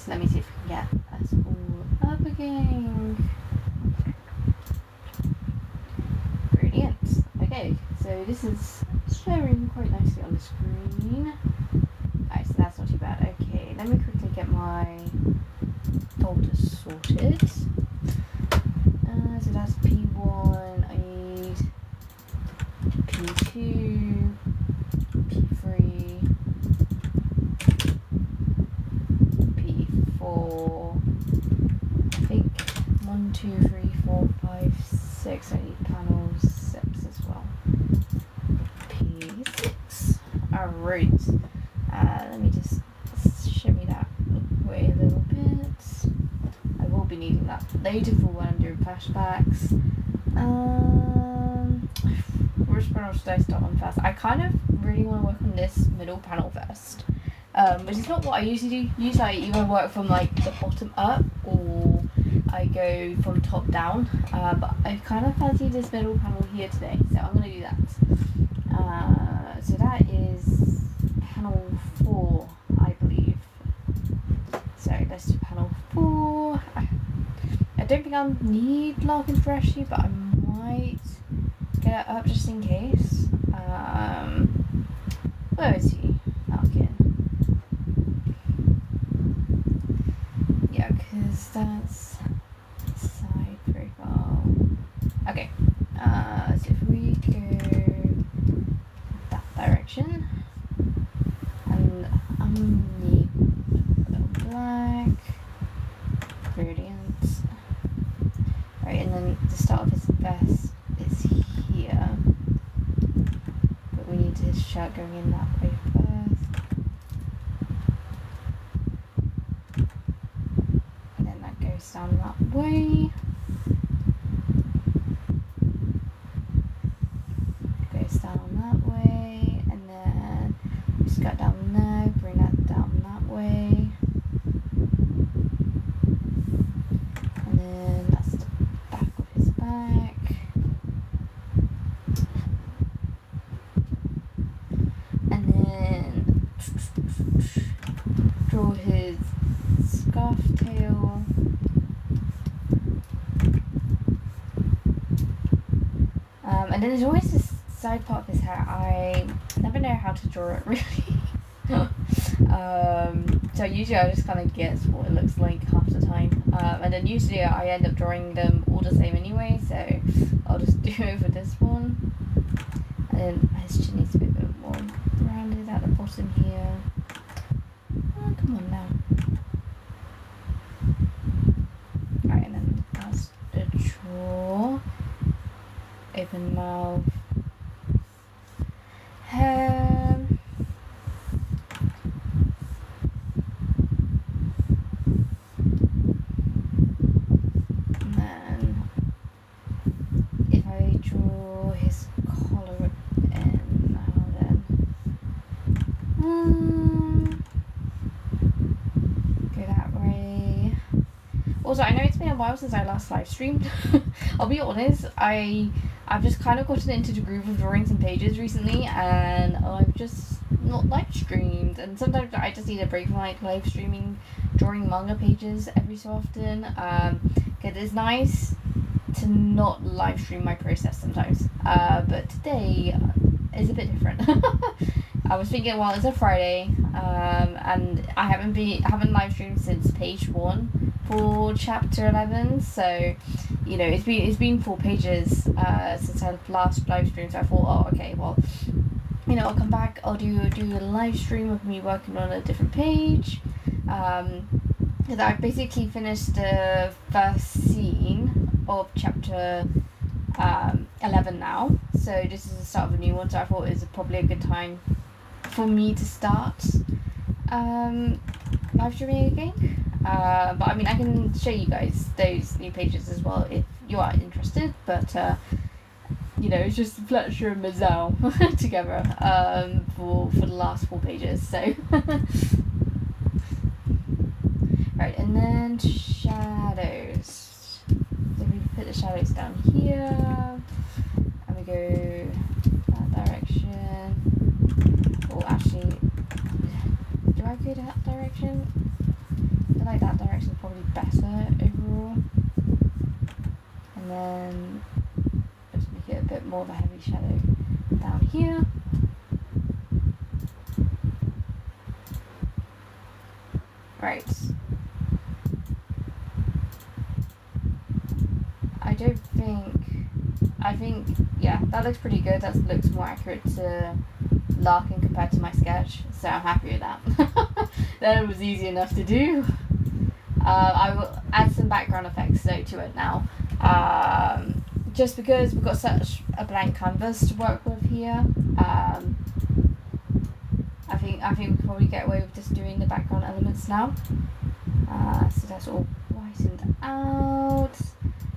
let me see if we can get us all up again. Brilliant. Okay, so this is showing quite nicely on the screen. Alright, so that's not too bad. Okay, let me quickly get my folder sorted. So that's P1, I need P2, P3, P4, I think 1, 2, 3, 4, 5, 6, I need panel 6 as well. P6. Alright, let me just shimmy that away a little bit. I will be needing that later for when I'm doing flashbacks. Which panel should I start on first? I kind of really want to work on this middle panel first. Which is not what I usually do. Usually I either work from like the bottom up or I go from top down. But I kind of fancy this middle panel here today, so I'm going to do that. So that is panel 4, I believe. So let's do panel 4. I don't think I'll need Larkin's Freshie, but I might get it up just in case. Where is he? Larkin. Yeah, because that's side profile. Okay. So if we go that direction, and need a little black. Brilliant. Right, and then the start of his vest is here, but we need his shirt going in that way first, and then that goes down that way, goes down that way, and then just got down there, bring that down that way. Draw his scarf tail, and then there's always this side part of his hair. I never know how to draw it really. So usually I just kind of guess what it looks like half the time, and then usually I end up drawing them all the same anyway, so I'll just do it for this one. And then his chin needs to be a bit more rounded at the bottom here. Oh, come on now. Alright, and then that's the jaw. Open mouth. Hair. And then if I draw his collar in now, then go that way. Also, I know it's been a while since I last live streamed. I'll be honest, I've just kind of gotten into the groove of drawing some pages recently, and I've just not live streamed. And sometimes I just need a break from like live streaming, drawing manga pages every so often. Because it's nice to not live stream my process sometimes. But today is a bit different. I was thinking, well, it's a Friday, and I haven't live streamed since page 1 for chapter 11. So, you know, it's been 4 pages since I last live streamed. So I thought, oh, okay, well, you know, I'll come back. I'll do a live stream of me working on a different page. Because I basically finished the first scene of chapter 11 now. So this is the start of a new one. So I thought it was probably a good time for me to start live streaming again. But I mean, I can show you guys those new pages as well if you are interested. But you know, it's just Fletcher and Mazel together for the last 4 pages. So right, and then shadows. So we put the shadows down here, and we go that direction. Or actually, do I go that direction? Did like that direction is probably better overall. And then just make it a bit more of a heavy shadow down here. Right. I think, yeah, that looks pretty good. That looks more accurate to Larkin compared to my sketch, so I'm happy with that. That was easy enough to do. I will add some background effects though to it now, just because we've got such a blank canvas to work with here. I think we can probably get away with just doing the background elements now. So that's all whitened out.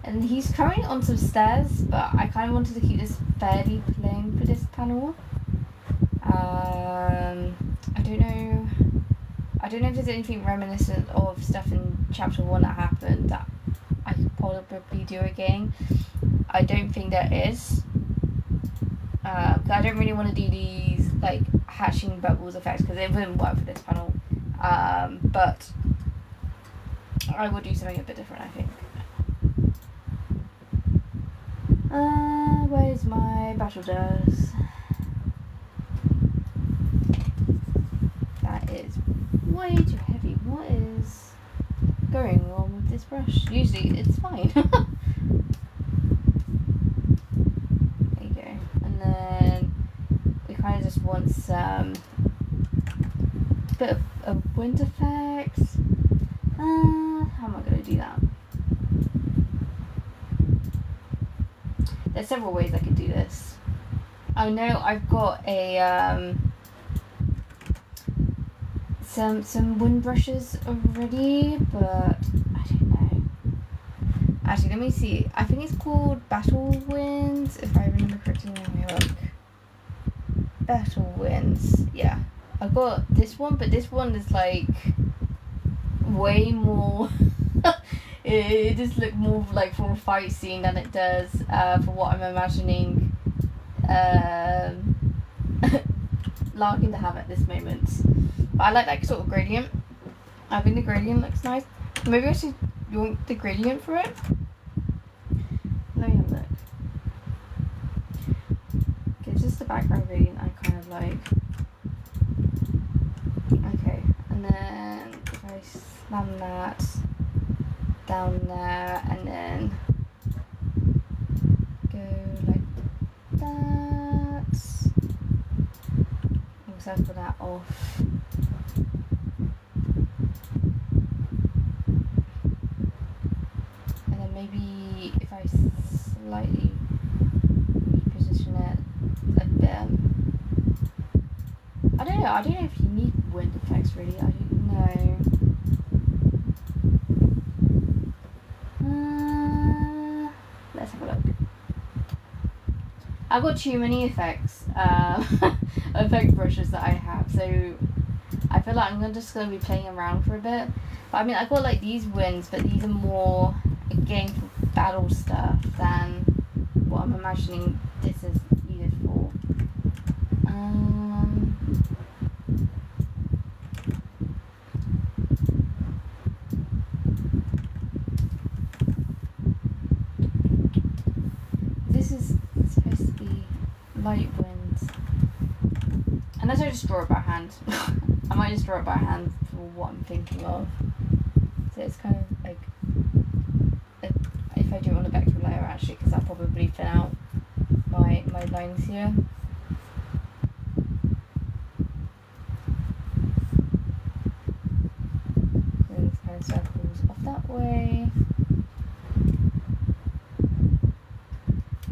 And he's currently on some stairs, but I kind of wanted to keep this fairly plain for this panel. I don't know if there's anything reminiscent of stuff in chapter 1 that happened that I could probably do again. I don't think there is. Because I don't really want to do these like hatching bubbles effects because it wouldn't work for this panel. But I will do something a bit different, I think. Where's my battle dust? That is way too heavy. What is going on with this brush? Usually it's fine. There you go. And then we kind of just want some bit of wind effect. How am I going to do that? There's several ways I could do this. I know I've got a some wind brushes already, but I don't know. Actually, let me see. I think it's called Battle Winds, if I remember correctly. Let me look. Battle Winds. Yeah, I've got this one, but this one is like way more. It just looked more like for a fight scene than it does for what I'm imagining Larkin to have at this moment. But I like that sort of gradient. I think the gradient looks nice. Maybe I should want the gradient for it. Let me have a look. Okay, it's just the background gradient I kind of like. Okay, and then if I slam that down there and then go like that. I'll circle that off. And then maybe if I slightly reposition it a bit. I don't know if you need wind effects really, I don't know. Let's have a look. I've got too many effects, effect brushes that I have, so I feel like I'm just going to be playing around for a bit. But I mean, I've got like these winds, but these are more, again, for battle stuff than what I'm imagining this is needed for. This is supposed to be light winds. Unless I just draw it by hand. I might just draw it by hand for what I'm thinking of. So it's kind of like, if I do it on a vector layer actually, because I'll probably thin out my lines here. So this kind of circles off that way.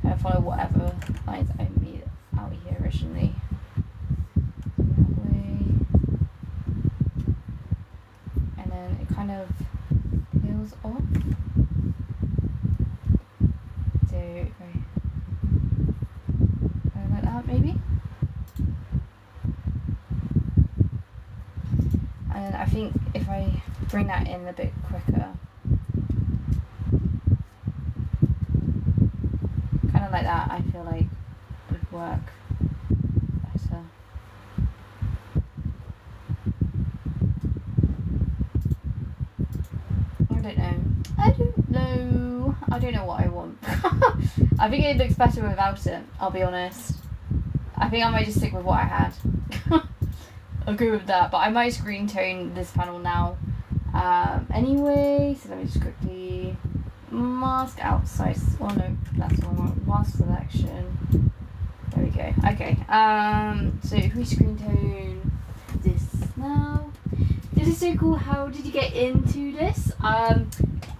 Kind of follow whatever lines I made out here originally. That way. And then it kind of peels off. So if I go like that maybe. And then I think if I bring that in a bit quicker, kind of like that, I feel like would work better. I don't know what I want. I think it looks better without it, I'll be honest. I think I might just stick with what I had. Agree with that, but I might screen tone this panel now. Anyway, so let me just quickly mask outside. Oh no, that's the wrong one. Mask selection. There we go. Okay. So if we screen tone this now. This is so cool. How did you get into this?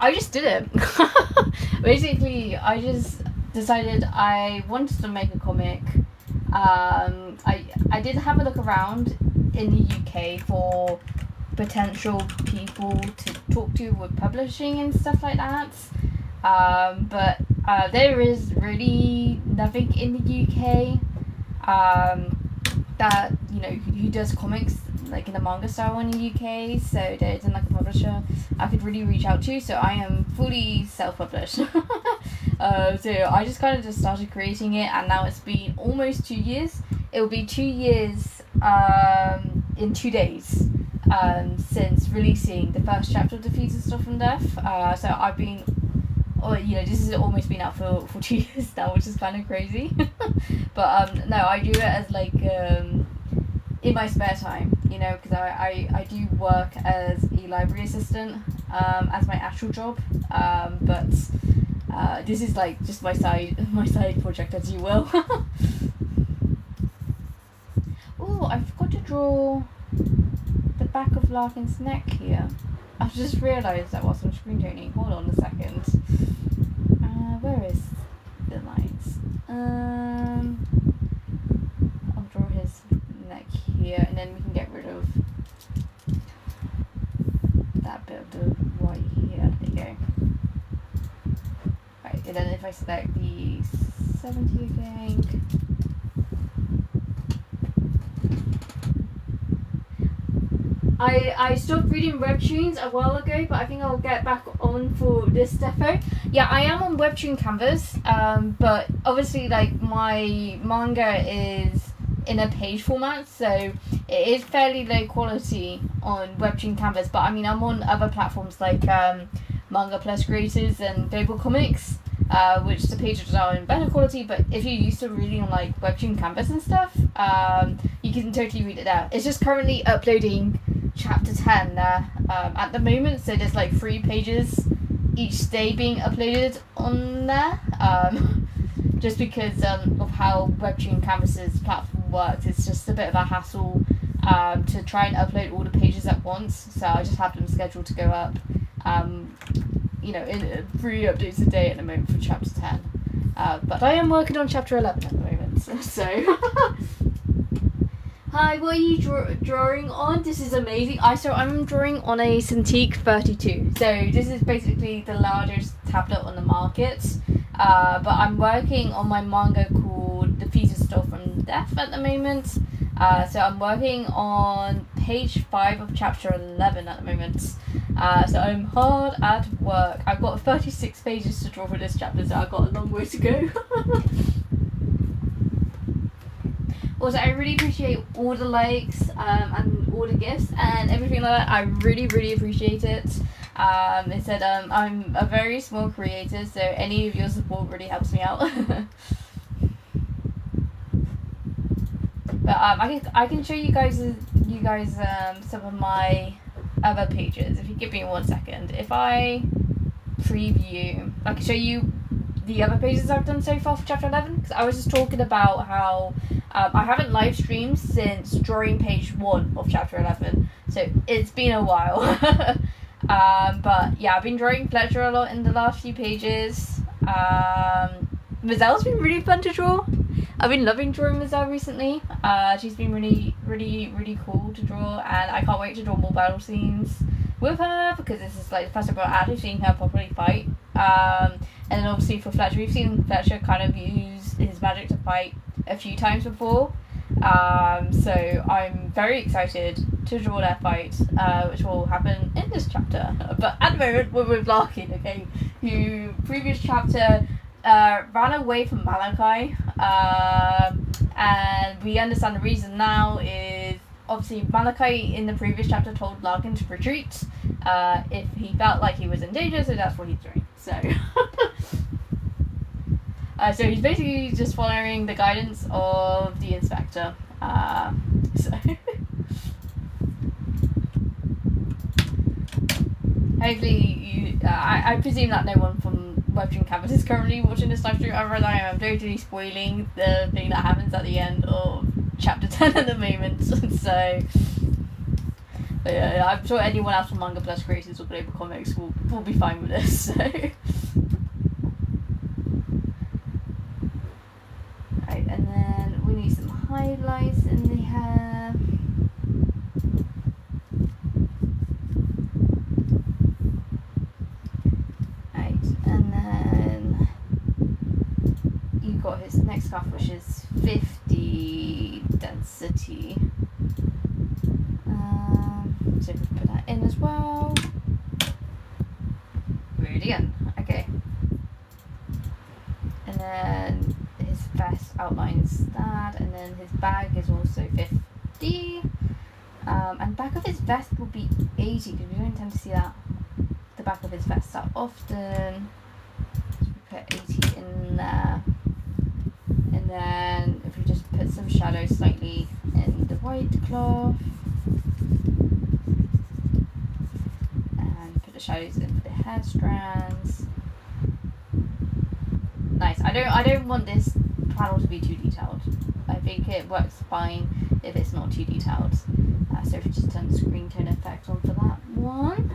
I just did it. Basically, I just decided I wanted to make a comic. I did have a look around in the UK for potential people to talk to with publishing and stuff like that. But there is really nothing in the UK that, you know, who does comics like in the manga style in the UK, so there isn't like a publisher I could really reach out to, so I am fully self-published. So I just kind of just started creating it, and now it's been almost 2 years. It will be 2 years in 2 days since releasing the first chapter of the Thieves and Stuff from Death. So I've been, you know, this has almost been out for 2 years now, which is kind of crazy. But no, I do it as like in my spare time, you know, because I do work as a library assistant as my actual job, but this is like just my side project, as you will. Oh, I forgot to draw the back of Larkin's neck here. I just realised that whilst I'm screen toning. Hold on a second. Where is the lines? I'll draw his neck here, and then we can get rid of that bit of the white here. There you go. Right, and then if I select the 70 again. I stopped reading webtoons a while ago, but I think I'll get back on for this defo. Yeah, I am on Webtoon Canvas, but obviously like my manga is in a page format, so it is fairly low quality on Webtoon Canvas, but I mean I'm on other platforms like Manga Plus Creators and Global Comics, which the pages are in better quality, but if you're used to reading on like Webtoon Canvas and stuff, you can totally read it there. It's just currently uploading chapter 10 there at the moment, so there's like 3 pages each day being uploaded on there, just because of how Webtoon Canvas's platform works. It's just a bit of a hassle to try and upload all the pages at once, so I just have them scheduled to go up you know, in 3 updates a day at the moment for chapter 10, but I am working on chapter 11 at the moment, so Hi, what are you drawing on? This is amazing. I'm drawing on a Cintiq 32. So this is basically the largest tablet on the market. But I'm working on my manga called The Thieves and Stuff from Death at the moment. So I'm working on page 5 of chapter 11 at the moment. So I'm hard at work. I've got 36 pages to draw for this chapter, so I've got a long way to go. Also, I really appreciate all the likes and all the gifts and everything like that. I really, really appreciate it. It said I'm a very small creator, so any of your support really helps me out. But I can show you guys some of my other pages if you give me 1 second. If I preview, I can show you the other pages I've done so far for chapter 11, because I was just talking about how I haven't live streamed since drawing page 1 of chapter 11, so it's been a while. But yeah, I've been drawing Fletcher a lot in the last few pages. Mazelle's been really fun to draw. I've been loving drawing Mazelle recently. She's been really, really, really cool to draw, and I can't wait to draw more battle scenes with her, because this is like the first time I've actually seen her properly fight. And then obviously for Fletcher, we've seen Fletcher kind of use his magic to fight a few times before. So I'm very excited to draw their fight, which will happen in this chapter. But at the moment, we're with Larkin, okay, who previous chapter ran away from Malachi, and we understand the reason now is obviously Malachi in the previous chapter told Larkin to retreat if he felt like he was in danger, so that's what he's doing. So, so he's basically just following the guidance of the inspector. So hopefully you, I presume that no one from Webstream Campus is currently watching this live stream. Otherwise, I am totally spoiling the thing that happens at the end of chapter 10 at the moment. So, but yeah, I'm sure anyone else from Manga Plus creators or Global Comics will be fine with this. So. Right, and then we need some highlights in the hair. Right, and then you've got his next scarf, which is 50 density. So we put that in as well. Read it again. Okay. And then his vest outlines that, and then his bag is also 50. And back of his vest will be 80 because we don't tend to see that the back of his vest that often. So we put 80 in there. And then if we just put some shadow slightly in the white cloth. And put the shadows in for the hair strands. Nice. I don't want this panel to be too detailed. I think it works fine if it's not too detailed. So if we just turn the screen tone effect on for that one.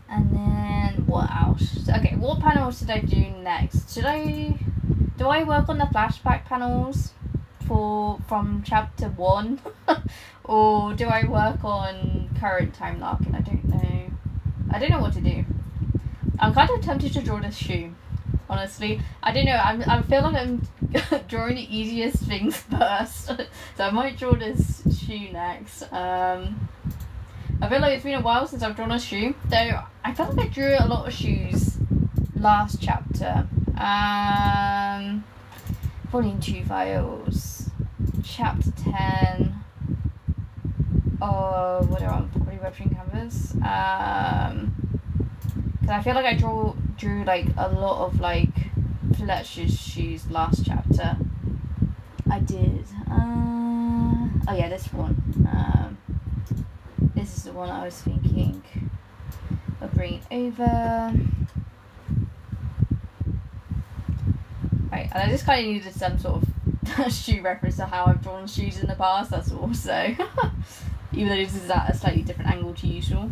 And then what else? Okay, what panels should I do next? Do I work on the flashback panels from chapter 1? Or do I work on current time Larkin? I don't know. I don't know what to do. I'm kind of tempted to draw this shoe, honestly. I don't know, I feel like I'm drawing the easiest things first. So I might draw this shoe next. I feel like it's been a while since I've drawn a shoe. Though I felt like I drew a lot of shoes last chapter. Volume 2 files. Chapter 10. Oh, what are on probably Webstream Canvas. Because I feel like I drew like a lot of like Fletcher's shoes last chapter. I did. Oh yeah, this one. This is the one I was thinking of bringing over. Right, and I just kind of needed some sort of shoe reference to how I've drawn shoes in the past. That's all. So even though this is at a slightly different angle to usual.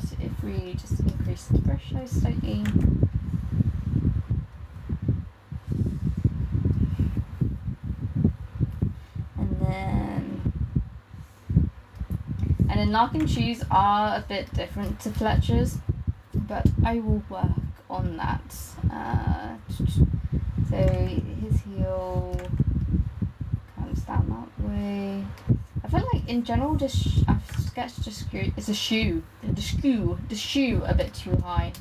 So if we just increase the brush size slightly. And then Larkin shoes are a bit different to Fletcher's, but I will work on that. So his heel comes down that way. I feel like in general I've sketched it's a shoe. The shoe a bit too high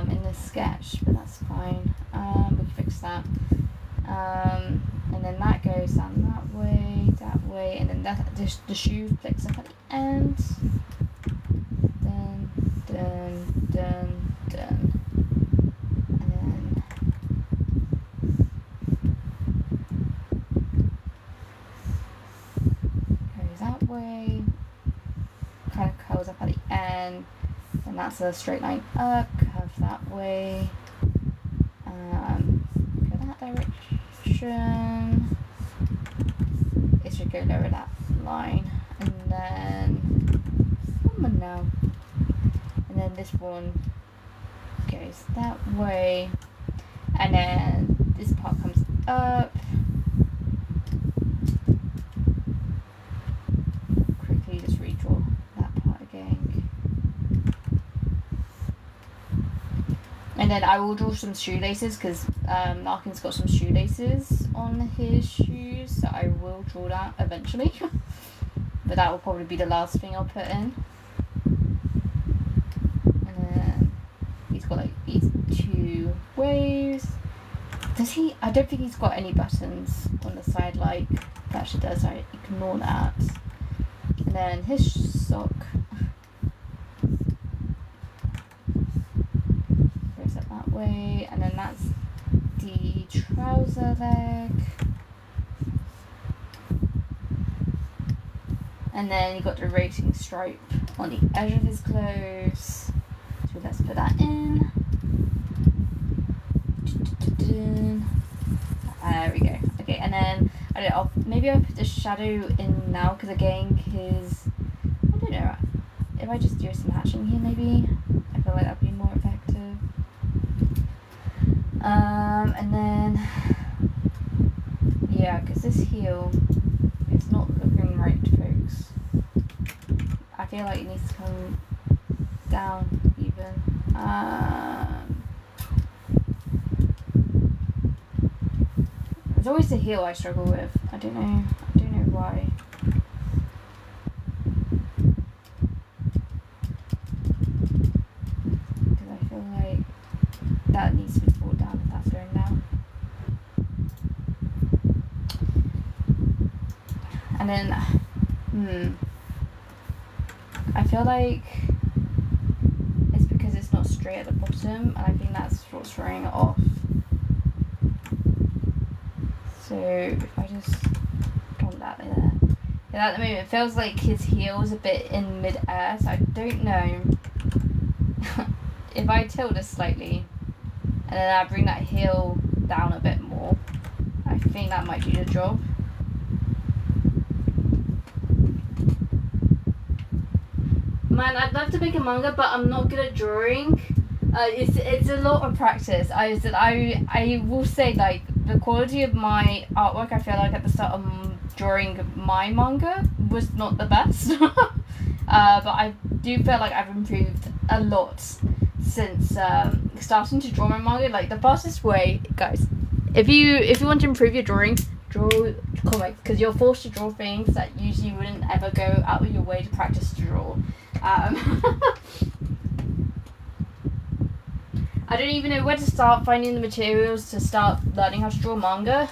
in this sketch, but that's fine. We can fix that. And then that goes down that way, and then the shoe flicks up at the end. Dun. And then goes that way. Kind of curls up at the end, and that's a straight line up, curve that way, go that direction. It should go lower that line, and then now, and then this one goes that way, and then this part comes up. Quickly just redraw that part again. And then I will draw some shoelaces because Larkin's got some shoelaces on his shoes, so I will draw that eventually. But that will probably be the last thing I'll put in. And then he's got like these two waves. Does he? I don't think he's got any buttons on the side like Thatcher does, so I ignore that. And then his sock way, and then that's the trouser leg. And then you got the racing stripe on the edge of his clothes. So let's put that in. There we go. Okay, and then maybe I'll put the shadow in now, because again, I don't know, if I just do some hatching here, maybe I feel like that'd be more effective. And then yeah, because this heel, it's not looking right, folks. I feel like it needs to come down even. It's always the heel I struggle with. I don't know why. Because I feel like that needs to be brought down if that's going down. And then, I feel like it's because it's not straight at the bottom, and I think that's what's throwing it off. So if I just want that there. Yeah, at the moment it feels like his heel is a bit in mid-air, so I don't know. If I tilt this slightly and then I bring that heel down a bit more, I think that might do the job. Man, I'd love to make a manga, but I'm not good at drawing. It's a lot of practice. I will say, like, the quality of my artwork, I feel like at the start of drawing my manga was not the best. But I do feel like I've improved a lot since starting to draw my manga. Like, the fastest way, guys, if you want to improve your drawing, draw comics, because you're forced to draw things that usually you wouldn't ever go out of your way to practice to draw. I don't even know where to start finding the materials to start learning how to draw manga.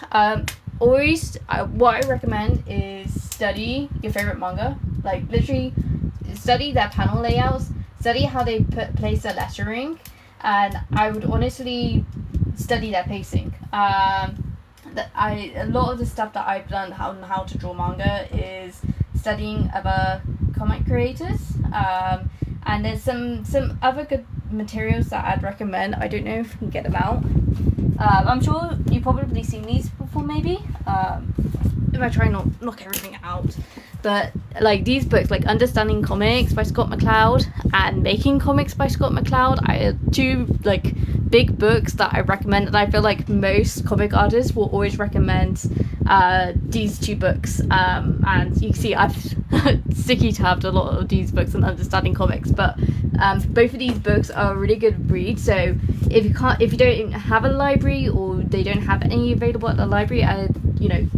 What I recommend is study your favorite manga. Like, literally study their panel layouts, study how they place their lettering, and I would honestly study their pacing. A lot of the stuff that I've learned on how to draw manga is studying other comic creators, and there's some other good materials that I'd recommend. I don't know if you can get them out. I'm sure you've probably seen these before, maybe. If I try not knock everything out. But like these books, like Understanding Comics by Scott McCloud and Making Comics by Scott McCloud, are two like big books that I recommend, and I feel like most comic artists will always recommend these two books. And you can see I've sticky tabbed a lot of these books and Understanding Comics, but both of these books are a really good read. So if you don't have a library, or they don't have any available at the library, I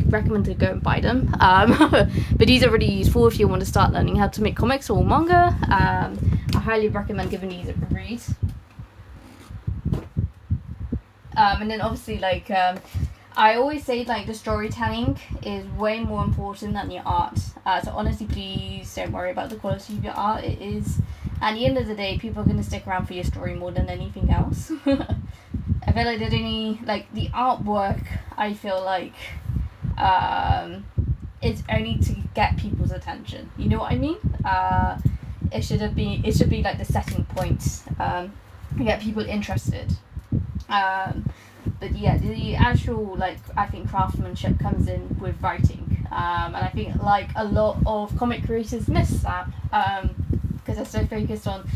recommend to go and buy them. But these are really useful if you want to start learning how to make comics or manga. I highly recommend giving these a read. And then obviously, like, I always say, like, the storytelling is way more important than your art. So honestly, please don't worry about the quality of your art. It is, at the end of the day, people are going to stick around for your story more than anything else. I feel like the artwork, I feel like, it's only to get people's attention. You know what I mean? It should be like the setting point, to get people interested. But yeah, the actual, like, I think craftsmanship comes in with writing, and I think like a lot of comic creators miss that, because they're so focused on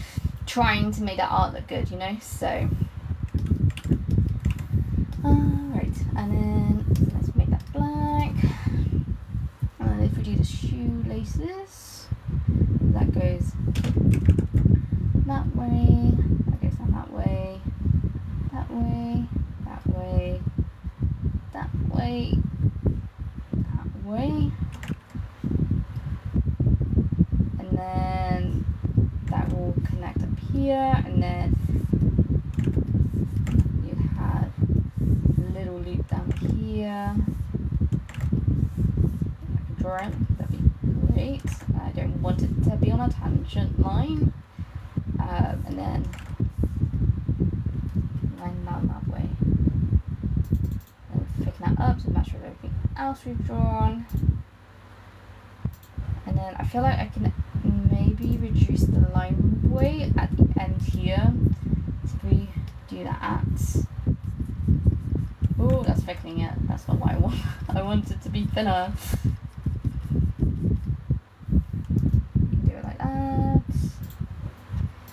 trying to make that art look good, so right, and then let's make that black, and then if we do the shoelaces, that goes that way, that goes down that way, that way, that way, that way, that way, and then that will connect up here, and then you have a little loop down here. I can draw it, that'd be great. I don't want it to be on a tangent line, and then line up to match with everything else we've drawn. And then I feel like I can maybe reduce the line weight at the end here. So if we do that. Oh, that's thickening it. That's not what I want. I want it to be thinner. Do it like that.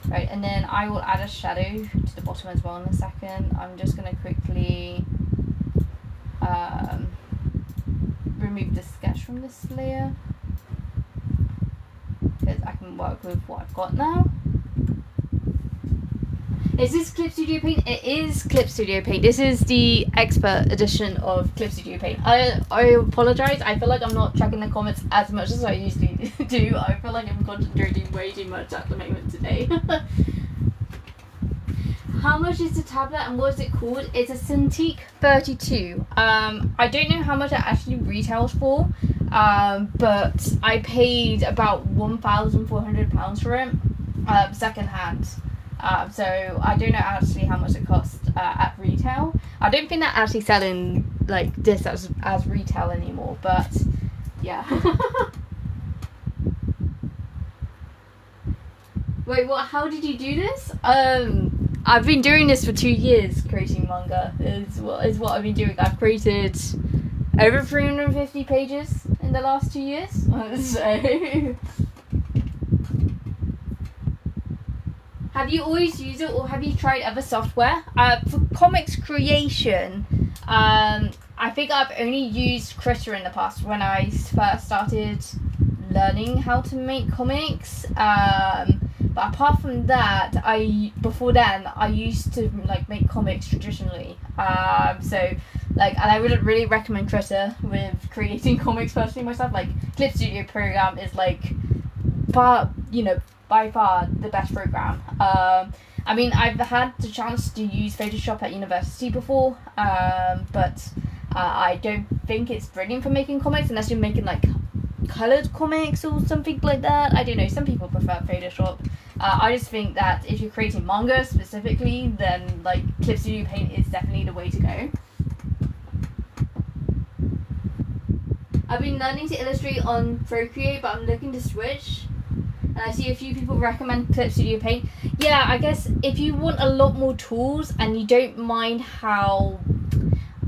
Right, and then I will add a shadow to the bottom as well in a second. I'm just going to quickly remove the sketch from this layer, because I can work with what I've got now. Is this Clip Studio Paint? It is Clip Studio Paint. This is the expert edition of Clip Studio Paint. I apologise. I feel like I'm not checking the comments as much as I usually do. I feel like I'm concentrating way too much at the moment today. How much is the tablet and what is it called? It's a Cintiq 32. I don't know how much it actually retails for, but I paid about £1,400 for it, second hand. So I don't know actually how much it cost at retail. I don't think they're actually selling like this as retail anymore, but yeah. Wait, what? How did you do this? I've been doing this for 2 years, creating manga. Is what I've been doing. I've created over 350 pages in the last 2 years. So. Have you always used it, or have you tried other software? For comics creation, I think I've only used Critter in the past when I first started learning how to make comics. But apart from that, before then I used to like make comics traditionally. And I wouldn't really recommend Critter with creating comics personally myself. Like Clip Studio program is like by far the best program. I mean, I've had the chance to use Photoshop at university before, but I don't think it's brilliant for making comics unless you're making like coloured comics or something like that. I don't know, some people prefer Photoshop. I just think that if you're creating manga specifically, then like Clip Studio Paint is definitely the way to go. I've been learning to illustrate on Procreate, but I'm looking to switch. And I see a few people recommend Clip Studio Paint. Yeah, I guess if you want a lot more tools and you don't mind how,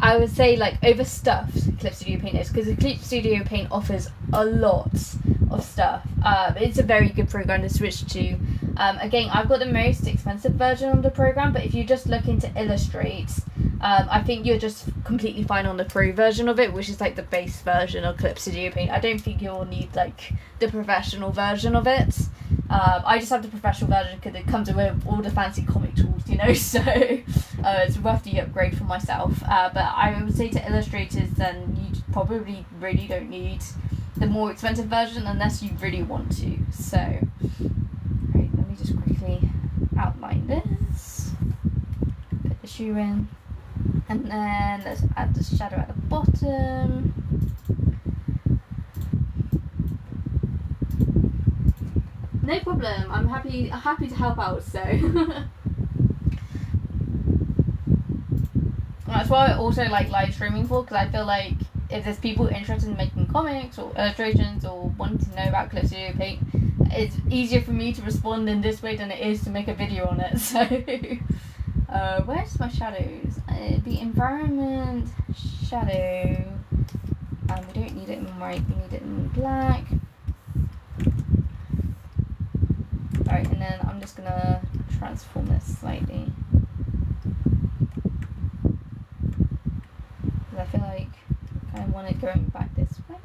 I would say, like overstuffed Clip Studio Paint is, because Clip Studio Paint offers a lot of stuff. It's a very good program to switch to. Again, I've got the most expensive version of the program, but if you're just looking to illustrate, I think you're just completely fine on the pro version of it, which is like the base version of Clip Studio Paint. I don't think you'll need like the professional version of it. I just have the professional version because it comes with all the fancy comic tools, so it's worth the upgrade for myself. But I would say to illustrators, then you probably really don't need the more expensive version unless you really want to. So, right, let me just quickly outline this, put the shoe in, and then let's add the shadow at the bottom. No problem. I'm happy to help out. So that's why I also like live streaming for, because I feel like if there's people interested in making comics or illustrations or wanting to know about Clip Studio Paint, it's easier for me to respond in this way than it is to make a video on it. So where's my shadows? The environment shadow. We don't need it in white. We need it in black. Right, and then I'm just gonna transform this slightly, because I feel like I kind of want it going back this way.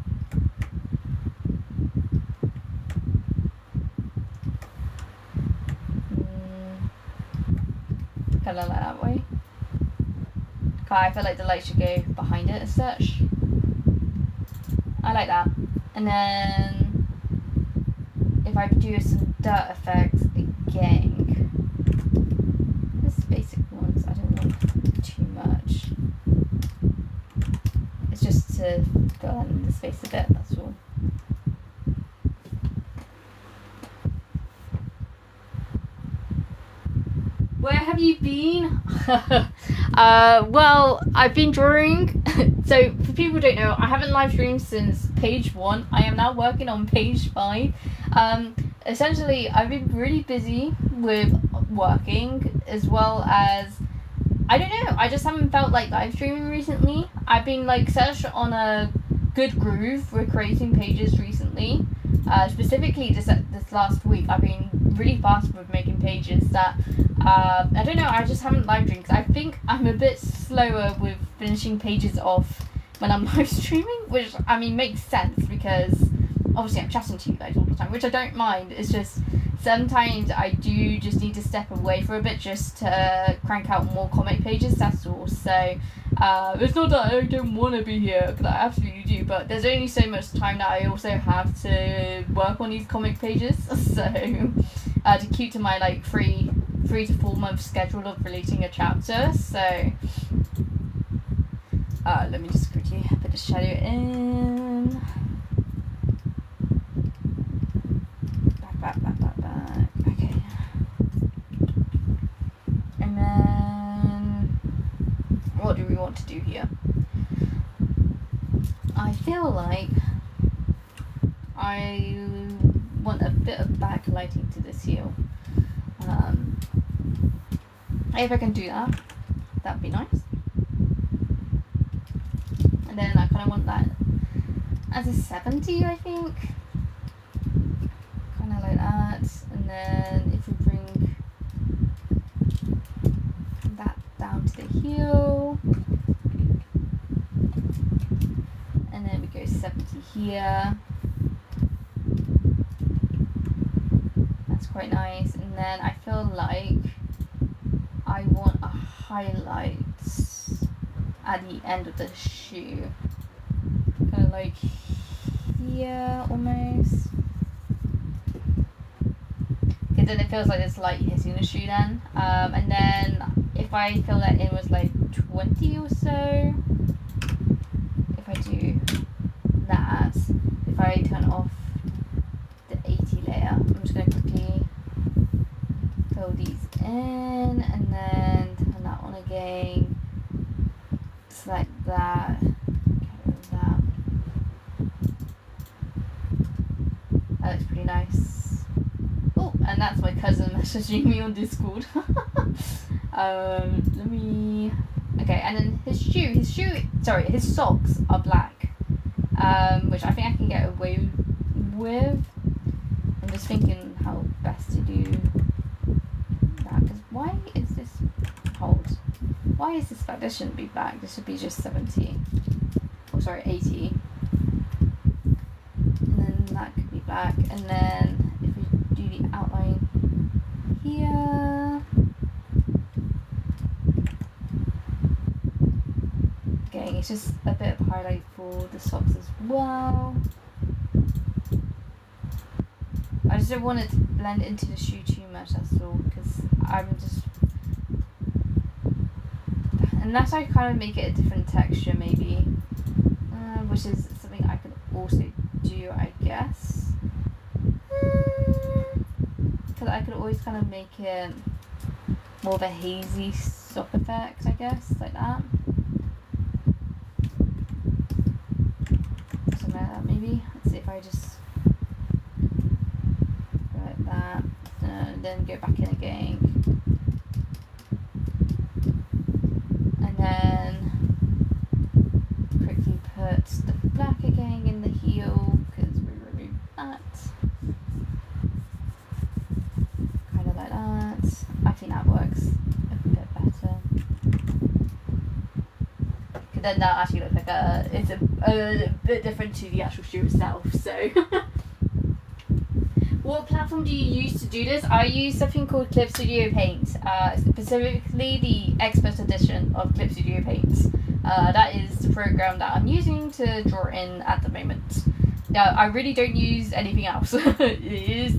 Kind of like that way. Okay, I feel like the light should go behind it as such. I like that. And then if I do some dirt effects again, just basic ones, I don't want too much. It's just to fill in the space a bit, that's all. Where have you been? Well, I've been drawing. So for people who don't know, I haven't live streamed since page 1. I am now working on page 5. Essentially, I've been really busy with working, as well as, I don't know, I just haven't felt like live streaming recently. I've been like searched on a good groove with creating pages recently. Specifically this last week, I've been really fast with making pages that, I don't know, I just haven't live streamed, because I think I'm a bit slower with finishing pages off when I'm live streaming, which, I mean, makes sense, because obviously I'm chatting to you guys all the time, which I don't mind. It's just sometimes I do just need to step away for a bit just to crank out more comic pages, that's all. So it's not that I don't want to be here, because I absolutely do, but there's only so much time that I also have to work on these comic pages, so to keep to my like 3 to 4 month schedule of releasing a chapter. So let me just quickly put the shadow in. Back. Okay. And then what do we want to do here? I feel like I want a bit of backlighting to this heel. If I can do that, that'd be nice. And then I kind of want that as a 70, I think. Kind of like that. And then if we bring that down to the heel, and then we go 70 here. That's quite nice. And then I feel like I want a highlight at the end of the shoe, kind of like here almost. Because then it feels like there's light hitting the shoe then. And then if I fill that in with like 20 or so, if I do that, if I turn off the 80 layer, I'm just going to quickly fill these in and then turn that on again, just like that. Get rid of that. That looks pretty nice. Oh, and that's my cousin messaging me on Discord. Let me. Okay, and then his socks are black, which I think I can get away with. I'm just thinking how best to do that, because why is this why is this black? This shouldn't be black, this should be just 70. Oh sorry, 80. And then that could be black, and then if we do the outline here. Okay, it's just a bit of highlight for the socks as well. I just don't want it to blend into the shoe too much, that's all, because I'm just... Unless I kind of make it a different texture maybe, which is something I could also do, I guess. Because I could always kind of make it more of a hazy sock effect, I guess, like that. Something like that maybe. Let's see if I just... that, and then go back in again, and then quickly put the black again in the heel, because we removed that, kind of like that. I think that works a bit better, because then that actually looks like it's a bit different to the actual shoe itself, so. What platform do you use to do this? I use something called Clip Studio Paint, specifically the Expert Edition of Clip Studio Paint. That is the program that I'm using to draw in at the moment. Now, I really don't use anything else. It is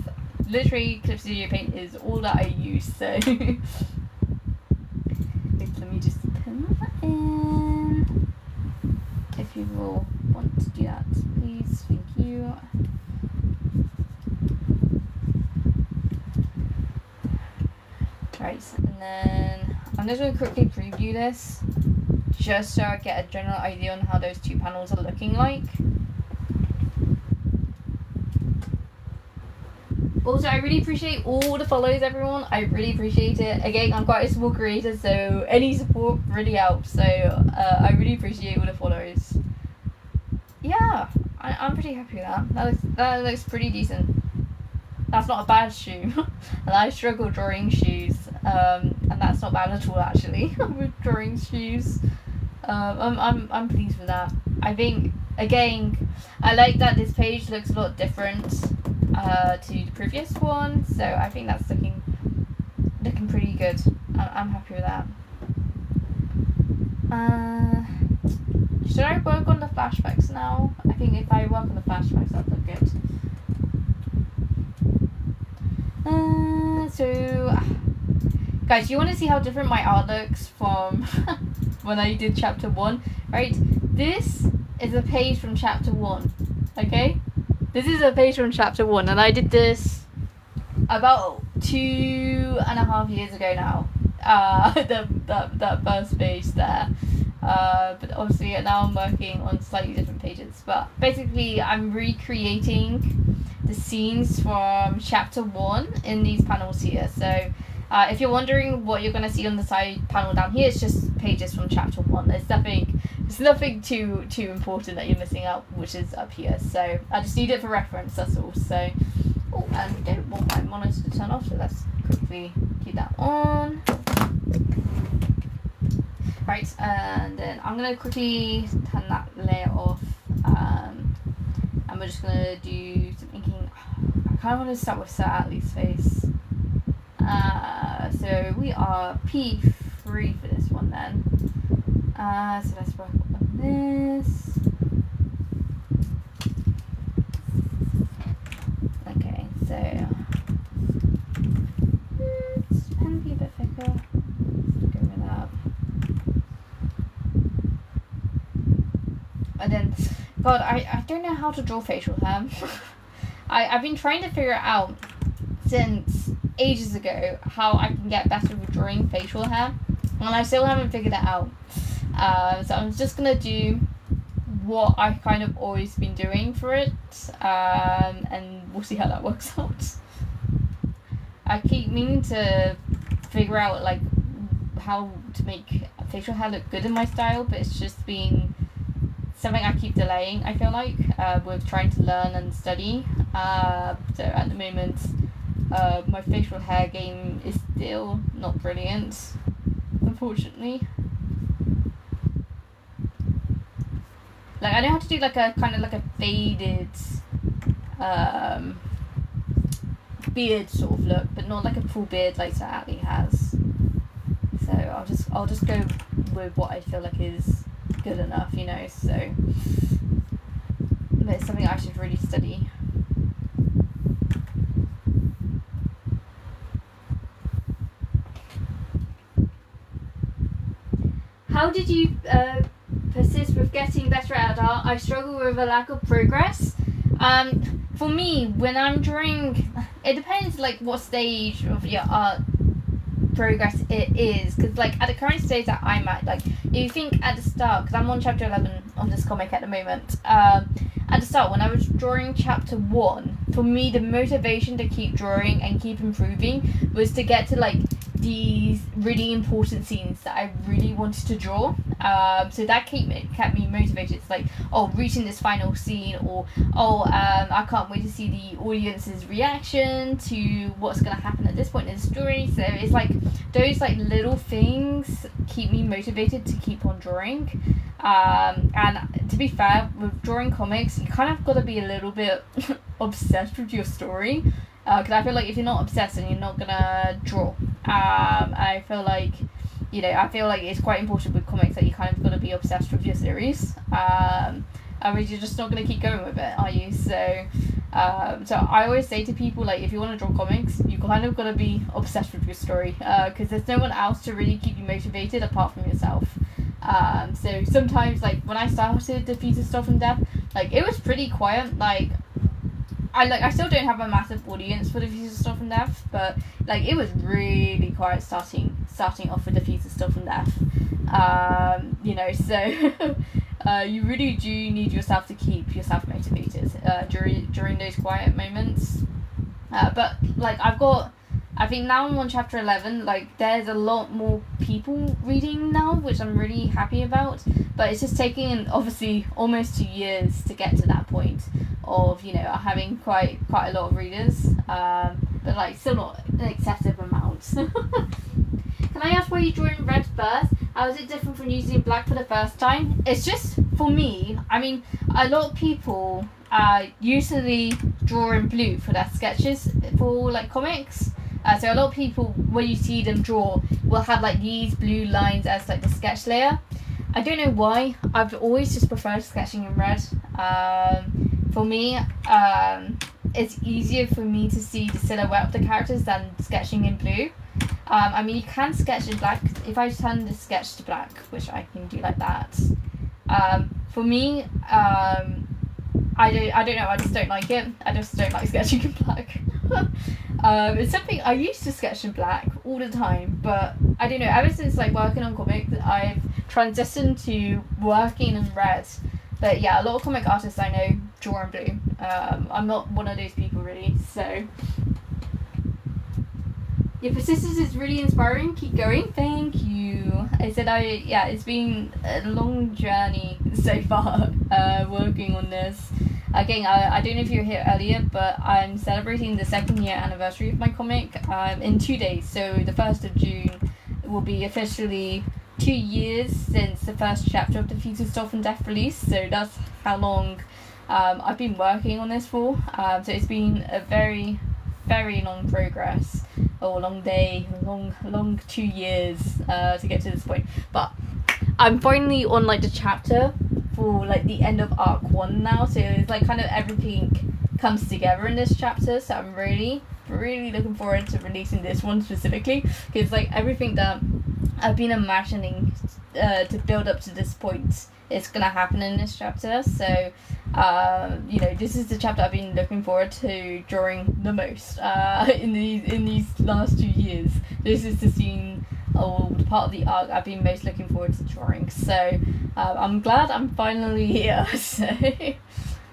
literally Clip Studio Paint is all that I use, so... Let me just pin that in. If you will want to do that, please, thank you. Right, and then I'm just going to quickly preview this just so I get a general idea on how those two panels are looking like. Also, I really appreciate all the follows, everyone. I really appreciate it. Again, I'm quite a small creator, so any support really helps. So I really appreciate all the follows. Yeah, I'm pretty happy with that. That looks pretty decent. That's not a bad shoe. And I struggle drawing shoes, and that's not bad at all actually. With drawing shoes, I'm pleased with that. I think again, I like that this page looks a lot different to the previous one, so I think that's looking pretty good. I'm happy with that. Should I work on the flashbacks now? I think if I work on the flashbacks, that'll look good. So, guys, you want to see how different my art looks from when I did chapter 1, right? This is a page from chapter 1, okay? This is a page from chapter 1, and I did this about 2.5 years ago now. That first page there. But obviously now I'm working on slightly different pages. But basically, I'm recreating the scenes from chapter 1 in these panels here. So if you're wondering what you're going to see on the side panel down here, it's just pages from chapter 1. There's nothing too important that you're missing out, which is up here. So I just need it for reference, that's all. So, oh, and I don't want my monitor to turn off, so let's quickly keep that on. Right, and then I'm going to quickly turn that layer off, and we're just going to do some inking. I kind of want to start with Sir Atlee's face. So we are P3 for this one then. So let's work on this. Okay, so this pen be a bit thicker. Go with that. And then, God, I don't know how to draw facial hair. I've been trying to figure it out since ages ago how I can get better with drawing facial hair, and I still haven't figured it out. So I'm just gonna do what I've kind of always been doing for it, and we'll see how that works out. I keep meaning to figure out like how to make facial hair look good in my style, but it's just been something I keep delaying, I feel like, with trying to learn and study. So at the moment, my facial hair game is still not brilliant, unfortunately. Like, I know how to do like a kind of like a faded beard sort of look, but not like a full beard like Sir Atlee has. So I'll just go with what I feel like is good enough, you know. So, but it's something I should really study. How did you persist with getting better at art? I struggle with a lack of progress. For me, when I'm drawing, it depends like what stage of your art progress it is, because like at the current stage that I'm at, like if you think at the start, because I'm on chapter 11 on this comic at the moment, at the start when I was drawing chapter 1, for me the motivation to keep drawing and keep improving was to get to like these really important scenes that I really wanted to draw. So that kept me motivated. It's like, oh, reaching this final scene, or I can't wait to see the audience's reaction to what's going to happen at this point in the story. So it's like those like little things keep me motivated to keep on drawing. And to be fair, with drawing comics, you kind of got to be a little bit obsessed with your story. Because I feel like if you're not obsessed, then you're not gonna draw. I feel like, you know, it's quite important with comics that you kind of got to be obsessed with your series. Otherwise you're just not gonna keep going with it, are you? So I always say to people, like, if you want to draw comics, you kind of got to be obsessed with your story. Because there's no one else to really keep you motivated apart from yourself. So sometimes, like when I started Defeated Stuff from Death, like it was pretty quiet. Like I still don't have a massive audience for Defeated Stuff from Death, but like it was really quiet starting off with Defeated Stuff from Death. You know, so you really do need yourself to keep yourself motivated during those quiet moments. But like I think now I'm on chapter 11. Like there's a lot more people reading now, which I'm really happy about. But it's just taking obviously almost 2 years to get to that point of, you know, having quite a lot of readers. But like still not an excessive amount. Can I ask why you drew in red first? How is it different from using black for the first time? It's just for me. I mean, a lot of people usually draw in blue for their sketches for like comics. So a lot of people, when you see them draw, will have like these blue lines as like the sketch layer. I don't know why. I've always just preferred sketching in red. For me, it's easier for me to see the silhouette of the characters than sketching in blue. I mean, you can sketch in black. If I turn the sketch to black, which I can do like that. For me, I don't know. I just don't like it. I just don't like sketching in black. It's something I used to sketch in black all the time, but I don't know. Ever since like working on comics, I've transitioned to working in red. But yeah, a lot of comic artists I know draw in blue. I'm not one of those people really, so. Your persistence is really inspiring. Keep going. Thank you. I said it's been a long journey so far working on this. Again, I don't know if you were here earlier, but I'm celebrating the 2nd year anniversary of my comic in 2 days. So the 1st of June will be officially 2 years since the first chapter of the Thieves of Death release. So that's how long I've been working on this for. So it's been a very, very long progress. Or long day, long 2 years to get to this point. But I'm finally on like the chapter for like the end of arc 1 now, so it's like kind of everything comes together in this chapter. So I'm really looking forward to releasing this one specifically, because like everything that I've been imagining to build up to this point is gonna happen in this chapter. So you know, this is the chapter I've been looking forward to drawing the most in these last 2 years. This is the scene or the part of the arc I've been most looking forward to drawing. So I'm glad I'm finally here. So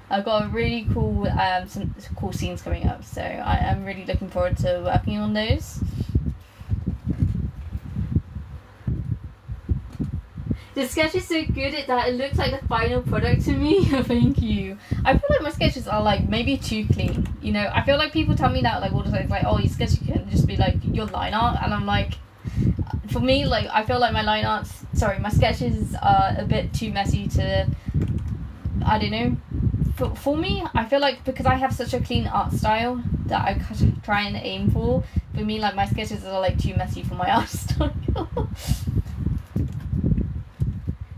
I've got a really cool some cool scenes coming up. So I'm really looking forward to working on those. The sketch is so good that it looks like the final product to me. Thank you. I feel like my sketches are like maybe too clean. You know, I feel like people tell me that like all the time, like, oh, your sketch can just be like your line art, and I'm like, for me, like I feel like my sketches are a bit too messy to, I don't know. For me, I feel like because I have such a clean art style that I try and aim for me, like my sketches are like too messy for my art style.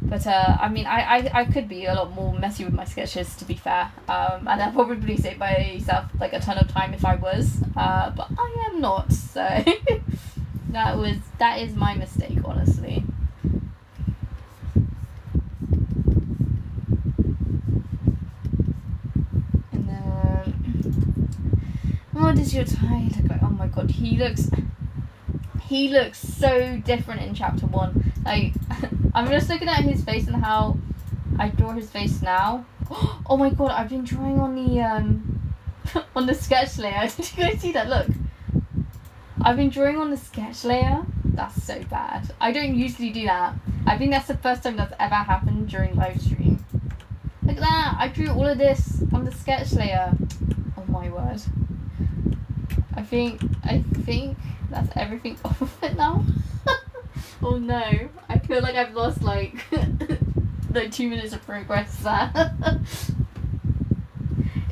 But I mean, I could be a lot more messy with my sketches, to be fair. And I'd probably save myself like a ton of time if I was. But I am not, so that is my mistake, honestly. And then, what does your tie look like? Oh my god, he looks so different in chapter 1. Like, I'm just looking at his face and how I draw his face now. Oh my god, I've been drawing on the on the sketch layer. Did you guys see that? Look, I've been drawing on the sketch layer. That's so bad. I don't usually do that. I think that's the first time that's ever happened during live stream. Look at that! I drew all of this on the sketch layer. Oh my word. I think that's everything off of it now. Oh no, I feel like I've lost like 2 minutes of progress there.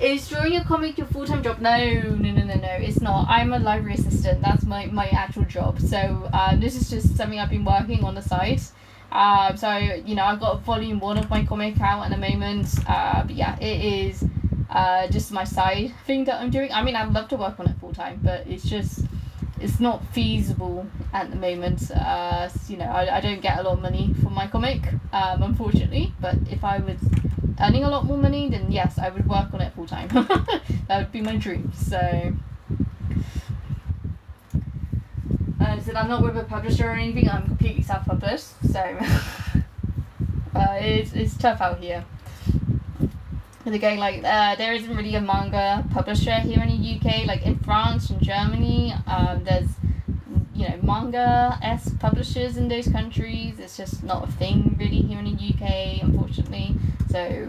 Is drawing a comic your full-time job? No, it's not. I'm a library assistant. That's my actual job. So this is just something I've been working on the side. So, you know, I've got volume 1 of my comic out at the moment. But yeah, it is just my side thing that I'm doing. I mean, I'd love to work on it full-time, but it's not feasible at the moment. You know, I don't get a lot of money for my comic, unfortunately. But if I was earning a lot more money, then yes, I would work on it full time. That would be my dream. So said, I'm not with a publisher or anything. I'm completely self-published, so it's tough out here. And again, like there isn't really a manga publisher here in the UK. Like in France and Germany, there's manga-esque publishers in those countries. It's just not a thing really here in the UK, unfortunately. So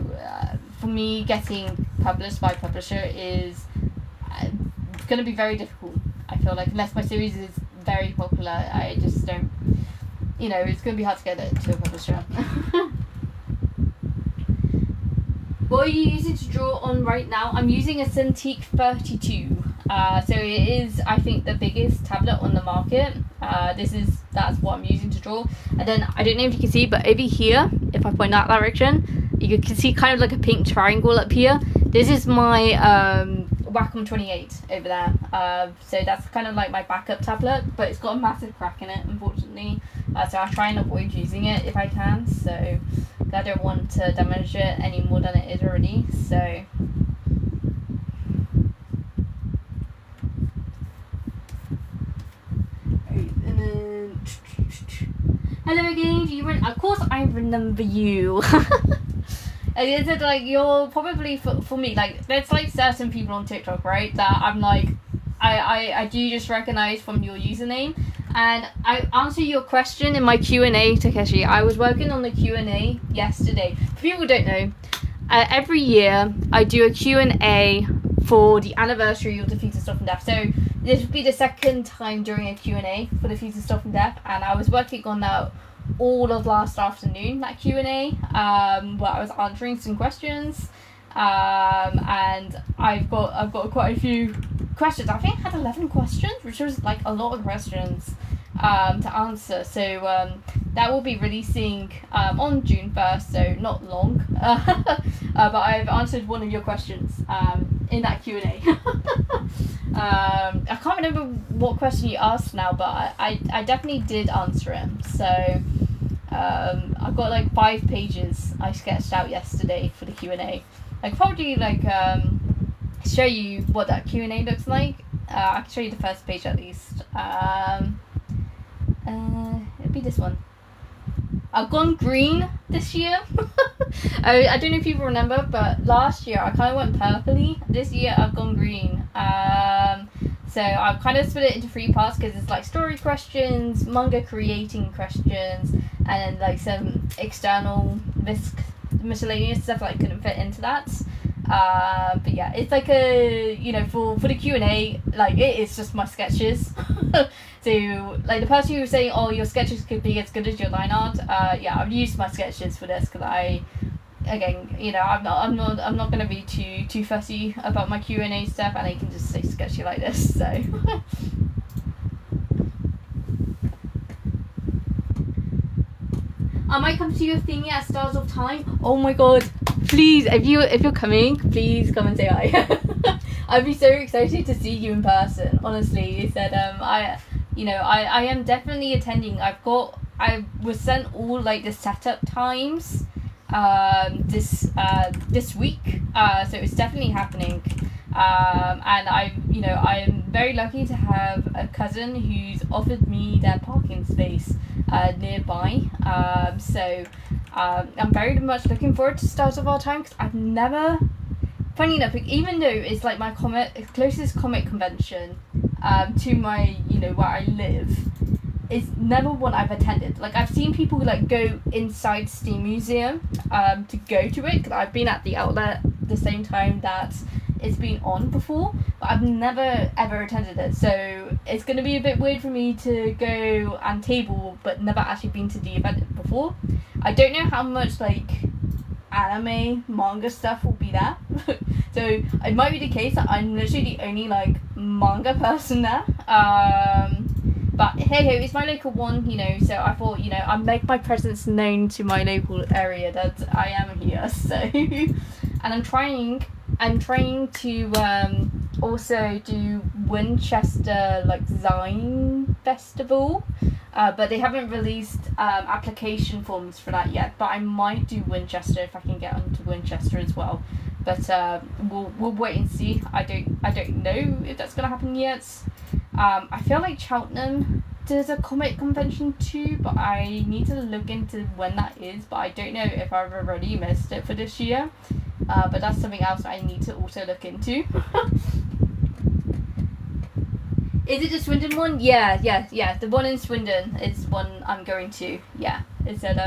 for me, getting published by a publisher is going to be very difficult. I feel like unless my series is very popular, I just don't. It's going to be hard to get it to a publisher. What are you using to draw on right now? I'm using a Cintiq 32. So it is, I think, the biggest tablet on the market. That's what I'm using to draw. And then, I don't know if you can see, but over here, if I point that direction, you can see kind of like a pink triangle up here. This is my Wacom 28 over there. So that's kind of like my backup tablet, but it's got a massive crack in it, unfortunately. So I'll try and avoid using it if I can. So I don't want to damage it any more than it is already. So hello again, do you of course I remember you. Is it like you're probably for me, like there's like certain people on TikTok, right, that I'm like I do just recognize from your username. And I answer your question in my Q&A, Takeshi. I was working on the Q&A yesterday. For people who don't know, every year I do a Q&A for the anniversary of Defeated Stuff and Death. So this would be the second time doing a Q&A for Defeated Stuff and Death. And I was working on that all of last afternoon, that Q&A, where I was answering some questions. And I've got quite a few questions. I think I had 11 questions, which was like a lot of questions to answer. So that will be releasing on June 1st, so not long. But I've answered one of your questions in that Q&A. I can't remember what question you asked now, but I definitely did answer it. So I've got like 5 pages I sketched out yesterday for the Q&A. I could probably show you what that Q&A looks like. I can show you the first page at least. It'd be this one. I've gone green this year. I don't know if people remember, but last year I kind of went purpley. This year I've gone green. So I've kind of split it into 3 parts because it's like story questions, manga creating questions, and then like some external miscellaneous stuff that I couldn't fit into that. But yeah, it's like for the Q&A, like it is just my sketches. So like the person who was saying, oh, your sketches could be as good as your line art, yeah, I've used my sketches for this because I'm not gonna be too fussy about my Q&A stuff, and I can just say sketchy like this. So I might come to your thingy at Stars of Time. Oh my god, please, if you're coming, please come and say hi. I'd be so excited to see you in person. Honestly, he said I am definitely attending. I was sent all like the setup times this week, so it's definitely happening. And I'm very lucky to have a cousin who's offered me their parking space nearby. So I'm very much looking forward to Stars of Our Time because I've never, funny enough, even though it's like my closest comic convention to my where I live, is never one I've attended. Like I've seen people like go inside Steam Museum to go to it because I've been at the outlet the same time that it's been on before, but I've never ever attended it, so it's going to be a bit weird for me to go and table but never actually been to the event before. I don't know how much like anime manga stuff will be there. So it might be the case that I'm literally the only like manga person there, but hey ho, it's my local one, so I thought I'd make my presence known to my local area that I am here. So and I'm trying to also do Winchester like design festival, but they haven't released application forms for that yet, but I might do Winchester if I can get onto Winchester as well, but we'll wait and see. I don't know if that's gonna happen yet. I feel like Cheltenham there's a comic convention too, but I need to look into when that is. But I don't know if I've already missed it for this year. But that's something else I need to also look into. Is it the Swindon one? Yeah. The one in Swindon is one I'm going to. Yeah, it said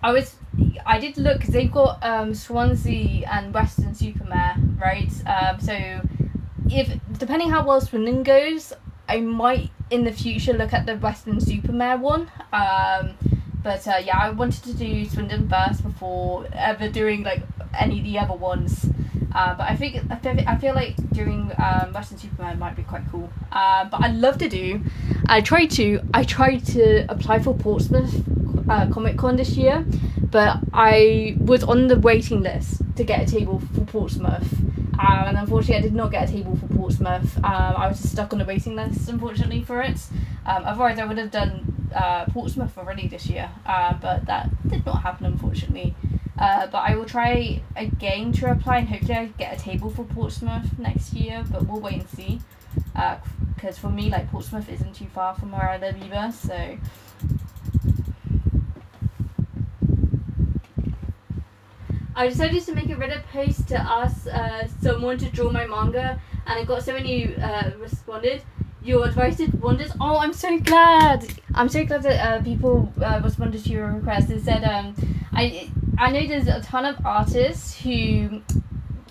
I did look because they've got Swansea and Western Supermare, right? So if depending how well Swindon goes, I might in the future look at the Western Supermare one. But yeah, I wanted to do Swindon first before ever doing like any of the other ones. But I feel like doing Western Superman might be quite cool. But I'd love to do. I tried to apply for Portsmouth Comic Con this year, but I was on the waiting list to get a table for Portsmouth. And unfortunately, I did not get a table for Portsmouth. I was just stuck on the waiting list, unfortunately, for it. Otherwise, I would have done Portsmouth already this year. But that did not happen, unfortunately. But I will try again to apply, and hopefully I get a table for Portsmouth next year. But we'll wait and see. Because for me, like, Portsmouth isn't too far from where I live either. So. I decided to make a Reddit post to ask someone to draw my manga, and I got so many responded. Your advice did wonders. Oh, I'm so glad. I'm so glad that people responded to your request. They said, I know there's a ton of artists who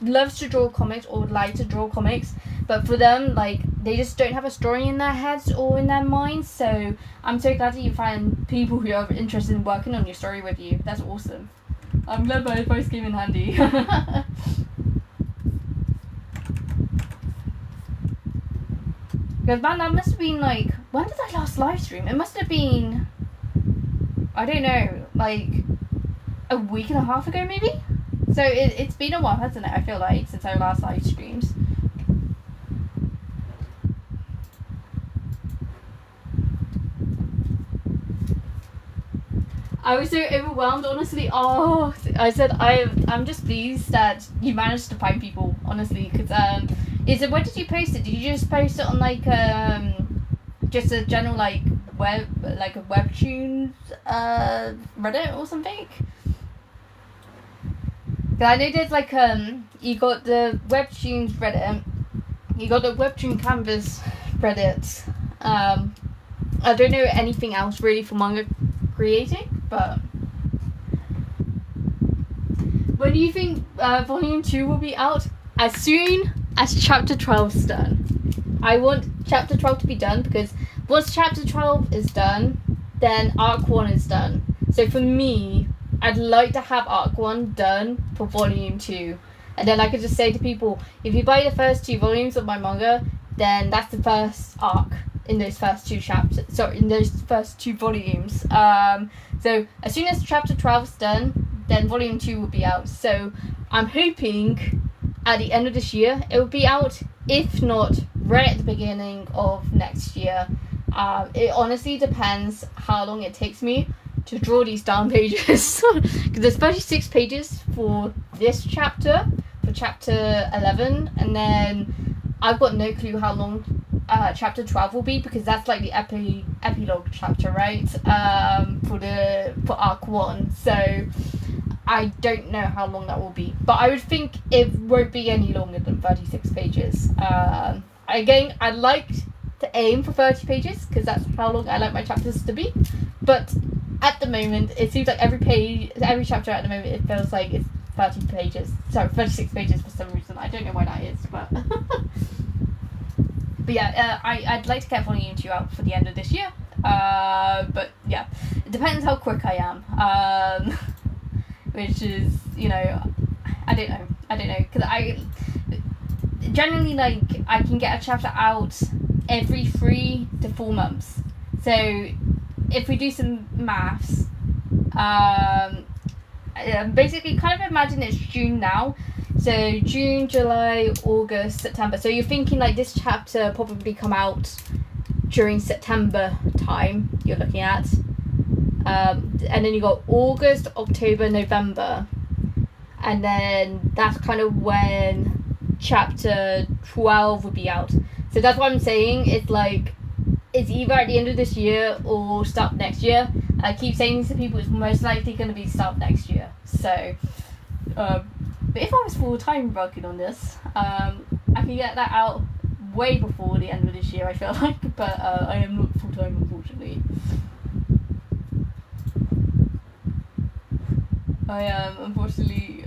loves to draw comics or would like to draw comics, but for them, like, they just don't have a story in their heads or in their minds. So I'm so glad that you find people who are interested in working on your story with you. That's awesome. I'm glad my advice came in handy. Because man, that must have been like, when did I last live stream? It must have been, I don't know, like a week and a half ago maybe? So it's been a while, hasn't it? I feel like, since I last live streams. I was so overwhelmed, honestly. Oh, I said I'm just pleased that you managed to find people, honestly, because where did you post it? Did you just post it on like just a general like a webtoons Reddit or something? Cause I know there's like you got the webtoons Reddit, you got the webtoon canvas Reddit. I don't know anything else really for manga creating. But when do you think volume 2 will be out? As soon as chapter 12 is done. I want chapter 12 to be done, because once chapter 12 is done, then arc 1 is done. So for me, I'd like to have arc 1 done for volume 2. And then I could just say to people, if you buy the first 2 volumes of my manga, then that's the first arc in those first 2 chapters. Sorry, in those first 2 volumes. So as soon as chapter 12 is done, then volume 2 will be out. So I'm hoping at the end of this year it will be out, if not right at the beginning of next year. It honestly depends how long it takes me to draw these darn pages. Because there's 36 pages for this chapter, for chapter 11, and then I've got no clue how long chapter 12 will be, because that's like the epilogue chapter, right? For arc 1. So I don't know how long that will be, but I would think it won't be any longer than 36 pages. Again, I'd like to aim for 30 pages, because that's how long I like my chapters to be. But at the moment, it seems like every chapter at the moment, it feels like it's 36 pages for some reason. I don't know why that is, but but yeah, I'd like to get volume 2 out for the end of this year. But yeah, it depends how quick I am. Which is, you know, I don't know, because I generally, like, I can get a chapter out every 3 to 4 months. So if we do some maths, basically kind of imagine it's June now. So June, July, August, September. So you're thinking like this chapter probably come out during September time, you're looking at. And then you got August, October, November. And then that's kind of when chapter 12 would be out. So that's what I'm saying. It's like it's either at the end of this year or start next year. I keep saying to people it's most likely going to be start next year. So, but if I was full time working on this, I could get that out way before the end of this year, I feel like. But I am not full time, unfortunately. I unfortunately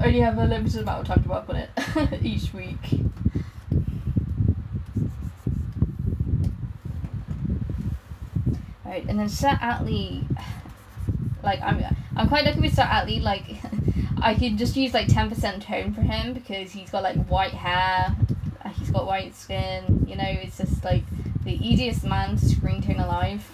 only have a limited amount of time to work on it each week. Right, and then Sir Atlee, like I'm quite lucky with Sir Atlee. Like I could just use like 10% tone for him because he's got like white hair, he's got white skin. You know, it's just like the easiest man to screen tone alive.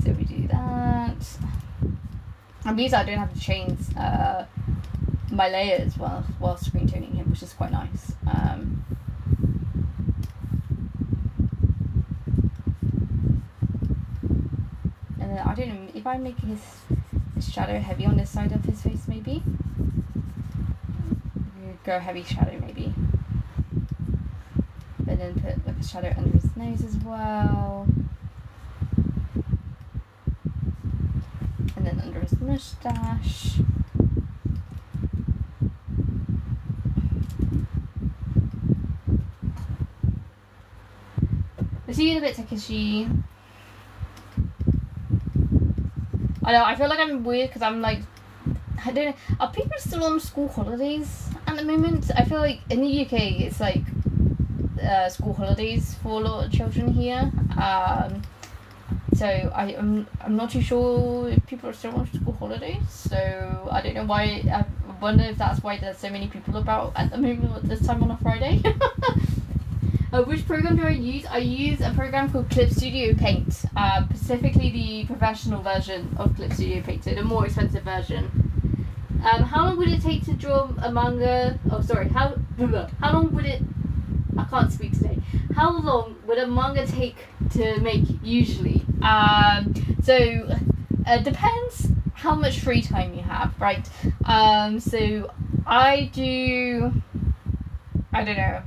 So we do that. And because I don't have to change my layers while screen toning him, which is quite nice. And then I don't know if I'm making his shadow heavy on this side of his face, maybe. Go heavy shadow, maybe. And then put like a shadow under his nose as well. And then under his moustache. Is he a bit Takeshi? I know, I feel like I'm weird because I'm like, I don't know, are people still on school holidays at the moment? I feel like in the UK it's like school holidays for a lot of children here. So I'm not too sure if people are still on school holidays. So I don't know why. I wonder if that's why there's so many people about at the moment at this time on a Friday. Which program do I use? I use a program called Clip Studio Paint, specifically the professional version of Clip Studio Paint, so the more expensive version. How long would it take to draw a manga? Oh, sorry. How long would it? I can't speak today. How long would a manga take to make usually? So depends how much free time you have, right? So I do. I don't know.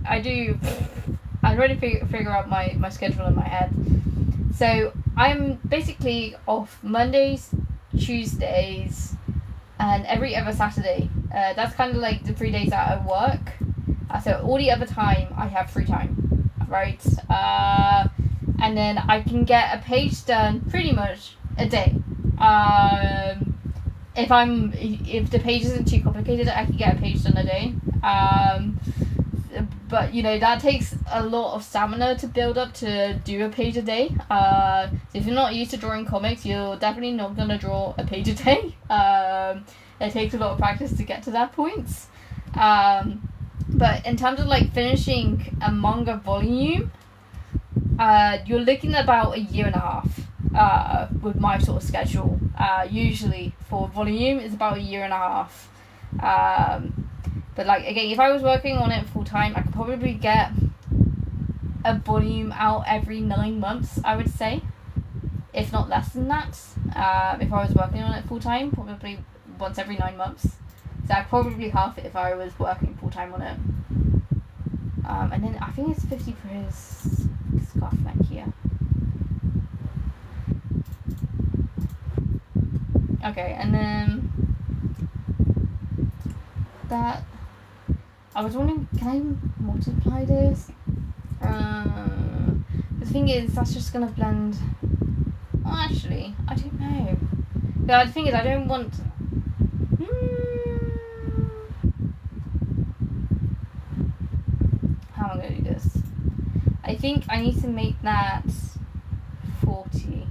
I'm trying to figure out my schedule in my head. So I'm basically off Mondays, Tuesdays, and every other Saturday. That's kind of like the 3 days that I work. So all the other time I have free time, right? And then I can get a page done pretty much a day. If the page isn't too complicated, I can get a page done a day. But you know that takes a lot of stamina to build up to do a page a day. So if you're not used to drawing comics, you're definitely not gonna draw a page a day. It takes a lot of practice to get to that point. But in terms of like finishing a manga volume, you're looking at about a year and a half with my sort of schedule. Usually for volume it's about a year and a half. But like again, if I was working on it full time, I could probably get a volume out every 9 months, I would say, if not less than that. If I was working on it full time, probably once every 9 months. So I'd probably half it if I was working full time on it. And then I think it's 50 for his scarf neck here. Okay, and then that. I was wondering, can I multiply this? The thing is, that's just gonna blend. Oh, actually, I don't know. The thing is, I don't want. How am I gonna do this? I think I need to make that 40.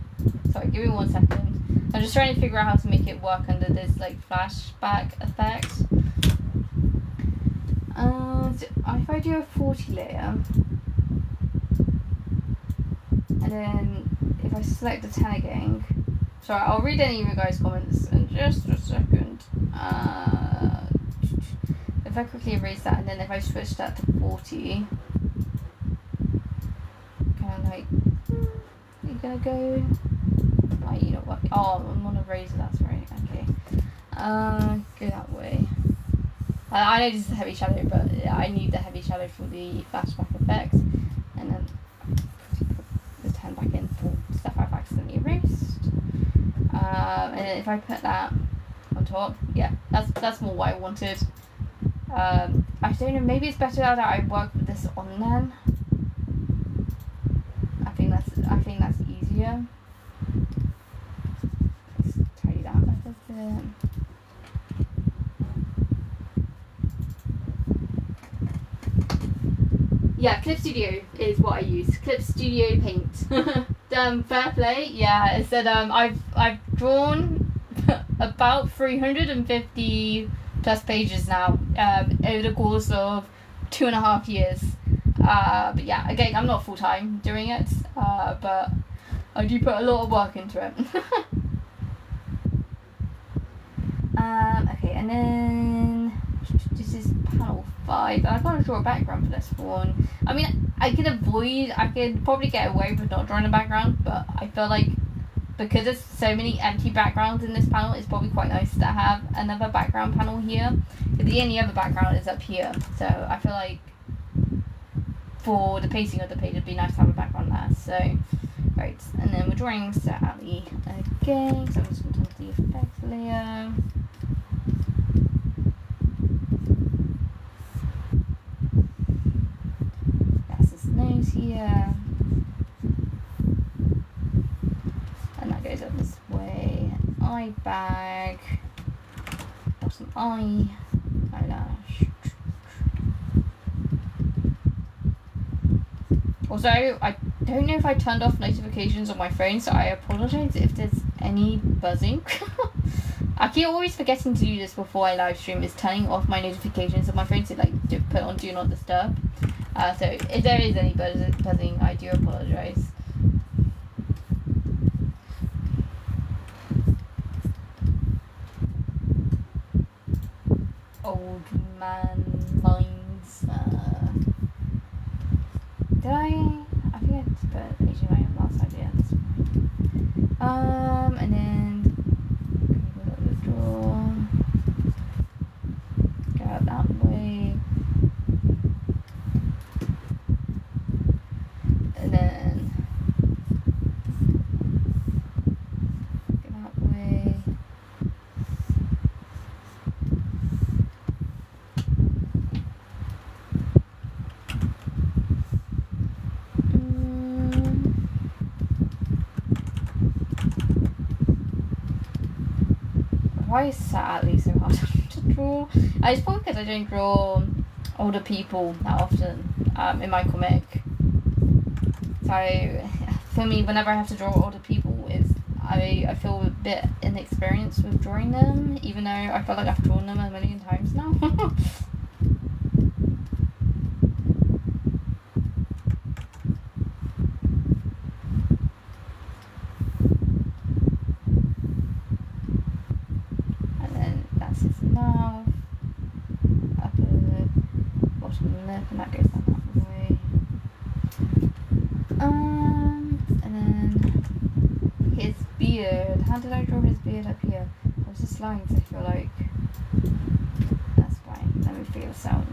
Sorry, give me 1 second. I'm just trying to figure out how to make it work under this like flashback effect. So if I do a 40 layer, and then if I select the 10 again, sorry, I'll read any of you guys' comments in just a second. If I quickly erase that, and then if I switch that to 40, kind of like, you're gonna go, you know working? Oh, I'm on a razor, that's right. Okay. Go that way. I know this is a heavy shadow, but yeah, I need the heavy shadow for the flashback effects. And then the turn back in for stuff I've accidentally erased. And then if I put that on top, yeah, that's more what I wanted. I don't know, maybe it's better that I work with this on then. I think that's easier. Let's tidy that up a bit. Yeah, Clip Studio is what I use. Clip Studio Paint. Fair play. Yeah, it said I've drawn about 350 plus pages now over the course of 2.5 years. But yeah, again, I'm not full time doing it, but I do put a lot of work into it. Okay, and then this is panel 5. I've got to draw a background for this one. I mean, I could probably get away with not drawing a background, but I feel like because there's so many empty backgrounds in this panel, it's probably quite nice to have another background panel here. The only other background is up here, so I feel like for the pacing of the page, it'd be nice to have a background there. So, right, and then we're drawing Sir Ali again. So I'm just going to turn the effects layer. That's his nose here. And that goes up this way. Eye bag. Bottom eye. Eyelash. Also, I don't know if I turned off notifications on my phone, so I apologise if there's any buzzing. I keep always forgetting to do this before I live stream, is turning off my notifications on my phone to put on Do Not Disturb. So if there is any buzzing, I do apologise. Old man lines. Did I think I just put page line on that side, yeah, that's fine. And then go to the draw. Go out that way. And then go that way. Why is sadly so hard to draw? It's probably because I don't draw older people that often in my comic. So for me, whenever I have to draw older people, I feel a bit inexperienced with drawing them, even though I feel like I've drawn them a million times now. And that goes down that way. And then his beard. How did I draw his beard up here? I was just lying because I feel like that's fine. Let me figure this out.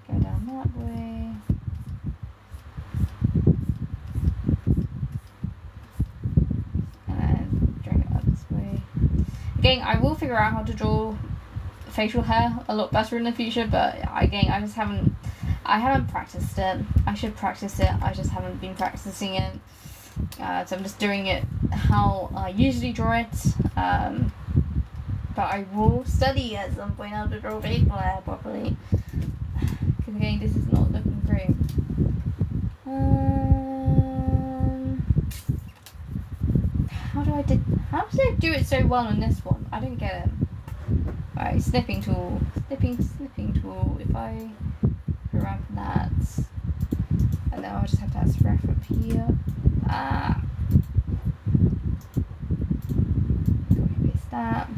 Go down that way. And then drag it up this way. Again, I will figure out how to draw facial hair a lot better in the future, but again, I haven't practiced it. I should practice it, I just haven't been practicing it. So I'm just doing it how I usually draw it, but I will study at some point how to draw facial hair properly, because again, this is not looking great. How did I do it so well on this one? I don't get it. Right, snipping tool, snipping tool. If I grab that, and then I'll just have to add some ref up here. Copy paste that.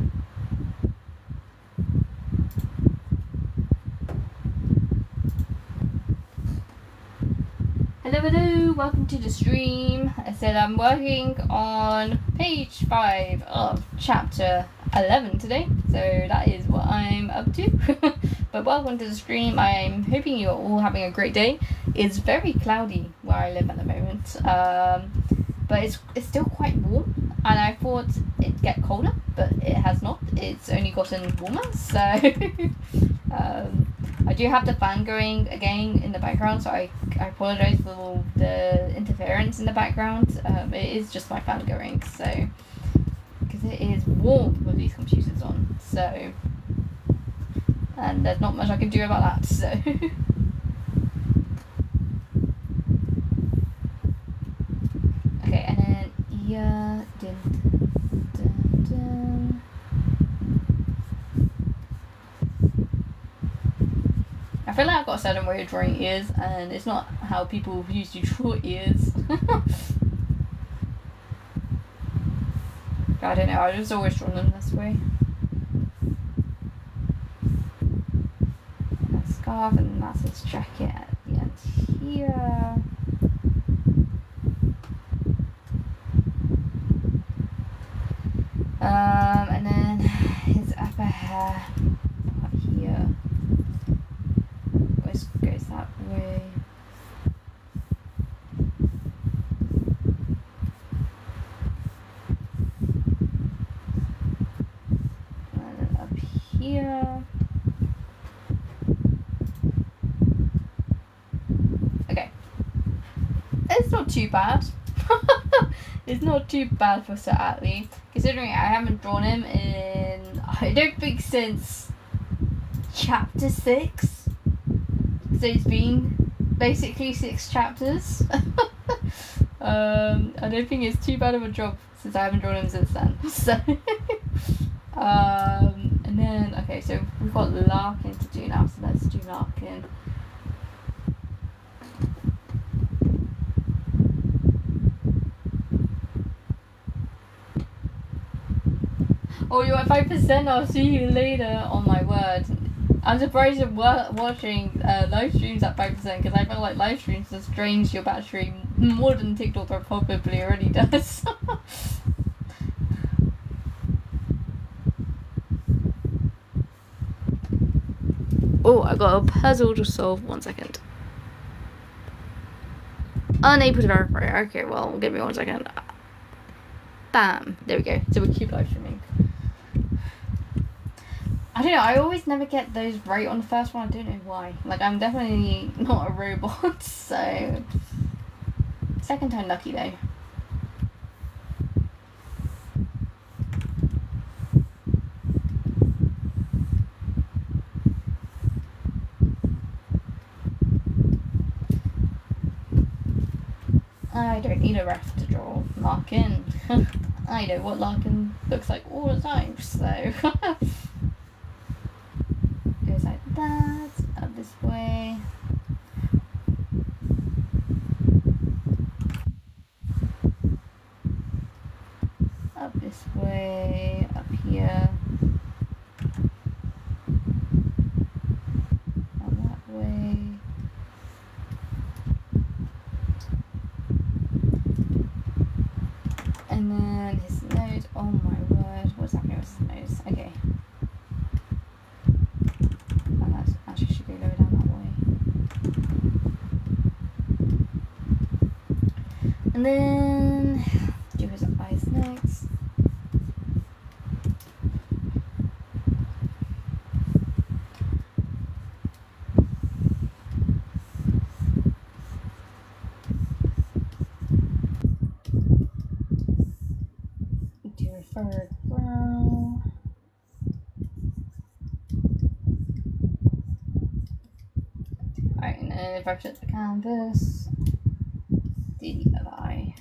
Hello, welcome to the stream. I said I'm working on page 5 of chapter 11 today, so that is what I'm up to. But welcome to the stream. I'm hoping you're all having a great day. It's very cloudy where I live at the moment, but it's still quite warm, and I thought it'd get colder, but it has not. It's only gotten warmer, so I do have the fan going again in the background, so I apologise for all the interference in the background. It is just my fan going, so because it is warm with these computers on, so and there's not much I can do about that. So okay, and then yeah, dun, dun, dun. I feel like I've got a certain way of drawing ears, and it's not how people used to draw ears. I don't know, I just always drawn them this way. And a scarf, and that's his jacket at the end here. And then his upper hair part here. Goes that way. And then up here. Okay. It's not too bad. It's not too bad for Sir Atlee, considering I haven't drawn him in, I don't think, since chapter 6. So it's been basically 6 chapters. I don't think it's too bad of a job since I haven't drawn him since then. So and then okay, so we've got Larkin to do now, so let's do Larkin. Oh, you're at 5%, I'll see you later. Oh my word. I'm surprised you're watching live streams at 5%, because I feel like live streams just drains your battery more than TikTok probably already does. Oh, I got a puzzle to solve. 1 second. Unable to verify. Okay, well, give me 1 second. Bam. There we go. So we keep live streaming. I don't know, I always never get those right on the first one. I don't know why. Like, I'm definitely not a robot, so second time lucky though. I don't need a ref to draw Larkin. I know what Larkin looks like all the time, so goes like that, up this way. Up this way, up here. And that way. And then his nose, oh my word, what's happening with his nose? Okay. And that actually should go lower down that way. And then do his eyes next. Do a furrowed brow. Alright, and then if I flip the canvas, the other eye.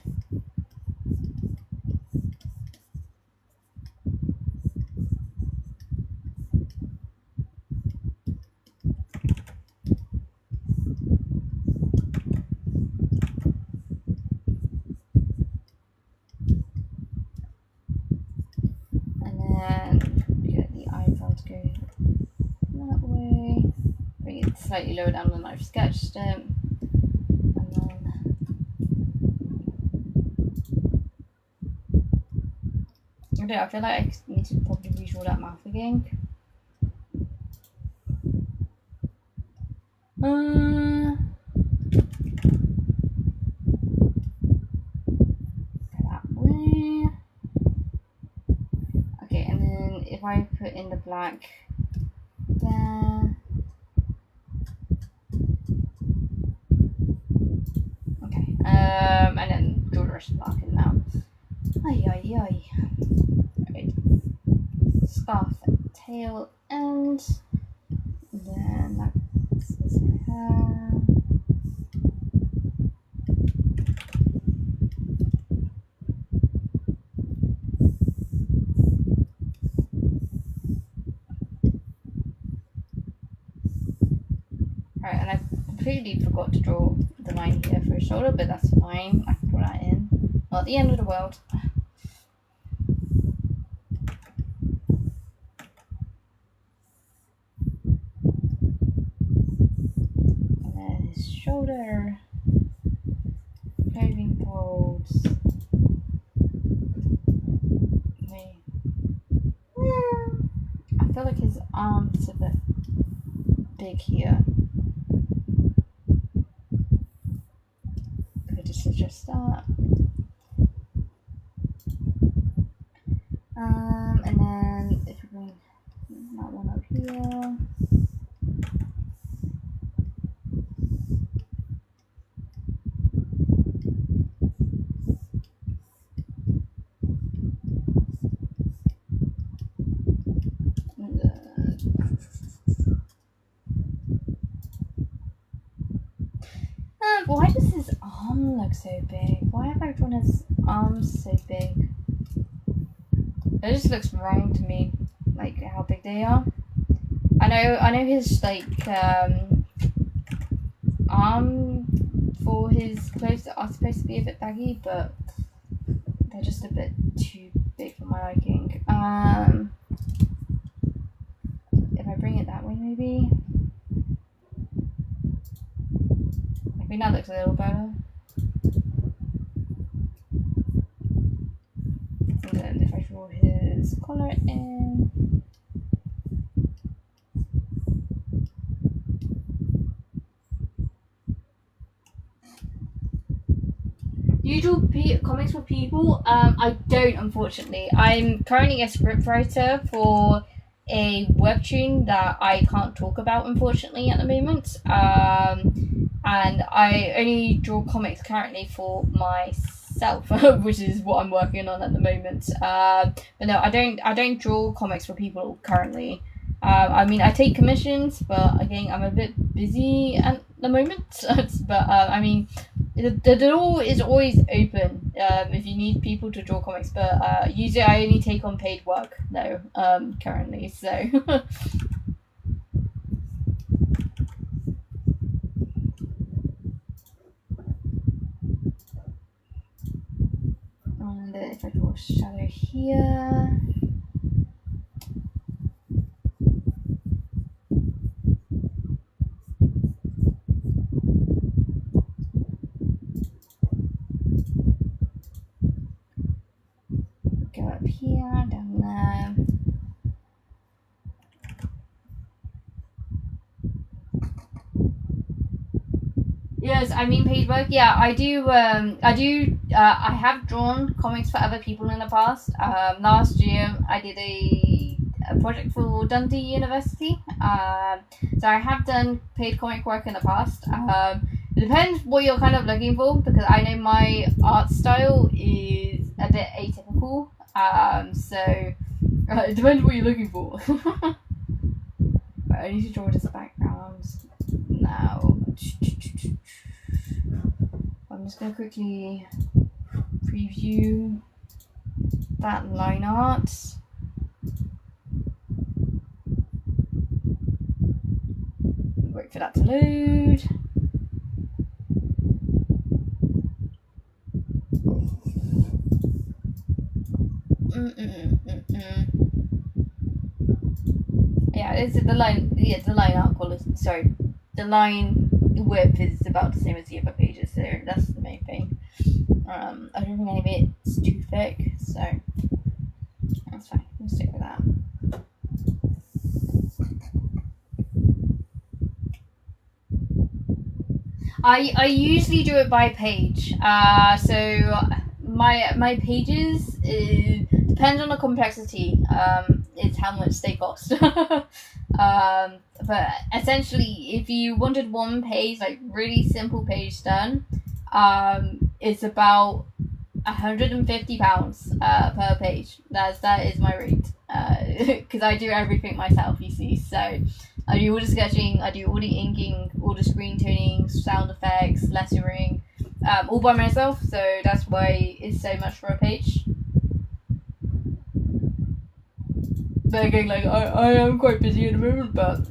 And then we get the eyebrow to go that way. Bring it slightly lower down than I've sketched it. And then don't know, I feel like I need to probably redraw that mouth again. That way. Okay, and then if I put in the black there. Okay, and then draw the rest of the black in now. Right. Scarf tail end. Then that's his hair. Right, and I completely forgot to draw the line here for his shoulder, but that's fine. I can draw that in. Not the end of the world. And then his shoulder. Clothing folds. Okay. I feel like his arms a bit big here. Could just adjust that. And then if we bring that one up here. Why does his arm look so big? Why have I drawn his arms so big? It just looks wrong to me, like how big they are. I know his like arm for his clothes are supposed to be a bit baggy, but they're just a bit too big for my liking. If I bring it that way, maybe. I think that looks a little better. And then if I draw his collar in. You do comics for people? I don't, unfortunately. I'm currently a scriptwriter for a webtoon that I can't talk about, unfortunately, at the moment. And I only draw comics currently for myself, which is what I'm working on at the moment. But no, I don't draw comics for people currently. I mean, I take commissions, but again, I'm a bit busy at the moment. But I mean, the door is always open if you need people to draw comics. But usually, I only take on paid work though currently. So. And if I draw a shadow here. Go up here, down there. Yes, I mean paid work. Yeah, I do. I have drawn comics for other people in the past. Last year I did a project for Dundee University. So I have done paid comic work in the past. It depends what you're kind of looking for, because I know my art style is a bit atypical. So it depends what you're looking for. But I need to draw this background now. I'm just going to quickly preview that line art. Wait for that to load. Yeah, it's the line. Yeah, the line art quality. Sorry, the line width is about the same as the other pages, so that's the main thing. I don't think any of it's too thick, so Let's stick with that. I usually do it by page. So my pages depends on the complexity. It's how much they cost. But essentially, if you wanted one page, like really simple page done, it's about £150 per page. That is my rate. Because I do everything myself, you see. So I do all the sketching, I do all the inking, all the screen tuning, sound effects, lettering, all by myself. So that's why it's so much for a page. But again, like I am quite busy at the moment, but.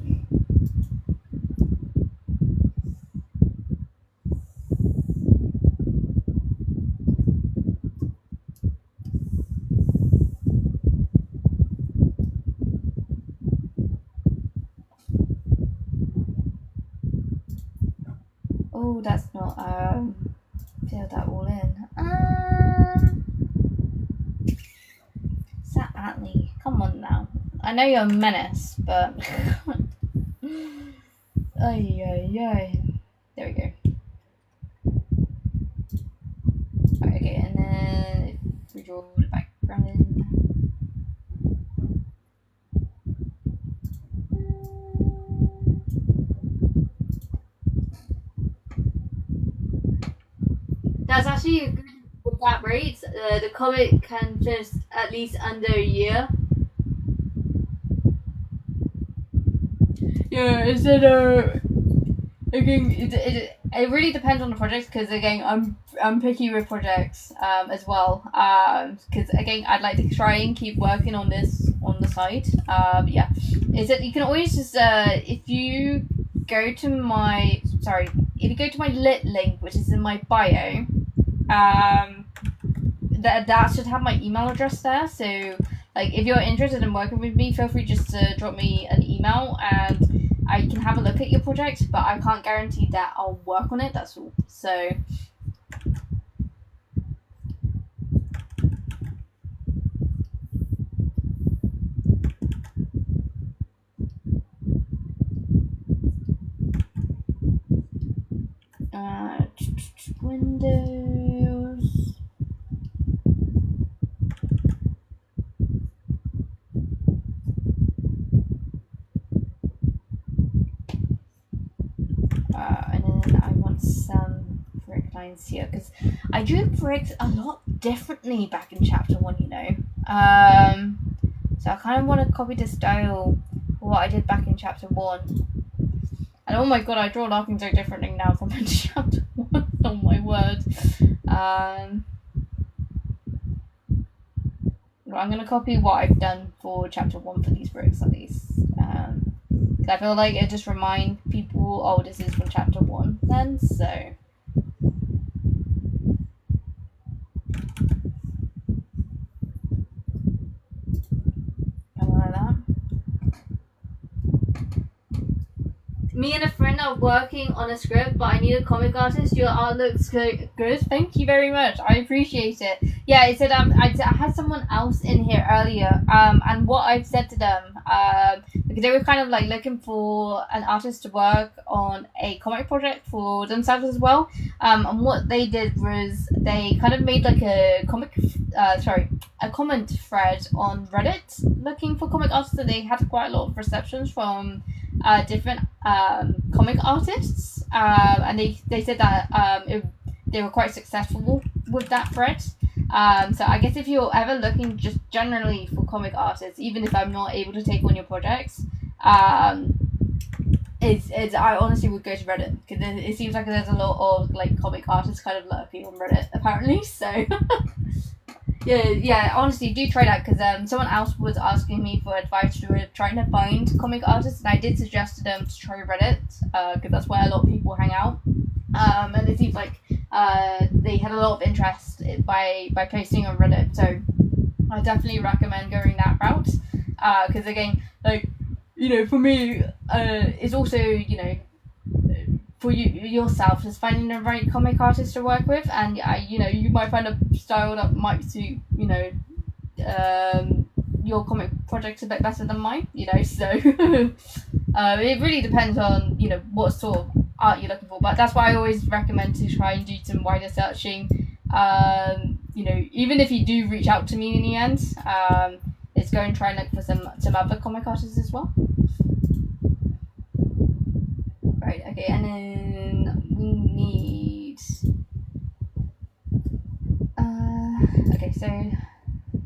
Oh, that's not fill that all in. Is that Atlee? Come on now. I know you're a menace, but ay. There we go. Right, okay, and then if we draw the background in. That's actually good with that rate. The comic can just at least under a year. Yeah, instead again, it really depends on the project, because again, I'm picky with projects as well, because again, I'd like to try and keep working on this on the side. Yeah, is that you can always just if you go to my lit link, which is in my bio, that should have my email address there. So like, if you're interested in working with me, feel free just to drop me an email and I can have a look at your project, but I can't guarantee that I'll work on it, that's all. So Windows. And then I want some brick lines here, because I drew bricks a lot differently back in chapter 1, you know. So I kind of want to copy the style of what I did back in chapter 1. And oh my god, I draw laughing so differently now from in chapter 1. Oh my word. Well, I'm going to copy what I've done for chapter 1 for these bricks at least. I feel like it just reminds people, oh, this is from chapter 1 then, so. Something like that. Me and a friend are working on a script, but I need a comic artist. Your art looks good. Thank you very much. I appreciate it. Yeah, it said I had someone else in here earlier. And what I've said to them, because they were kind of like looking for an artist to work on a comic project for themselves as well. And what they did was they kind of made like a comment thread on Reddit looking for comic artists, and they had quite a lot of receptions from different comic artists, and they said that they were quite successful with that thread. So I guess if you're ever looking just generally for comic artists, even if I'm not able to take on your projects, it's I honestly would go to Reddit, because it seems like there's a lot of like comic artists kind of lurking on Reddit apparently. So yeah, honestly, do try that, because someone else was asking me for advice to trying to find comic artists, and I did suggest to them to try Reddit, because that's where a lot of people hang out. And it seems like they had a lot of interest by posting on Reddit, so I definitely recommend going that route, because again, like, you know, for me, it's also, you know, for yourself, just finding the right comic artist to work with, and you know, you might find a style that might suit, you know, your comic project's a bit better than mine, you know, so it really depends on, you know, what sort of art you're looking for, but that's why I always recommend to try and do some wider searching. You know, even if you do reach out to me in the end, it's go and try and look for some other comic artists as well. Right, okay, and then we need okay, so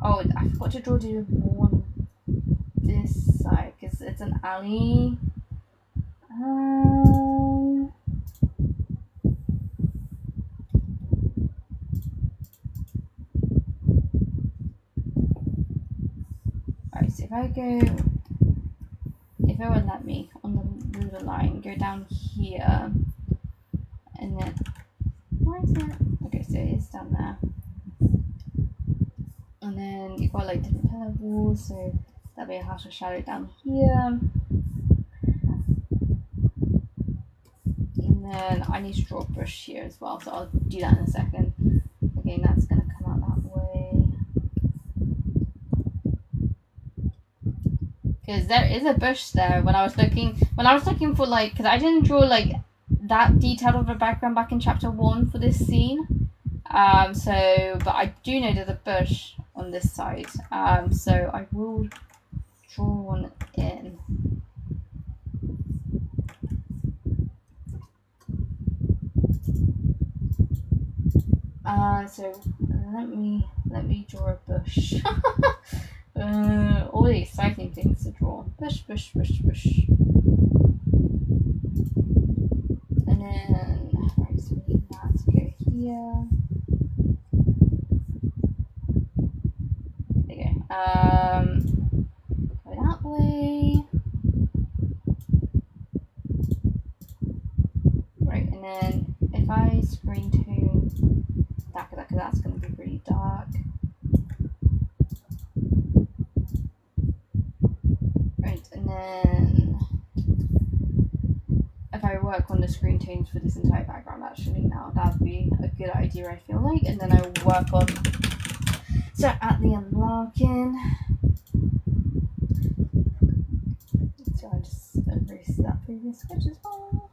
I forgot to draw the wall on this side because it's an alley. Alright, so if it would let me on the ruler line, go down here, and then why is it? Okay, so it's down there, and then you've got like different pillar walls, so that'll be a house of shadow down here, and then I need to draw a brush here as well, so I'll do that in a second. Again, that's gonna come out that way. Because there is a bush there when I was looking for like, because I didn't draw like that detailed of a background back in chapter 1 for this scene, but I do know there's a bush on this side, so I will draw one in. So let me draw a bush. All the exciting things to draw. Bush. And then, right, so we need that to go here. There you go. Go that way. Right, and then if I screen tone that, because that's going to be pretty dark. And then if I work on the screen tones for this entire background, actually now that would be a good idea, I feel like. And then I will work on at the unlocking. So I just erase that previous sketch as well.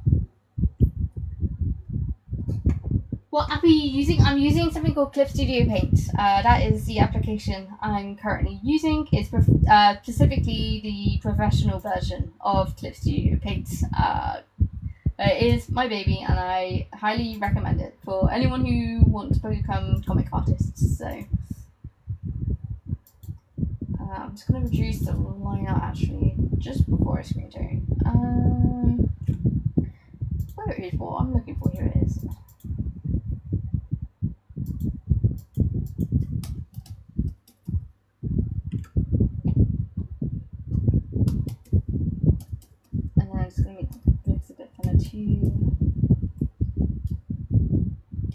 What app are you using? I'm using something called Clip Studio Paint. That is the application I'm currently using. It's specifically the professional version of Clip Studio Paint. It is my baby, and I highly recommend it for anyone who wants to become comic artists. So I'm just going to reduce the line out actually just before I screen tone. Where is what I'm looking for? Here it is.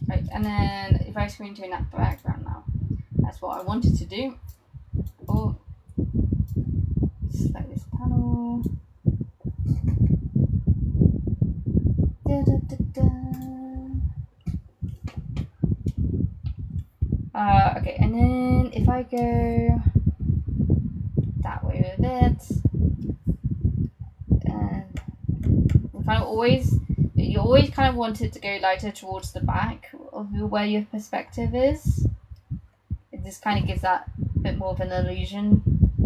Right, and then if I screen tone that background now, that's what I wanted to do. Oh, select this panel. Okay, and then if I go that way with it, and you always kind of want it to go lighter towards the back of where your perspective is. It just kind of gives that bit more of an illusion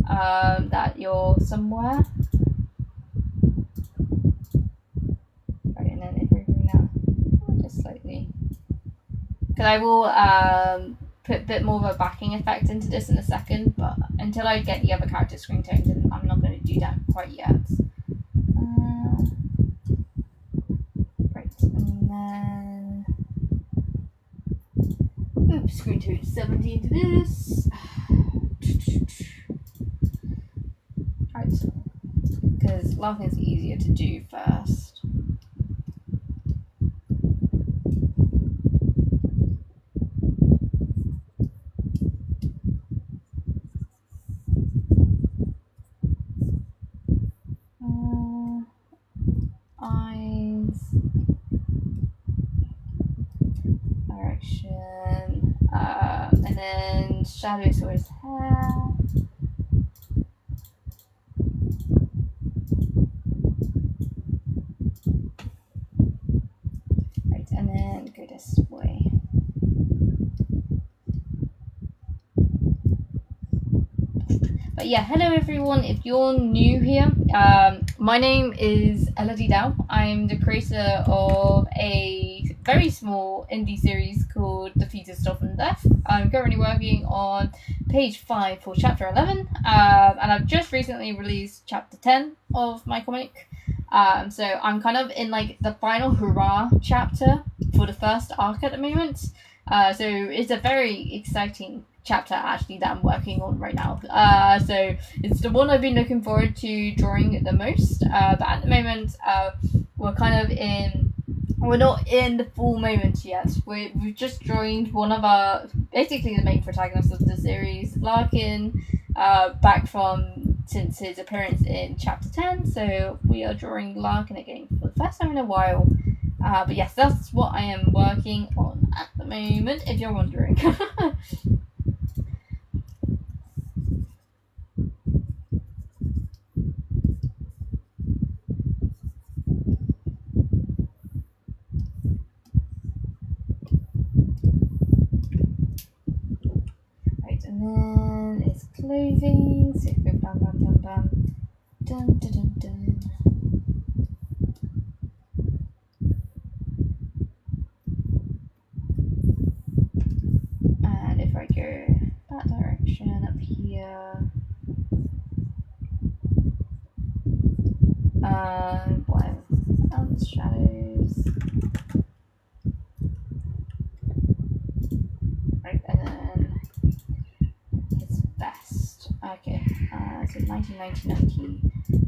that you're somewhere. Right, and then if we bring that just slightly, because I will put a bit more of a backing effect into this in a second, but until I get the other character screen toned, I'm not going to do that quite yet. Right, and then oops, screen tone 70 into this. Right, because laughing is easier to do first. Eyes, direction, and then shadows for his hair. gonna go this way. But yeah, hello everyone. If you're new here, my name is Elodie Dow. I'm the creator of a very small indie series called The Thieves of Death. I'm currently working on page 5 for chapter 11, and I've just recently released chapter 10 of my comic. So I'm kind of in like the final hurrah chapter for the first arc at the moment. So it's a very exciting chapter actually that I'm working on right now. So it's the one I've been looking forward to drawing the most. But at the moment, we're not in the full moment yet. We've just joined one of our, basically the main protagonist of the series, Larkin, back since his appearance in chapter 10. So we are drawing Larkin again for the first time in a while. But yes, that's what I am working on at the moment, if you're wondering. Right, and then it's clothing. So go bam, bam, bam, bam. Dun, dun, dun, dun. And if I go that direction up here, what else? Shadows. Right, and then his vest. Okay, so 90, 90, 90,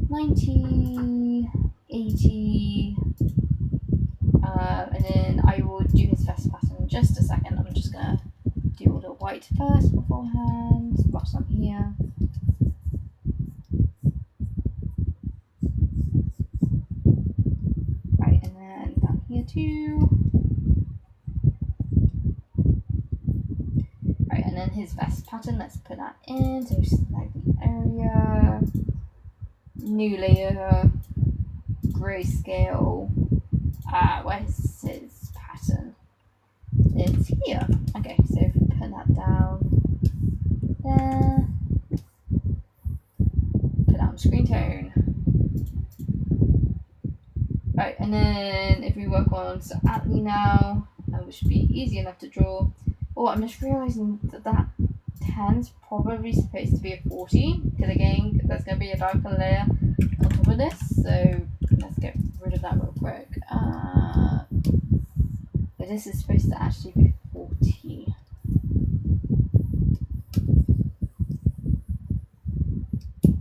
90, 80. And then I will do his vest pattern in just a second. I'm just gonna do all the white first beforehand. Whilst I'm here. Right, and then down here too. Right, and then his vest pattern. Let's put that in. So select the area. New layer. Grayscale. Where's his pattern? It's here. Okay, so if we put that down there, put down screen tone. Right, and then if we work on Atlee now, which should be easy enough to draw. Oh, I'm just realizing that 10 is probably supposed to be a 40, because again, there's going to be a darker layer on top of this, so let's get rid of that real quick. But this is supposed to actually be 40.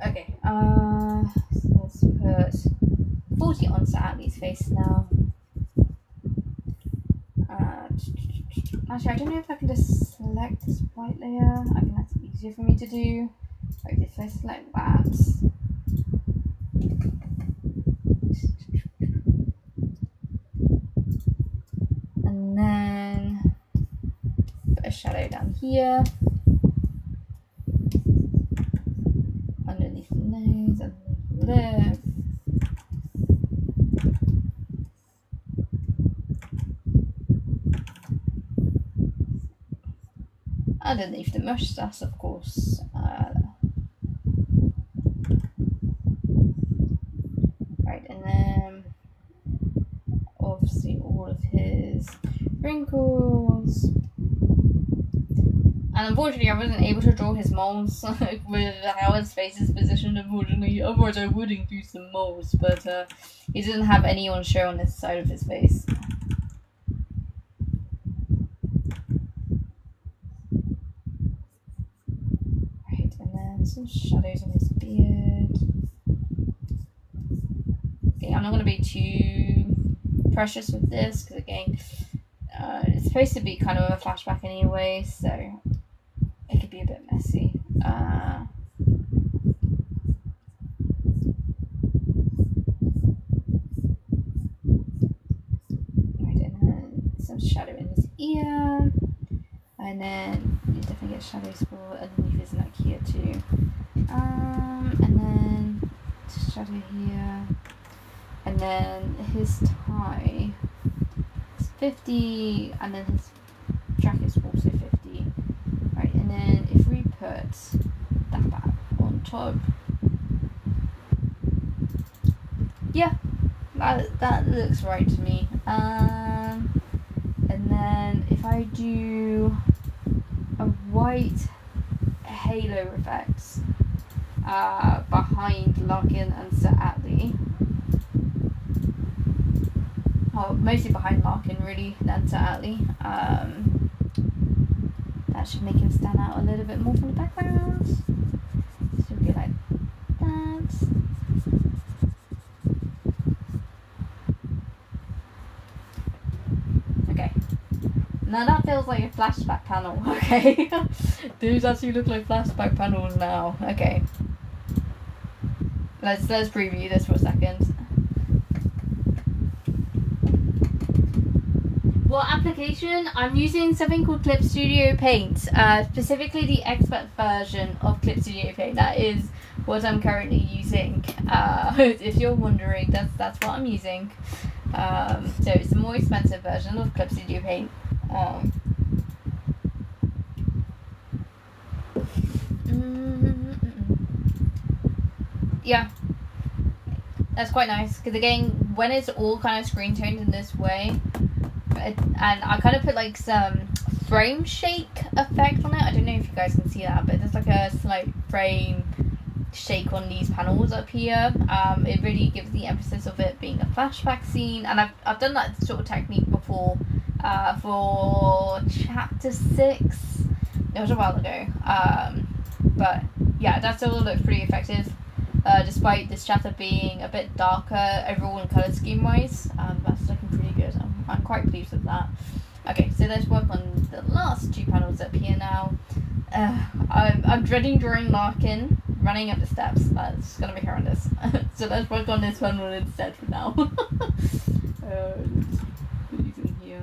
Okay, so let's put 40 on Atlee's face now. Actually, I don't know if I can just select this white layer. I think that's easier for me to do. Right, if I select that. And then put a shadow down here. Underneath the nose, underneath the lip. Underneath the mustache, of course. Right, and then obviously all of his wrinkles. And unfortunately, I wasn't able to draw his moles with how his face is positioned, unfortunately. Otherwise, I would include some moles, but he doesn't have any on show on this side of his face. Some shadows on his beard. Okay, I'm not going to be too precious with this because again, it's supposed to be kind of a flashback anyway, so it could be a bit messy. Right, and then some shadow in his ear, and then you definitely get shadows for underneath his neck here too. And then shadow here, and then his tie. Let's 50, and then his jacket's also 50. Right, and then if we put that back on top, yeah, that looks right to me. And then if I do a white halo effects behind Larkin and Sir Atlee, oh, mostly behind Larkin really, then Sir Atlee, that should make him stand out a little bit more from the background. So be like that. Okay. Now that feels like a flashback panel, okay? These actually look like flashback panels now. Okay. Let's preview this for a second. What application? I'm using something called Clip Studio Paint, specifically the expert version of Clip Studio Paint. That is what I'm currently using. If you're wondering, that's what I'm using. So it's the more expensive version of Clip Studio Paint. Yeah, that's quite nice because again, when it's all kind of screen toned in this way, and I kind of put like some frame shake effect on it. I don't know if you guys can see that, but there's like a slight frame shake on these panels up here. It really gives the emphasis of it being a flashback scene, and I've done that sort of technique before for chapter 6. It was a while ago, but yeah, that still looks pretty effective. Despite this chapter being a bit darker overall in colour scheme wise, that's looking pretty good. I'm quite pleased with that. Okay, so let's work on the last 2 panels up here now. I'm dreading drawing Larkin running up the steps. That's gonna be horrendous. So let's work on this panel instead for now. Using here.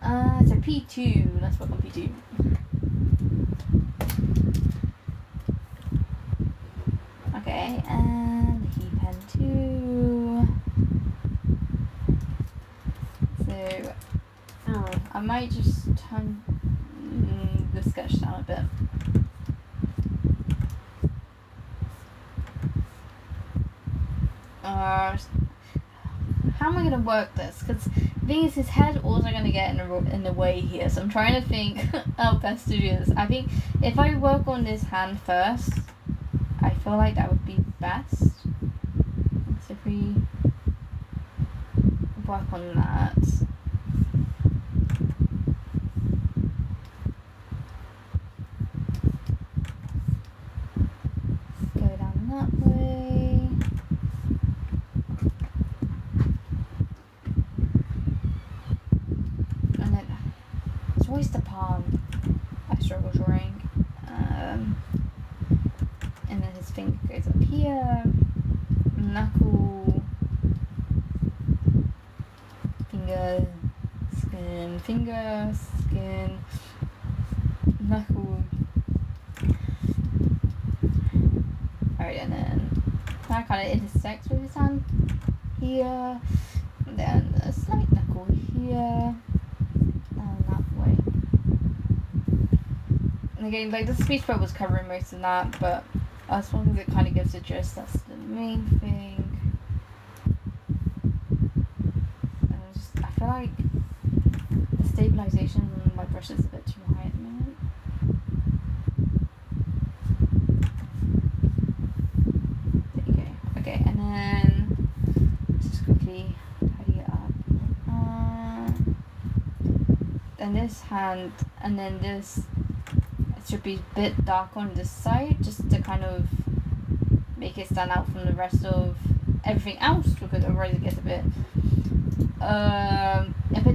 So P2. Let's work on P2. Okay, and the key pen 2. So, I might just turn the sketch down a bit. How am I going to work this? Because the thing is, his head also going to get in the way here. So I'm trying to think how best to do this. I think if I work on this hand first, I feel like that would be best. So if we work on that. Go down that way. And then it's always the palm I struggle drawing. And then his finger goes up here, knuckle, finger, skin, knuckle. Alright, and then that kind of intersects with his hand here, and then a slight knuckle here, and that way. And again, like the speech bubble was covering most of that, but as long as it kind of gives a gist, that's the main thing. And I feel like the stabilization on my brush is a bit too high at the moment. There you go. Okay, and then just quickly tidy it up. Then this hand, and then this. Should be a bit dark on this side just to kind of make it stand out from the rest of everything else, because otherwise it gets a bit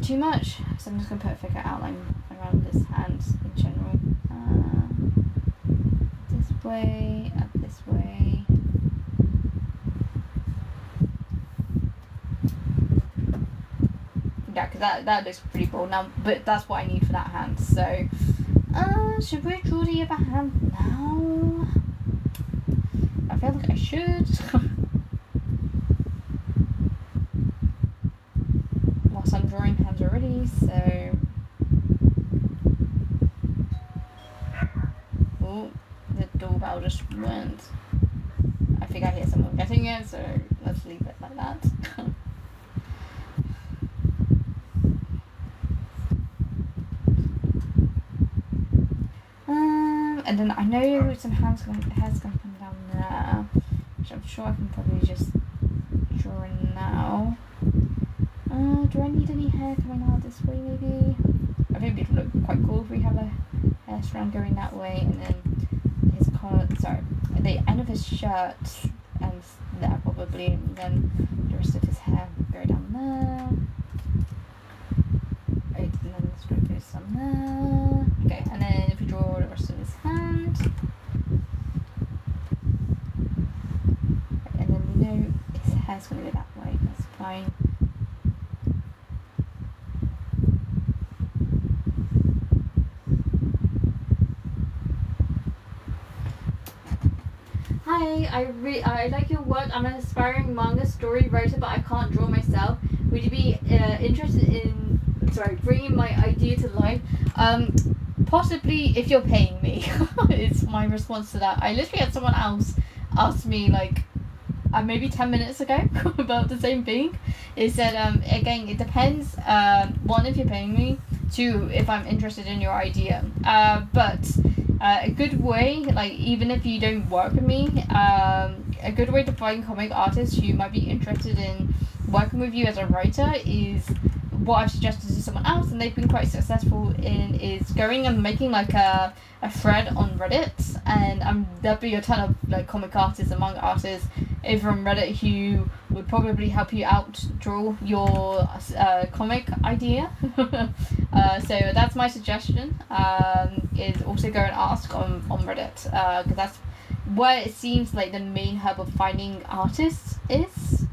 too much. So I'm just going to put a thicker outline around this hand in general. This way, up this way. Yeah, because that looks pretty bold now, but that's what I need for that hand. So should we draw the other hand now? I feel like I should. Well, some drawing hands already, so... Oh, the doorbell just went. I think I hear someone getting it, so let's leave it like that. And then I know some hair's going to come down there, which I'm sure I can probably just draw in now. Do I need any hair coming out this way maybe? I think it would look quite cool if we have a hair strand going that way, and then his collar, sorry, the end of his shirt ends there probably, and then the rest of his hair will go down there. Right, and then let's go some there. Okay, and then if we draw the rest of his hand, right, and then we know his hair's going to go that way, that's fine. Hi, I like your work. I'm an aspiring manga story writer, but I can't draw myself. Would you be interested in bringing my idea to life? Possibly if you're paying me. It's my response to that. I literally had someone else ask me like maybe 10 minutes ago about the same thing. It said again, it depends. One, if you're paying me. Two, if I'm interested in your idea. But a good way, like even if you don't work with me, a good way to find comic artists who might be interested in working with you as a writer is what I've suggested to someone else, and they've been quite successful in, is going and making like a thread on Reddit, and there'll be a ton of like comic artists and manga artists over on Reddit who would probably help you out draw your comic idea. So that's my suggestion, is also go and ask on Reddit, because that's where it seems like the main hub of finding artists is.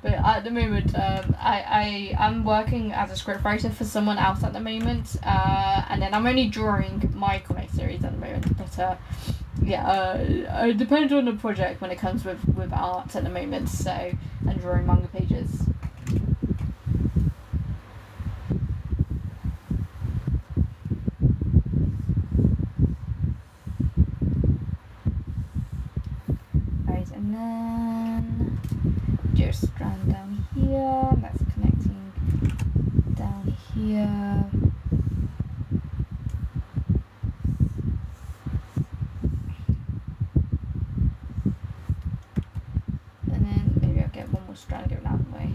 But at the moment, I'm working as a scriptwriter for someone else at the moment, and then I'm only drawing my comic series at the moment. But it depends on the project when it comes with art at the moment. So, and drawing manga pages. Right, and then just strand down here, that's connecting down here. And then maybe I'll get one more strand going out of the way.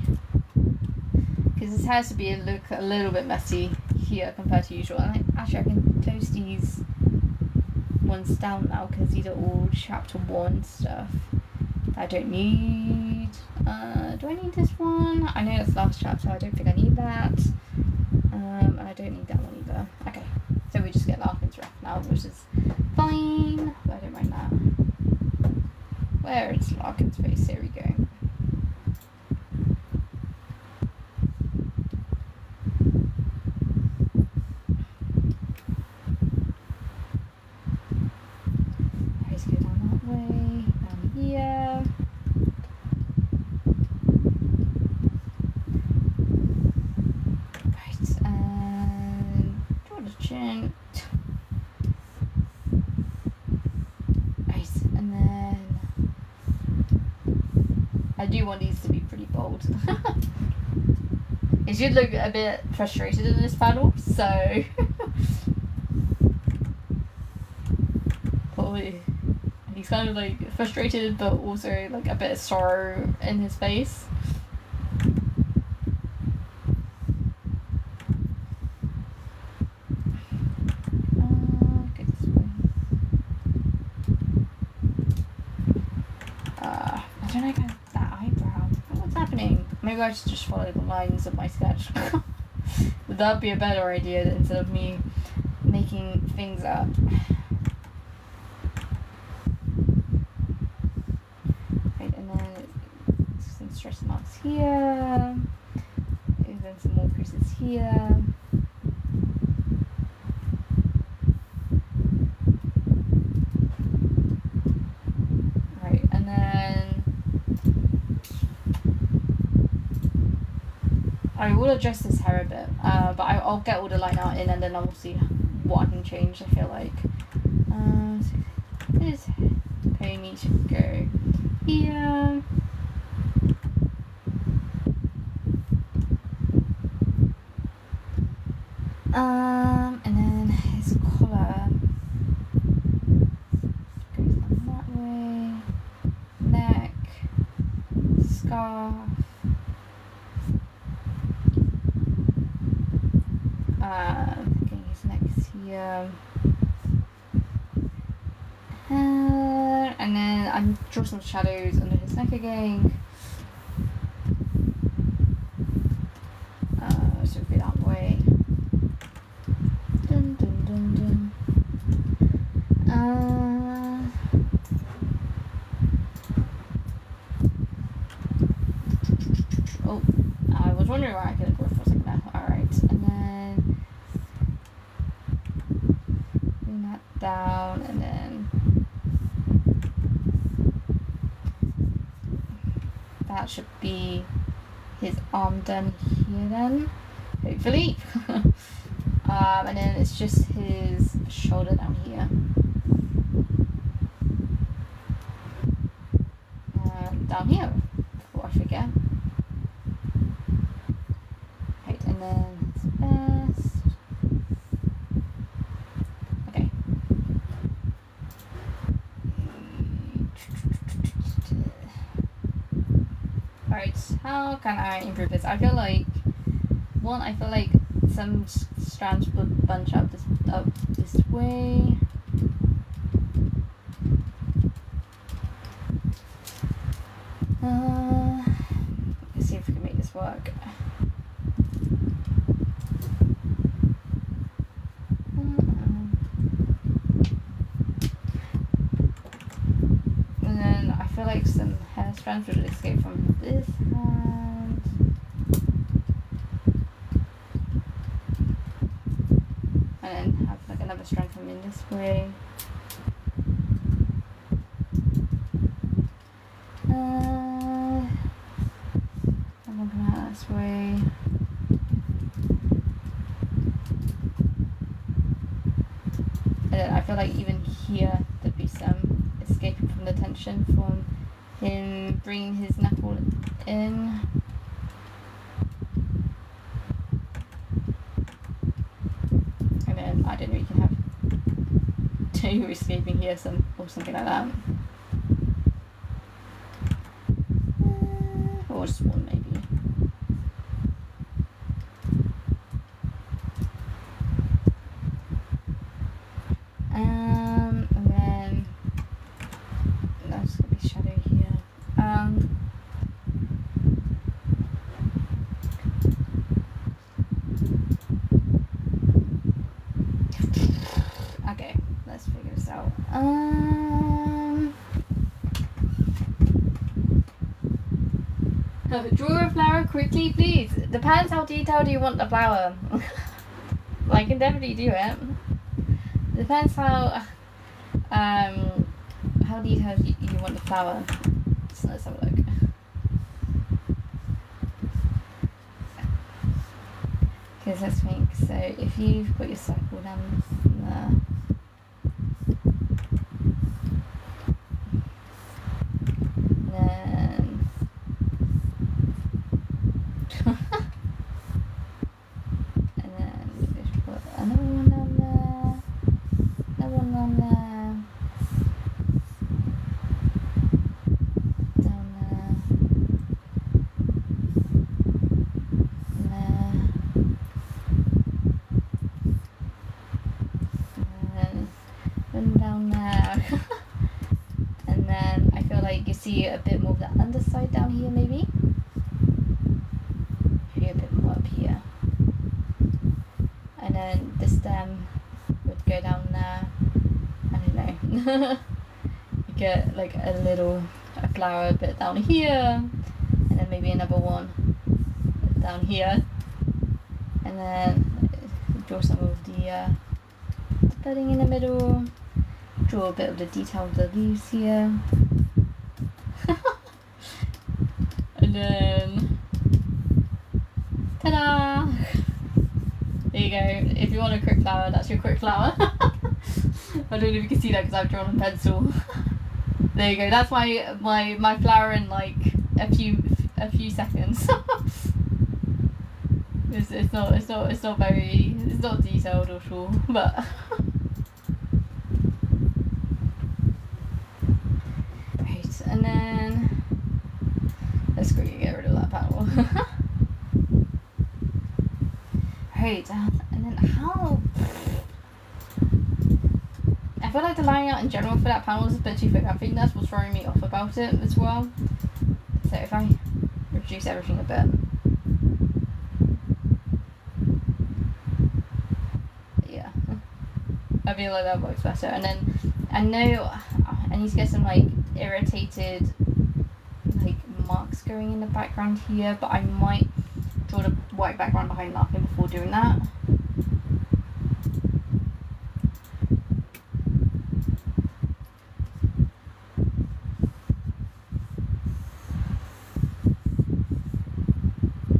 Because this has to be look a little bit messy here compared to usual. And actually I can close these ones down now because these are all chapter 1 stuff I don't need. Do I need this one? I know that's last chapter, I don't think I need that. And I don't need that one either. Okay, so we just get Larkin's Wrath now, which is fine, but I don't mind that. Where is Larkin's face? Here we go. Let's go down that way, down here. Chin. Nice, and then I do want these to be pretty bold. It should look a bit frustrated in this panel, so probably he's kind of like frustrated, but also like a bit of sorrow in his face. I don't know about that eyebrow. What's happening? Maybe I should just follow the lines of my sketch. Would that be a better idea instead of me making things up? Right, and then some stretch marks here. And then some more creases here. Right, and then I will adjust this hair a bit, but I'll get all the line art in and then I'll see what I can change. I feel like so this pony should go here. And then his collar goes on that way. Neck, scarf. Getting his neck here. And then I draw some shadows under his neck again. So it'll be that way. Dun, dun, dun, dun. Oh, I was wondering where I could go for a second now. Alright, and then bring that down, and then that should be his arm done here then, hopefully. And then it's just his shoulder down here. And down here, before I forget. Right, and then his vest. Okay. Alright, how can I improve this? I feel like some strands would bunch up this way. Let's see if we can make this work. And then I feel like some hair strands would escape from this hand. And then have like another strand come in this way. I'm looking at this way. And then I feel like even here there'd be some escaping from the tension from him bringing his knuckle in. And then I don't know, you can have two escaping here, or something like that. Or just one maybe. And then that's gonna be shadow here. Okay, let's figure this out. Draw a flower quickly, please. Depends how detailed you want the flower. Well, I can definitely do it. Depends how detailed you want the flower. So let's have a look. Because let's think. So if you've got your circle down there. Down there. And then I feel like you see a bit more of the underside down here maybe. Maybe a bit more up here. And then the stem would go down there. I don't know. You get like a flower bit down here. And then maybe another one down here. And then draw some of the budding in the middle. Draw a bit of the detail of the leaves here. And then Ta-da! There you go. If you want a crick flower, that's your crick flower. I don't know if you can see that because I've drawn a pencil. There you go. That's my flower in like a few seconds. It's not very detailed at all, but right. And then let's quickly get rid of that panel. Right, and then how? I feel like the laying out in general for that panel is a bit too thick. I think that's what's throwing me off about it as well. So if I reduce everything a bit. Yeah. I feel like that works better. And then I know I need to get some like irritated like marks going in the background here, but I might draw the white background behind Larkin before doing that.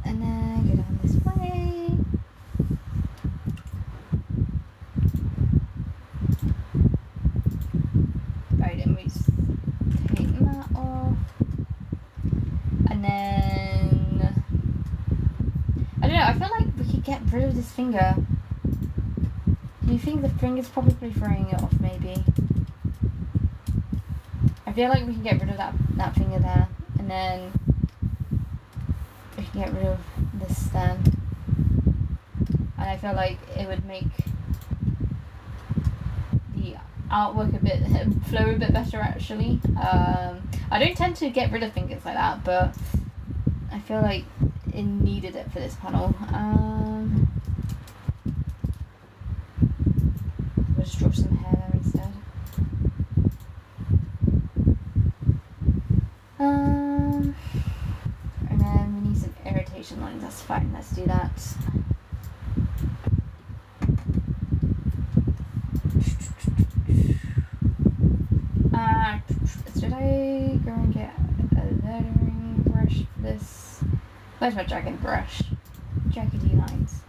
And then go down this way. Right, and we just take that off. And then I don't know, I feel like we could get rid of this finger. Do you think the finger's probably throwing it off, maybe? I feel like we can get rid of that finger there, and then we can get rid of this then. And I feel like it would make the artwork flow a bit better actually. I don't tend to get rid of fingers like that, but I feel like it needed it for this panel. We'll just drop some hair there instead. And then we need some irritation lines, that's fine, let's do that. Should I go and get a lettering brush for this? Where's my jagged brush? Jaggedy lines.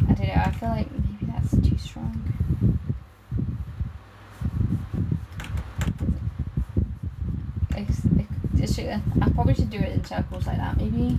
I don't know, I feel like maybe that's too strong. I probably should do it in circles like that, maybe.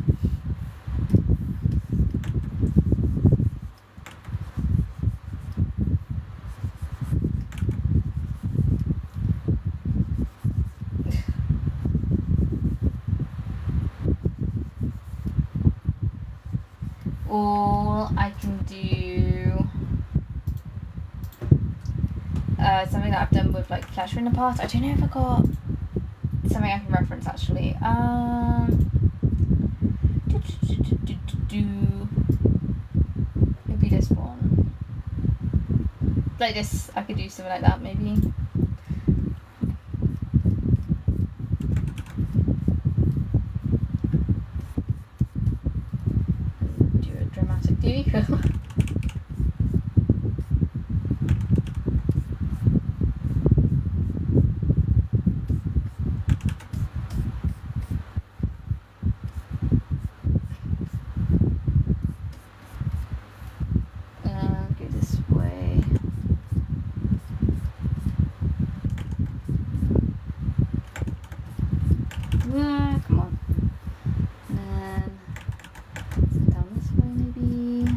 Or I can do something that I've done with like Flash in the past. I don't know if I got something I can reference actually. Maybe this one. Like this, I could do something like that maybe. Do a dramatic decal. Come on. And then sit down this way maybe.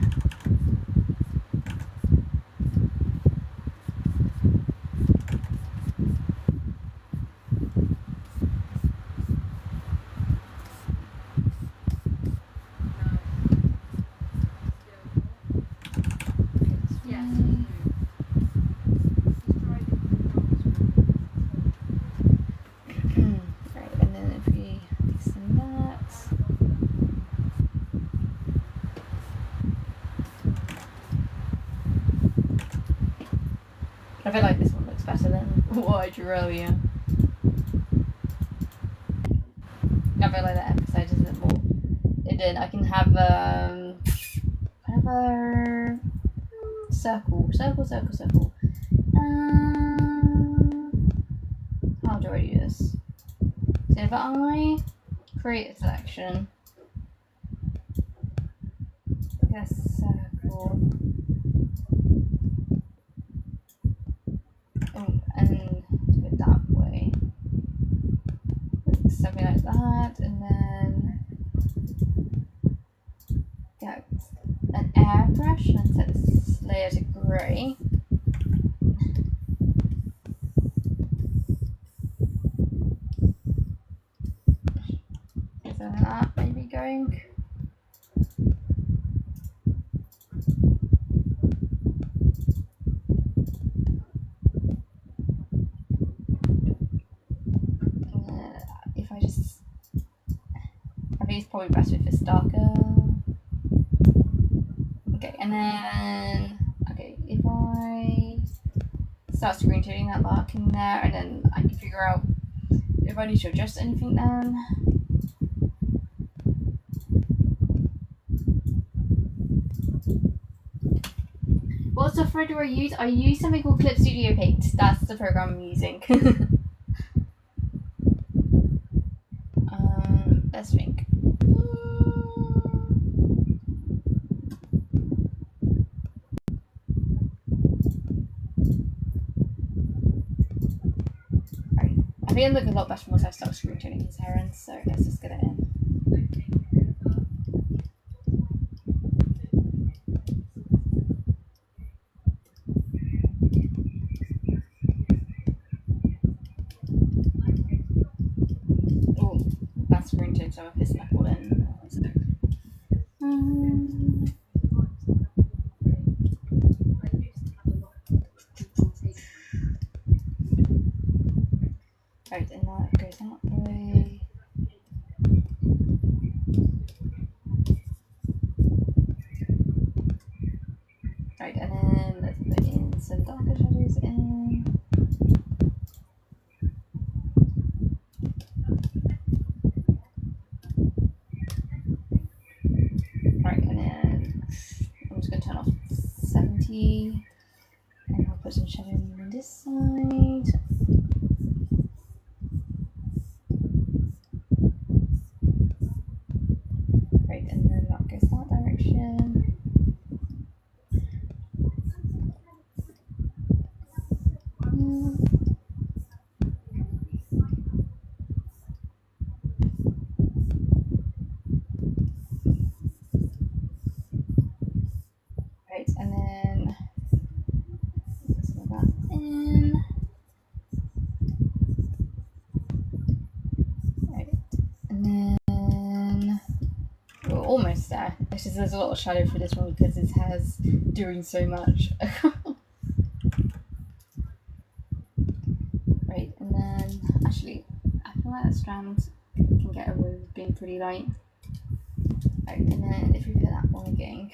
I feel like this one looks better than what I drew earlier. I feel like that emphasizes it more. And then I can have kind of a circle. How do I do this? So if I create a selection, a circle. And do it that way. Something like that, and then get an airbrush and set this layer to grey. So that maybe going. If I just, I think it's probably best if it's darker. Okay, and then if I start screen tuning that mark in there, and then I can figure out if I need to adjust anything then. What software do I use? I use something called Clip Studio Paint. That's the program I'm using. Let's think. Right. I think it'll look a lot better once I start screen tuning his hair in, so let's just get it in. Oh, that's screen tuned, so if it's not all in. Right, and that goes that way. Right, and then let's put in some darker shadows in. Right, and then I'm just going to turn off 70. And I'll put some shadow on this side. Right, and then that goes that direction. Right, and then let's put that in. Right, and then we're almost there. It's just there's a lot of shadow for this one because his hair's doing so much. Right, and then actually I feel like that strand can get away with being pretty light. Right, and then if we put that one again,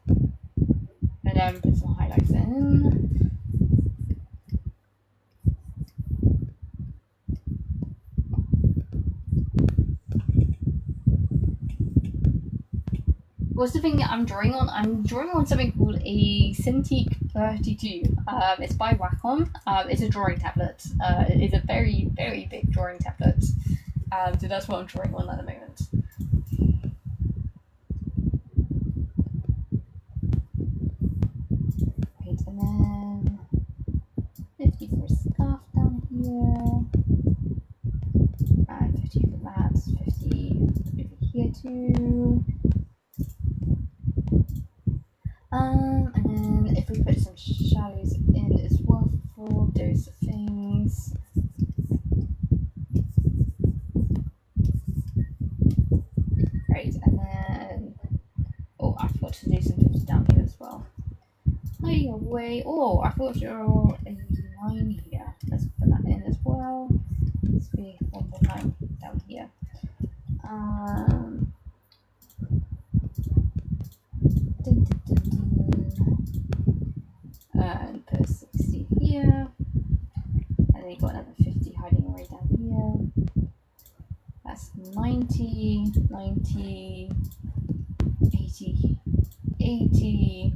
and then put some highlights in. What's the thing that I'm drawing on? I'm drawing on something called a Cintiq 32. It's by Wacom. It's a drawing tablet. It's a very, very big drawing tablet. So that's what I'm drawing on at the moment. Right, and then 50 for scarf down here. And 50 for that. 50 over here too. And then if we put some shadows in as well for those things. Right, and then I forgot to do some 50 down here as well. Hey, away. Oh, I thought you were a line here. Let's put that in as well. Let's be one more time down here. And put 60 here, and then you got another 50 hiding away down here. That's 90, 90, 80, 80.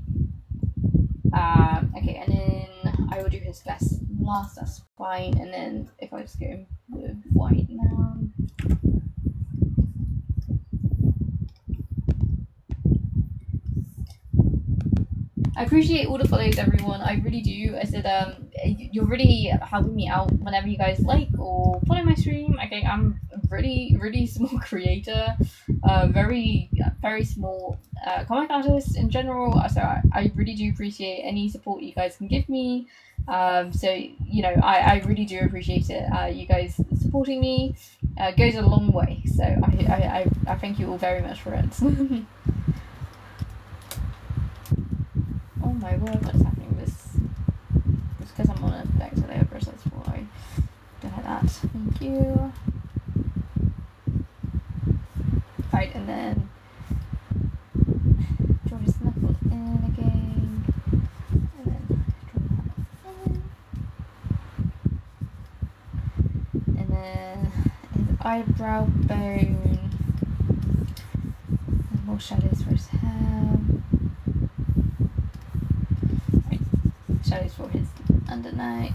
Okay, and then I will do his best last, that's fine, and then if I just go in with white now. I appreciate all the follows, everyone. I really do. I said, you're really helping me out whenever you guys like or follow my stream. Okay, I'm a really, really small creator, very small comic artist in general. So I really do appreciate any support you guys can give me. So I really do appreciate it. You guys supporting me goes a long way. So I thank you all very much for it. Oh my word, what is happening with this? It's because I'm on a vector layer brush, that's why. Do like that. Thank you. Right, and then draw his knuckle in again. And then draw that in. And then his eyebrow bone. And more shadows for his hair. Shadows for his under neck.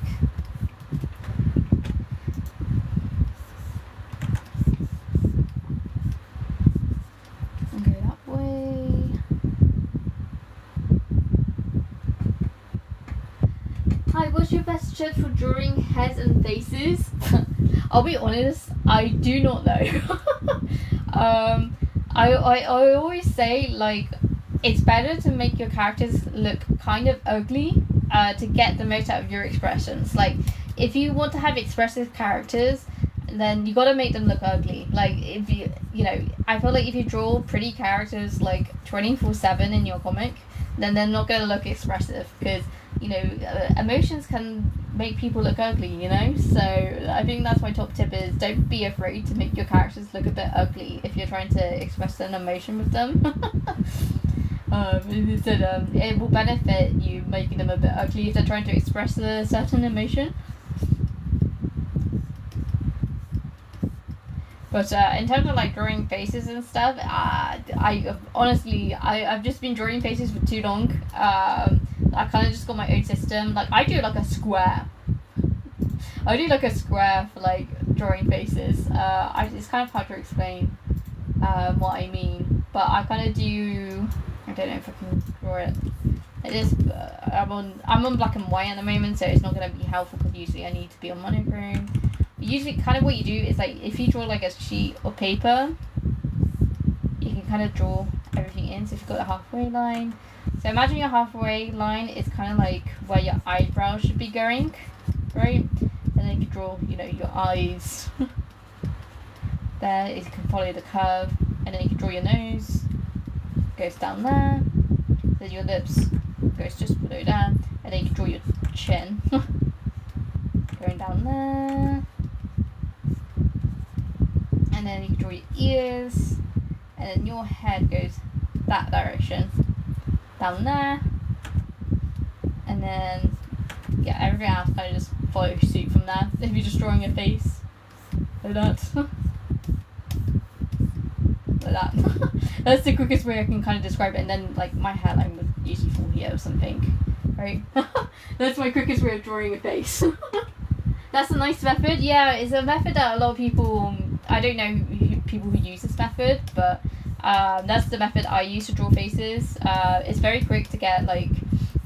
And go that way. Hi, what's your best tip for drawing heads and faces? I'll be honest, I do not know. I always say, like, it's better to make your characters look kind of ugly to get the most out of your expressions. Like, if you want to have expressive characters, then you gotta make them look ugly. Like, if I feel like if you draw pretty characters like 24/7 in your comic, then they're not gonna look expressive because emotions can make people look ugly. So I think that's my top tip is don't be afraid to make your characters look a bit ugly if you're trying to express an emotion with them. It will benefit you making them a bit ugly if they're trying to express a certain emotion. But in terms of like drawing faces and stuff, I've just been drawing faces for too long. I kind of just got my own system. Like I do like a square. I do like a square for like drawing faces. It's kind of hard to explain what I mean, but I kind of do. I don't know if I can draw it. I'm on black and white at the moment, so it's not going to be helpful because usually I need to be on monochrome. But usually, kind of what you do is like if you draw like a sheet of paper, you can kind of draw everything in. So if you've got a halfway line, so imagine your halfway line is kind of like where your eyebrows should be going, right? And then you draw, your eyes. There is you can follow the curve, and then you can draw your nose. Goes down there, then your lips goes just below there, and then you can draw your chin going down there, and then you can draw your ears, and then your head goes that direction down there, and then everything else kind of just follows suit from there. If you're just drawing a face like that. Like that. That's the quickest way I can kind of describe it, and then like my hairline would usually fall here or something, right? That's my quickest way of drawing a face. That's a nice method. Yeah, it's a method that a lot of people, I don't know people who use this method, but that's the method I use to draw faces. It's very quick to get like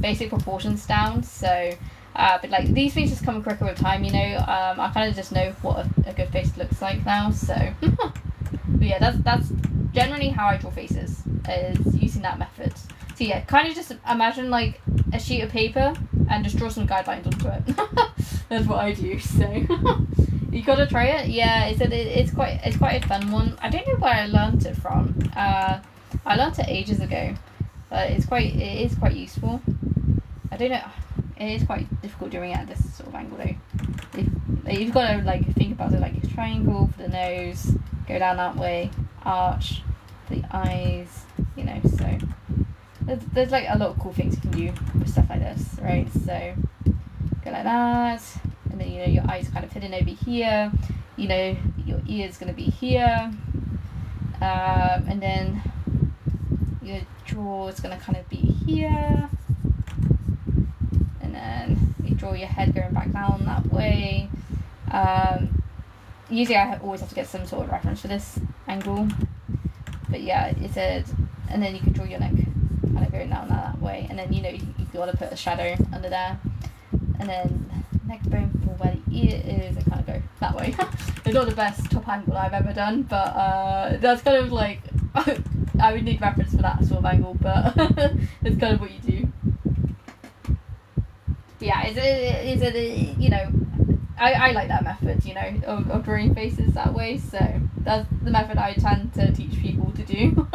basic proportions down, so but like these things just come quicker with time, I kind of just know what a good face looks like now, so but yeah, that's generally how I draw faces, is using that method. So yeah, kind of just imagine like a sheet of paper and just draw some guidelines onto it. That's what I do. So you gotta try it. Yeah, it's quite a fun one. I don't know where I learned it from. I learned it ages ago, but it is quite useful. I don't know. It is quite difficult doing it at this sort of angle though. You've got to like think about it like a triangle for the nose, go down that way, arch for the eyes, so there's like a lot of cool things you can do with stuff like this, right? So go like that, and then your eyes kind of hidden over here, your ear's gonna be here, and then your jaw is gonna kind of be here, and then you draw your head going back down that way. Usually I always have to get some sort of reference for this angle, but yeah, it said, and then you can draw your neck kind of going down that way, and then you know you got to put a shadow under there, and then neck bone for where the ear is. I kind of go that way. It's not the best top angle I've ever done, but that's kind of like I would need reference for that sort of angle, but it's kind of what you do. Yeah, is it you know, I like that method, you know, of drawing faces that way, so that's the method I tend to teach people to do.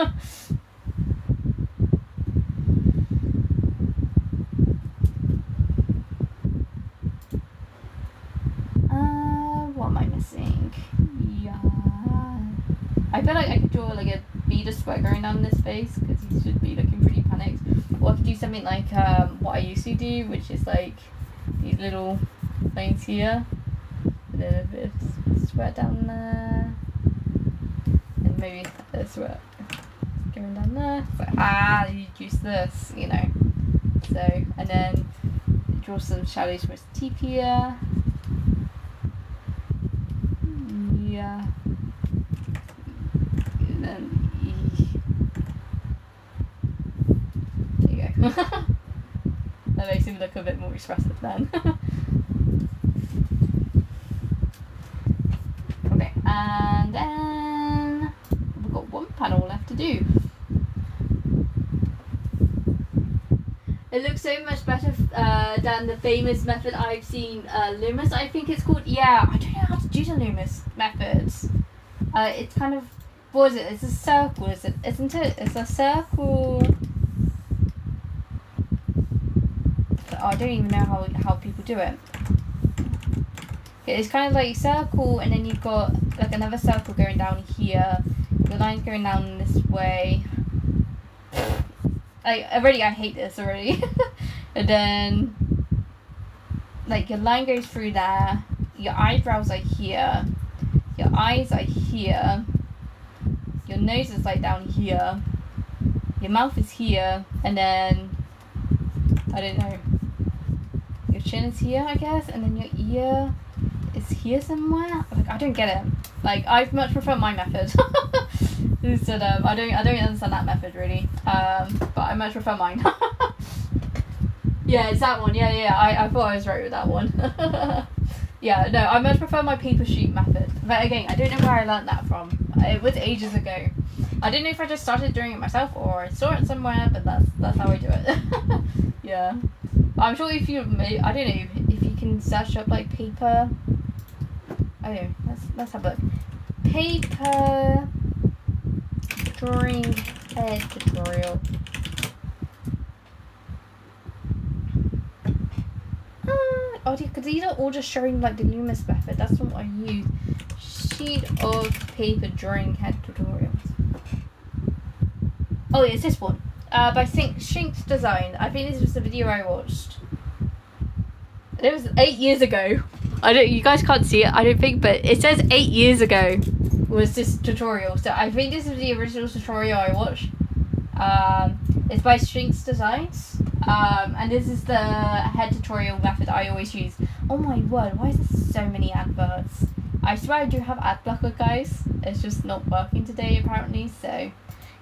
What am I missing? Yeah, I feel like I could draw like a bead of sweat going down this face, because he should be looking pretty panicked. Or I could do something like what I used to do, which is like these little lines here, a little bit of sweat down there, and maybe a sweat going down there. So you use this, you know. So, and then draw some shadows for his teeth here. Yeah. And then there you go. That makes him look a bit more expressive then. Okay, and then we've got one panel left to do. It looks so much better than the famous method I've seen, Loomis, I think it's called. Yeah, I don't know how to do the Loomis methods. It's kind of, what is it? It's a circle, isn't it? It's a circle. Oh, I don't even know how people do it. It's kind of like circle, and then you've got like another circle going down here. The line's going down this way. I hate this already. And then, like, your line goes through there. Your eyebrows are here. Your eyes are here. Your nose is like down here. Your mouth is here, and then I don't know. Your chin is here, I guess, and then your ear is here somewhere. Like, I don't get it. Like, I much prefer my method. Instead of, I don't understand that method really. But I much prefer mine. Yeah, it's that one. Yeah. I thought I was right with that one. Yeah, no, I much prefer my paper sheet method. But again, I don't know where I learned that from. It was ages ago. I don't know if I just started doing it myself or I saw it somewhere, but that's how I do it. Yeah. I'm sure if you, I don't know, if you can search up like paper. I don't know. Let's have a look. Paper drawing head tutorial. Oh, because these are all just showing like the Loomis method. That's not what I use. Sheet of paper drawing head tutorials. Oh, yeah, it's this one. By Shinx Design. I think this was the video I watched. It was 8 years ago. You guys can't see it, I don't think, but it says 8 years ago was this tutorial. So I think this is the original tutorial I watched. It's by Shinx Designs. And this is the head tutorial method I always use. Oh my word, why is there so many adverts? I swear I do have ad blocker, guys. It's just not working today apparently, so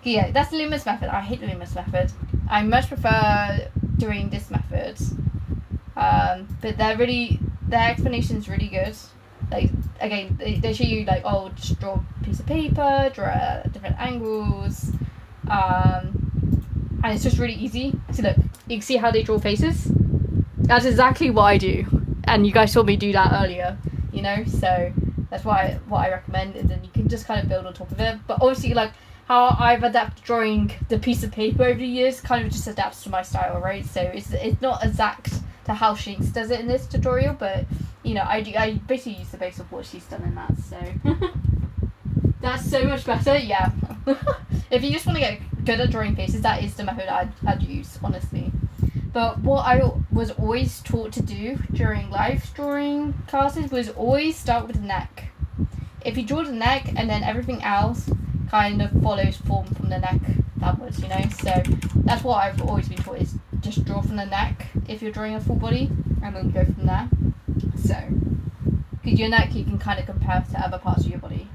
yeah, that's the Loomis method. I hate the Loomis method. I much prefer doing this method. But their explanation's really good. Like, again, they show you like, oh, just draw a piece of paper, draw different angles, and it's just really easy. So look, you can see how they draw faces. That's exactly what I do, and you guys saw me do that earlier, you know, so that's what I recommend, and then you can just kind of build on top of it. But obviously, like, how I've adapted drawing the piece of paper over the years kind of just adapts to my style, right? So it's not exact to how Shinx does it in this tutorial, but you know, I basically use the base of what she's done in that, so that's so much better. Yeah. If you just want to get good at drawing faces, that is the method I'd use, honestly. But what I was always taught to do during live drawing classes was always start with the neck. If you draw the neck and then everything else kind of follows form from the neck downwards, you know, so that's what I've always been taught, is just draw from the neck if you're drawing a full body, and then go from there. So, because your neck you can kind of compare to other parts of your body.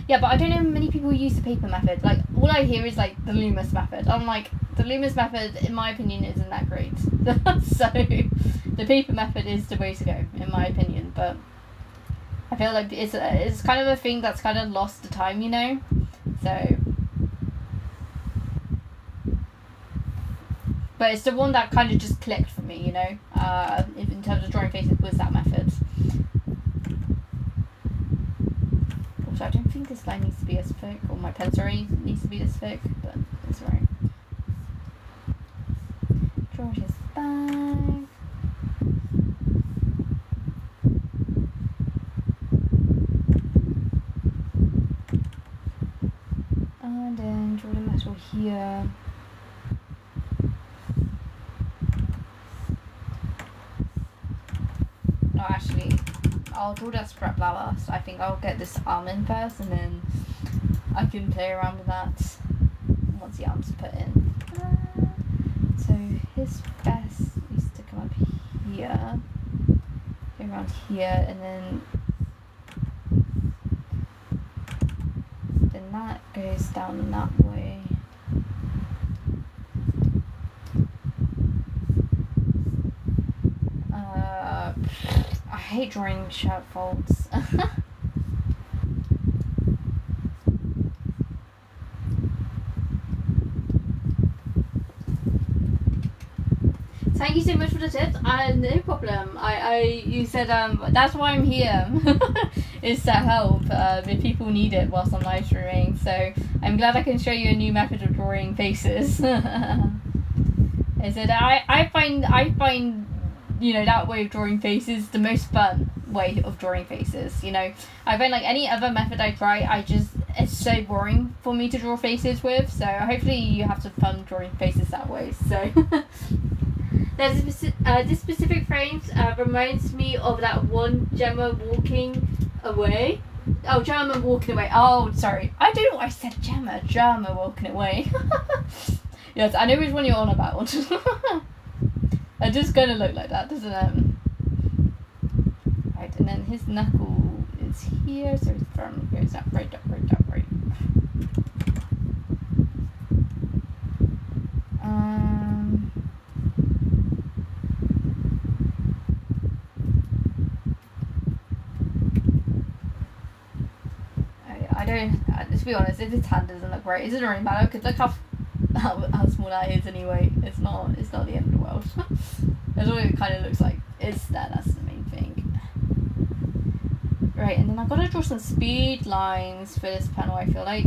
Yeah, but I don't know many people use the paper method. Like, all I hear is, like, the Loomis method. I'm like, the Loomis method, in my opinion, isn't that great. So, the paper method is the way to go, in my opinion. But I feel like it's kind of a thing that's kind of lost the time, you know? So... But it's the one that kind of just clicked for me, you know? In terms of drawing faces, was that method. Also, I don't think this line needs to be as thick, or my pencil needs to be this thick, but it's right. Draw his bag. And then draw the metal here. No, actually, I'll draw that scrap last. I think I'll get this arm in first, and then I can play around with that once the arm's put in. So his vest needs to come up here, go around here, and then that goes down that way. I hate drawing shirt folds. Thank you so much for the tips. No problem. You said that's why I'm here, is to help if people need it whilst I'm live streaming. So I'm glad I can show you a new method of drawing faces. I said I find you know, that way of drawing faces the most fun way of drawing faces. You know, I find like any other method I try, it's so boring for me to draw faces with. So hopefully you have some fun drawing faces that way. So. There's this specific frame reminds me of that one Gemma walking away. Oh, Gemma walking away. Oh, sorry. I don't know why I said Gemma. Gemma walking away. Yes, I know which one you're on about. It just gonna look like that, doesn't it? Right, and then his knuckle is here, so his thumb goes up, right up, right up, right. I don't. To be honest, if his hand doesn't look right, it doesn't really matter because look how small that is anyway. It's not the end of the world. That's what it kind of looks like. It's there. That's the main thing. Right, and then I've got to draw some speed lines for this panel. I feel like.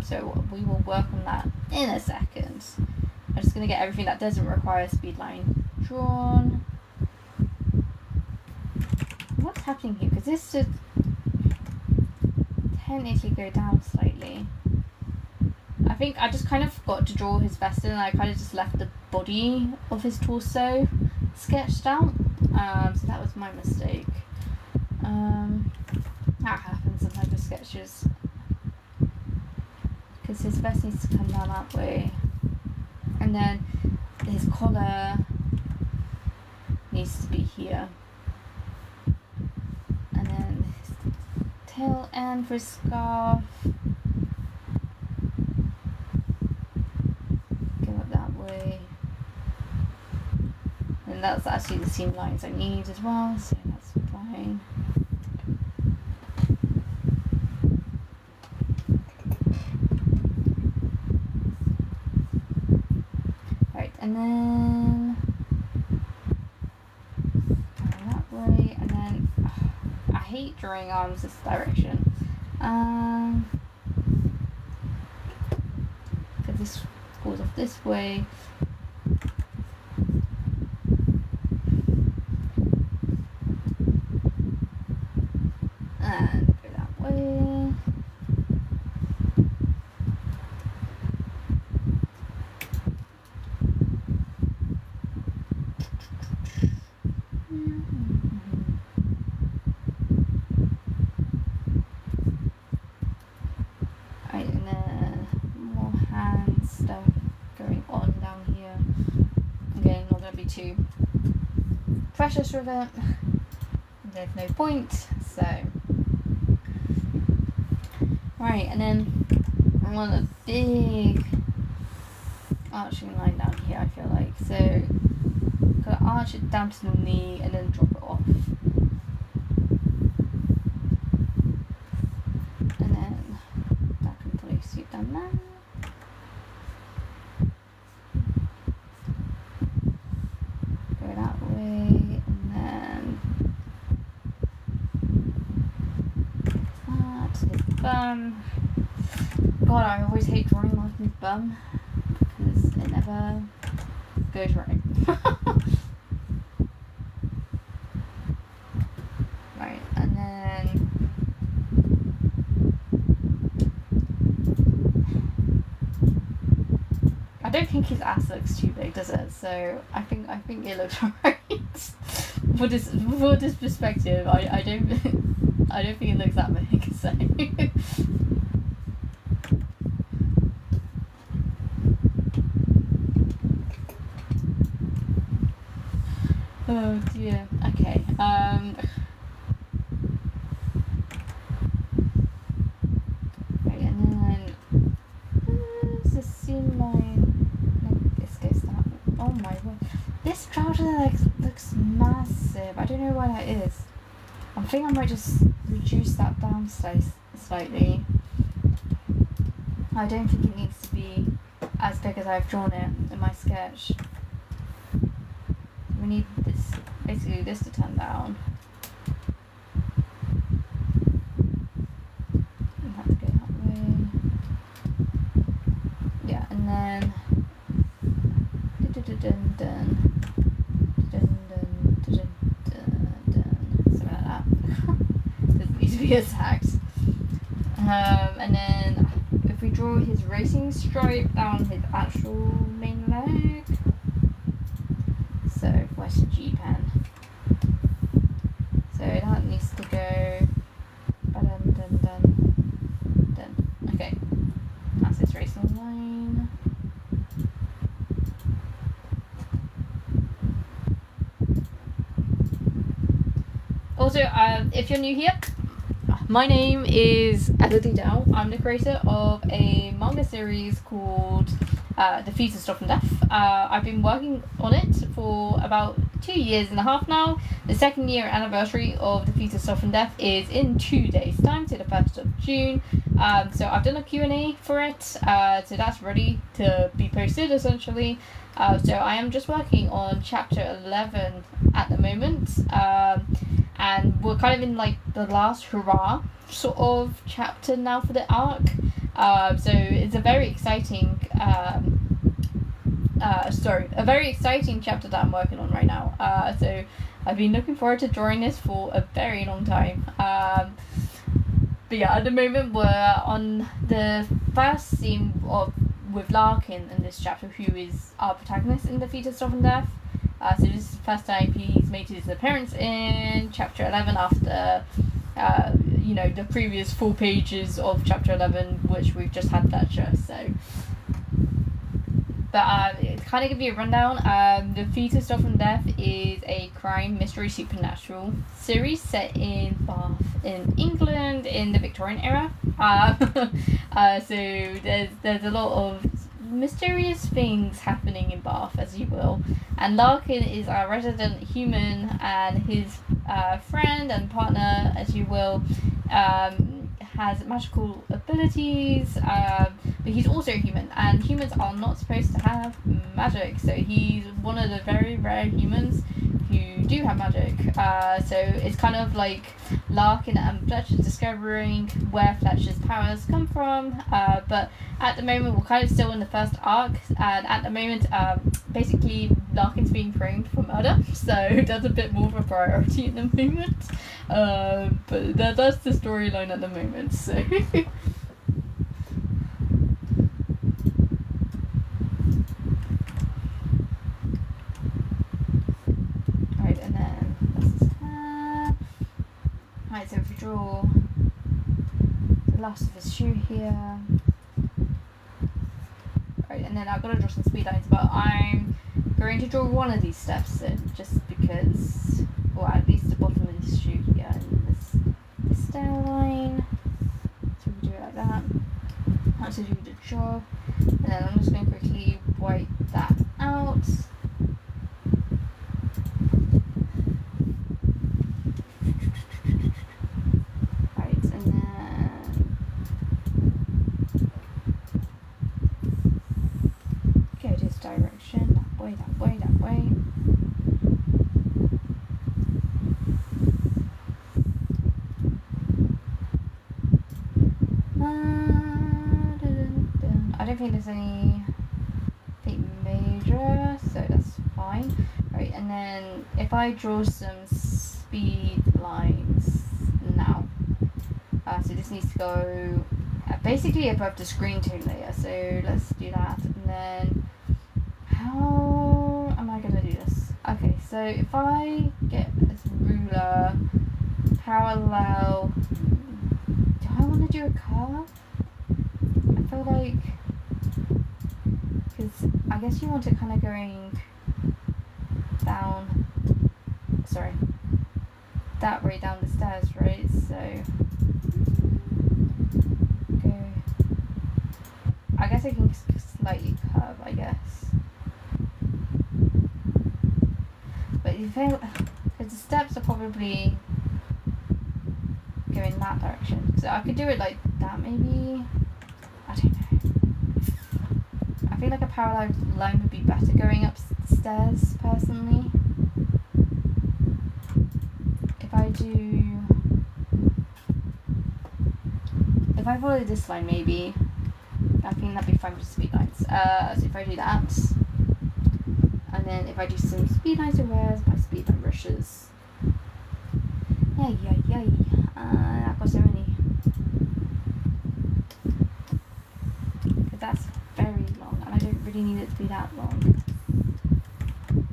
So we will work on that in a second. I'm just gonna get everything that doesn't require a speed line drawn. What's happening here? Because this should technically go down slightly. I think I just kind of forgot to draw his vest in, and I kind of just left the body of his torso sketched out. So that was my mistake. That happens sometimes with sketches. Because his vest needs to come down that way. And then his collar needs to be here. And then his tail end for his scarf. Go up that way. And that's actually the seam lines I need as well, so that's fine. Right, and then that way, and then I hate drawing arms this direction. Because this goes off this way. And go that way. Right, and then more hand stuff going on down here. Again, not going to be too precious with it. There's no point, so. Right, and then I want a big arching line down here, I feel like. So, gotta arch it down to the knee and then drop it off. And then that can place it down there. Go that way, and then that, his bum. God, I always hate drawing Martin's bum because it never goes right. Right, and then I don't think his ass looks too big, does it? So I think it looks alright. for this perspective, I don't think it looks that big. So. Oh dear. Okay. Right, and then there's a seam line. No, this goes that. Oh my word! This chapter looks massive. I don't know why that is. I think I might just reduce that down slightly. I don't think it needs to be as big as I've drawn it in my sketch. We need this, basically this to turn down. We have to go that way. Yeah, and then something like that. Doesn't need to be exact. And then if we draw his racing stripe down his actual main leg. So where's the G pen? So that needs to go. Done. Okay, that's his racing line. Also, if you're new here, my name is Elodie Dow. I'm the creator of a manga series called The Thieves Stuff and Death. I've been working on it for about 2 years and a half now. The 2nd year anniversary of The Thieves Stuff and Death is in 2 days time, so the 1st of June. So I've done a Q&A for it, so that's ready to be posted essentially. So I am just working on chapter 11 at the moment, and we're kind of in like the last hurrah sort of chapter now for the arc. So it's a very exciting a very exciting chapter that I'm working on right now. So I've been looking forward to drawing this for a very long time. But yeah, at the moment we're on the first scene with Larkin in this chapter, who is our protagonist in The Thieves Stuff and Death. So this is the first time he's made his appearance in chapter 11 after the previous 4 pages of chapter 11, which we've just had Fletcher. So, but to kind of give you a rundown, The Thieves Stuff and Death is a crime mystery supernatural series set in Bath in England in the Victorian era. So there's a lot of mysterious things happening in Bath, as you will, and Larkin is our resident human, and his friend and partner, as you will, has magical abilities, but he's also human, and humans are not supposed to have magic, so he's one of the very rare humans who do have magic. So it's kind of like Larkin and Fletcher discovering where Fletcher's powers come from, but at the moment we're kind of still in the first arc, and at the moment basically Larkin's being framed for murder, so that's a bit more of a priority at the moment, but that's the storyline at the moment. So right, and then that's his hair. Right, so if we draw the last of his shoe here, right, and then I've got to draw some speed lines, but I'm going to draw one of these steps in, just because, or at least the bottom of this shoe here, and this stair line. So we do it like like that. That should do the job. And then I'm just going to quickly wipe that out. Right, and then go this direction, that way, that way, that way. I don't think there's anything major, so that's fine. Right, and then if I draw some speed lines now, so this needs to go basically above the screen tone layer, so let's do that. And then how am I going to do this? Okay, so if I get this ruler parallel, do I want to do a curve? I feel like, because I guess you want it kind of going down, sorry, that way down the stairs, right? So go, I guess I can slightly curve, I guess, but you feel, because the steps are probably going that direction, so I could do it like that maybe. I don't know. I feel like a parallel line would be better going upstairs, personally. If I follow this line, maybe, I think that'd be fine with speed lines. So if I do that, and then if I do some speed lines, so where's my speed line brushes? Yay, yay, yay. I've got so many. That's very long, and I don't really need it to be that long.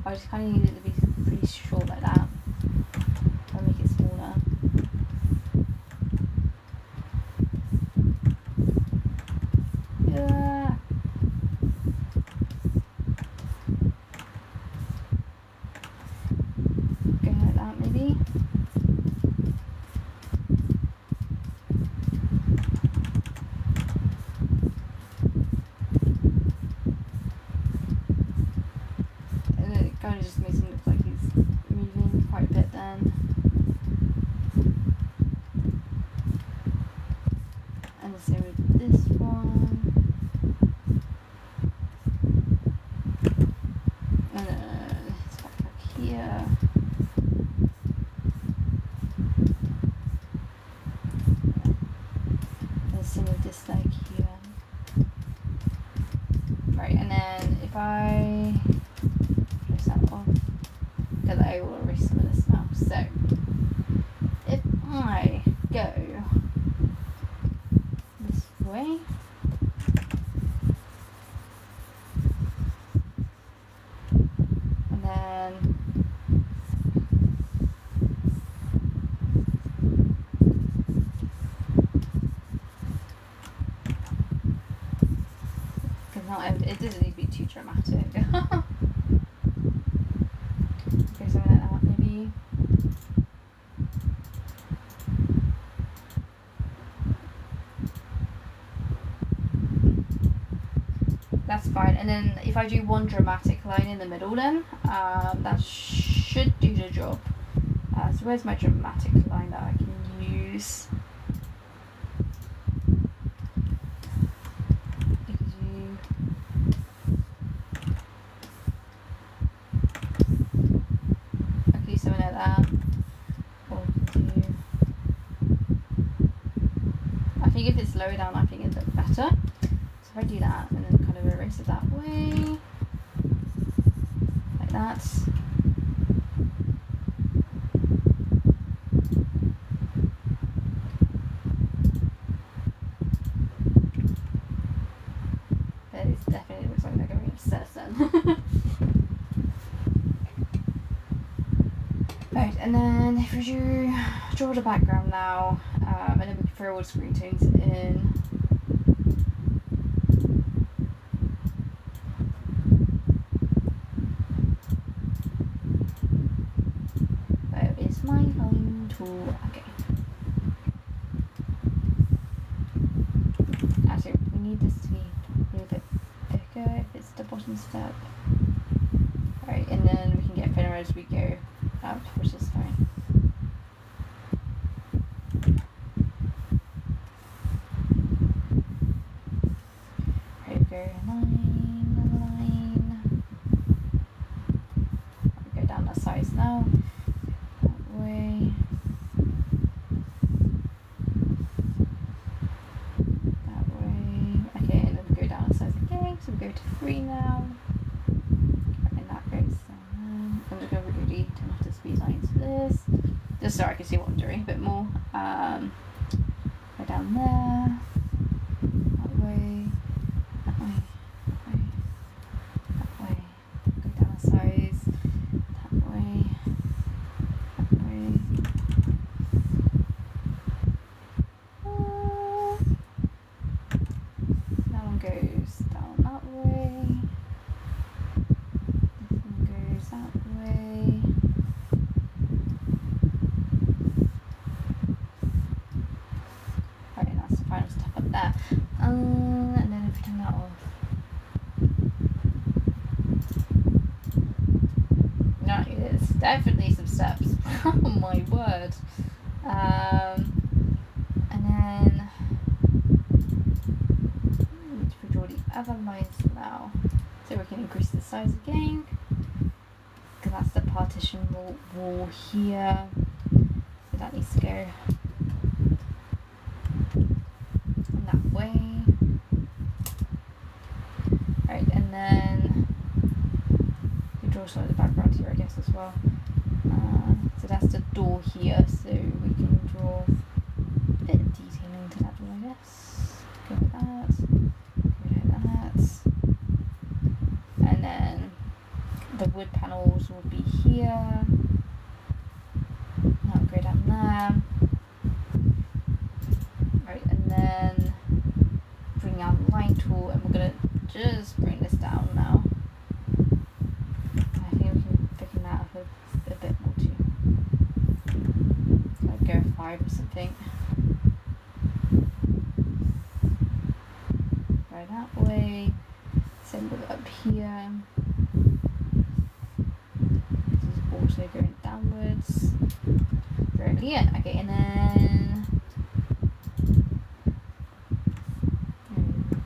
I just kind of need it to be pretty short like that. I'll make it smaller. Yeah. Go like that maybe. Kind of just makes him look like he's moving quite a bit then. And the same with this one. And then it's back here. And the same with this leg here. Right, and then if I because I will erase some of this now. So if I go this way, and then because now it doesn't need to be too dramatic. Something like that, maybe. That's fine. And then if I do one dramatic line in the middle, then that should do the job. So where's my dramatic line that I can use? Something like that. Or do, I think if it's lower down, I think it'd look better. So if I do that and then kind of erase it that way, like that. It definitely looks like they're going upstairs then. Right, and then if we draw the background now, and then we can throw all the screen tones in. Where is my line tool? Okay. some step. Right, and then we can get thinner as we go up, which is fine. Right, go line. I'll go down that size now. That way. That way. Okay, and then we go down a size again. So we go to 3 now. And that goes down. I'm just going to really turn off the speed lines for this. Just so I can see what I'm doing a bit more. Go down there. That way. That way. That way. That way. Go down a size. That way. That way. That one goes down that way. This one goes that way. Right, that's the final step up there. And then if we turn that off. No, it's definitely some steps. Oh my word. And then we draw the other lines now, so we can increase the size again, because that's the partition wall here, so that needs to go that way. Right, and then we draw some of the background here, I guess, as well. So that's the door here, so we can draw a bit of detailing to that door, I guess. Go like that, go like that. And then the wood panels will be here. That'll go down there. Right, and then bring out the line tool, and we're going to just bring this down now. I think we can thicken that up a bit more too. Like go 5 or something. Right that way. Same with up here. This is also going downwards. Brilliant. Okay, and then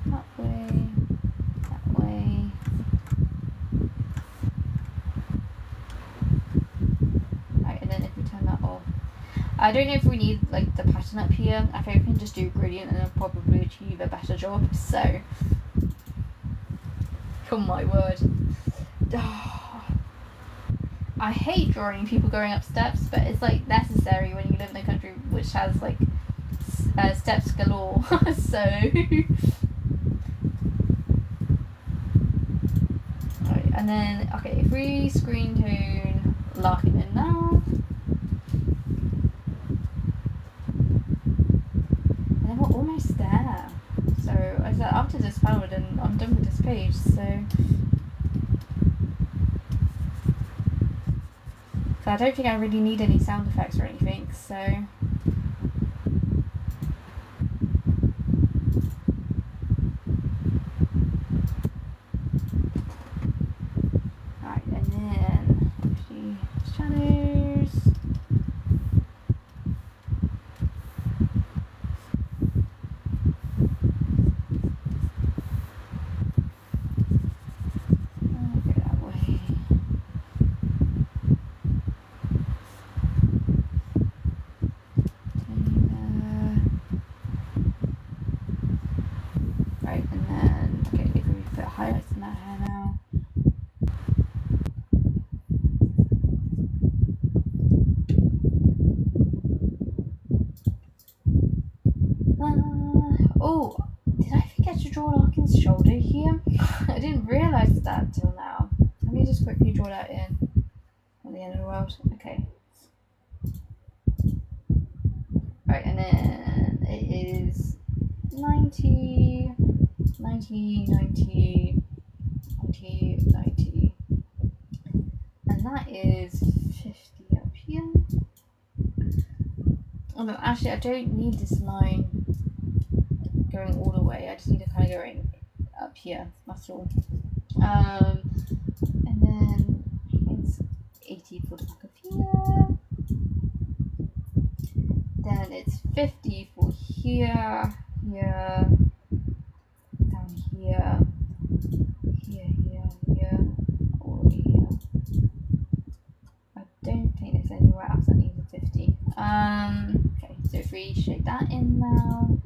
that way, that way. Right, and then if we turn that off, I don't know if we need like the pattern up here. I think we can just do gradient and then probably achieve a better job. So, oh my word. I hate drawing people going up steps, but it's like necessary when you live in a country which has like steps galore. So, right, and then okay, if we screen tone Larkin in now, and then we're almost there. So I said after this panel, then I'm done with this page. So. So I don't think I really need any sound effects or anything, so. Right, and then actually shadows. Go that way. Right, and then, okay, if we put highlights in that hair now. Oh, did I forget to draw Larkin's shoulder here? I didn't realise that till now. Let me just quickly draw that in at the end of the world. Okay. Right, and then it is 90, 90, 90, 90, 90. And that is 50 up here. Oh no, actually I don't need this line going all the way. I just need to kind of go in up here, that's all. And then it's 80 for the back of here. Then it's 50 for here, here, down here, here, all the way here. I don't think there's anywhere else that needs a 50. Okay, so if we shake that in now.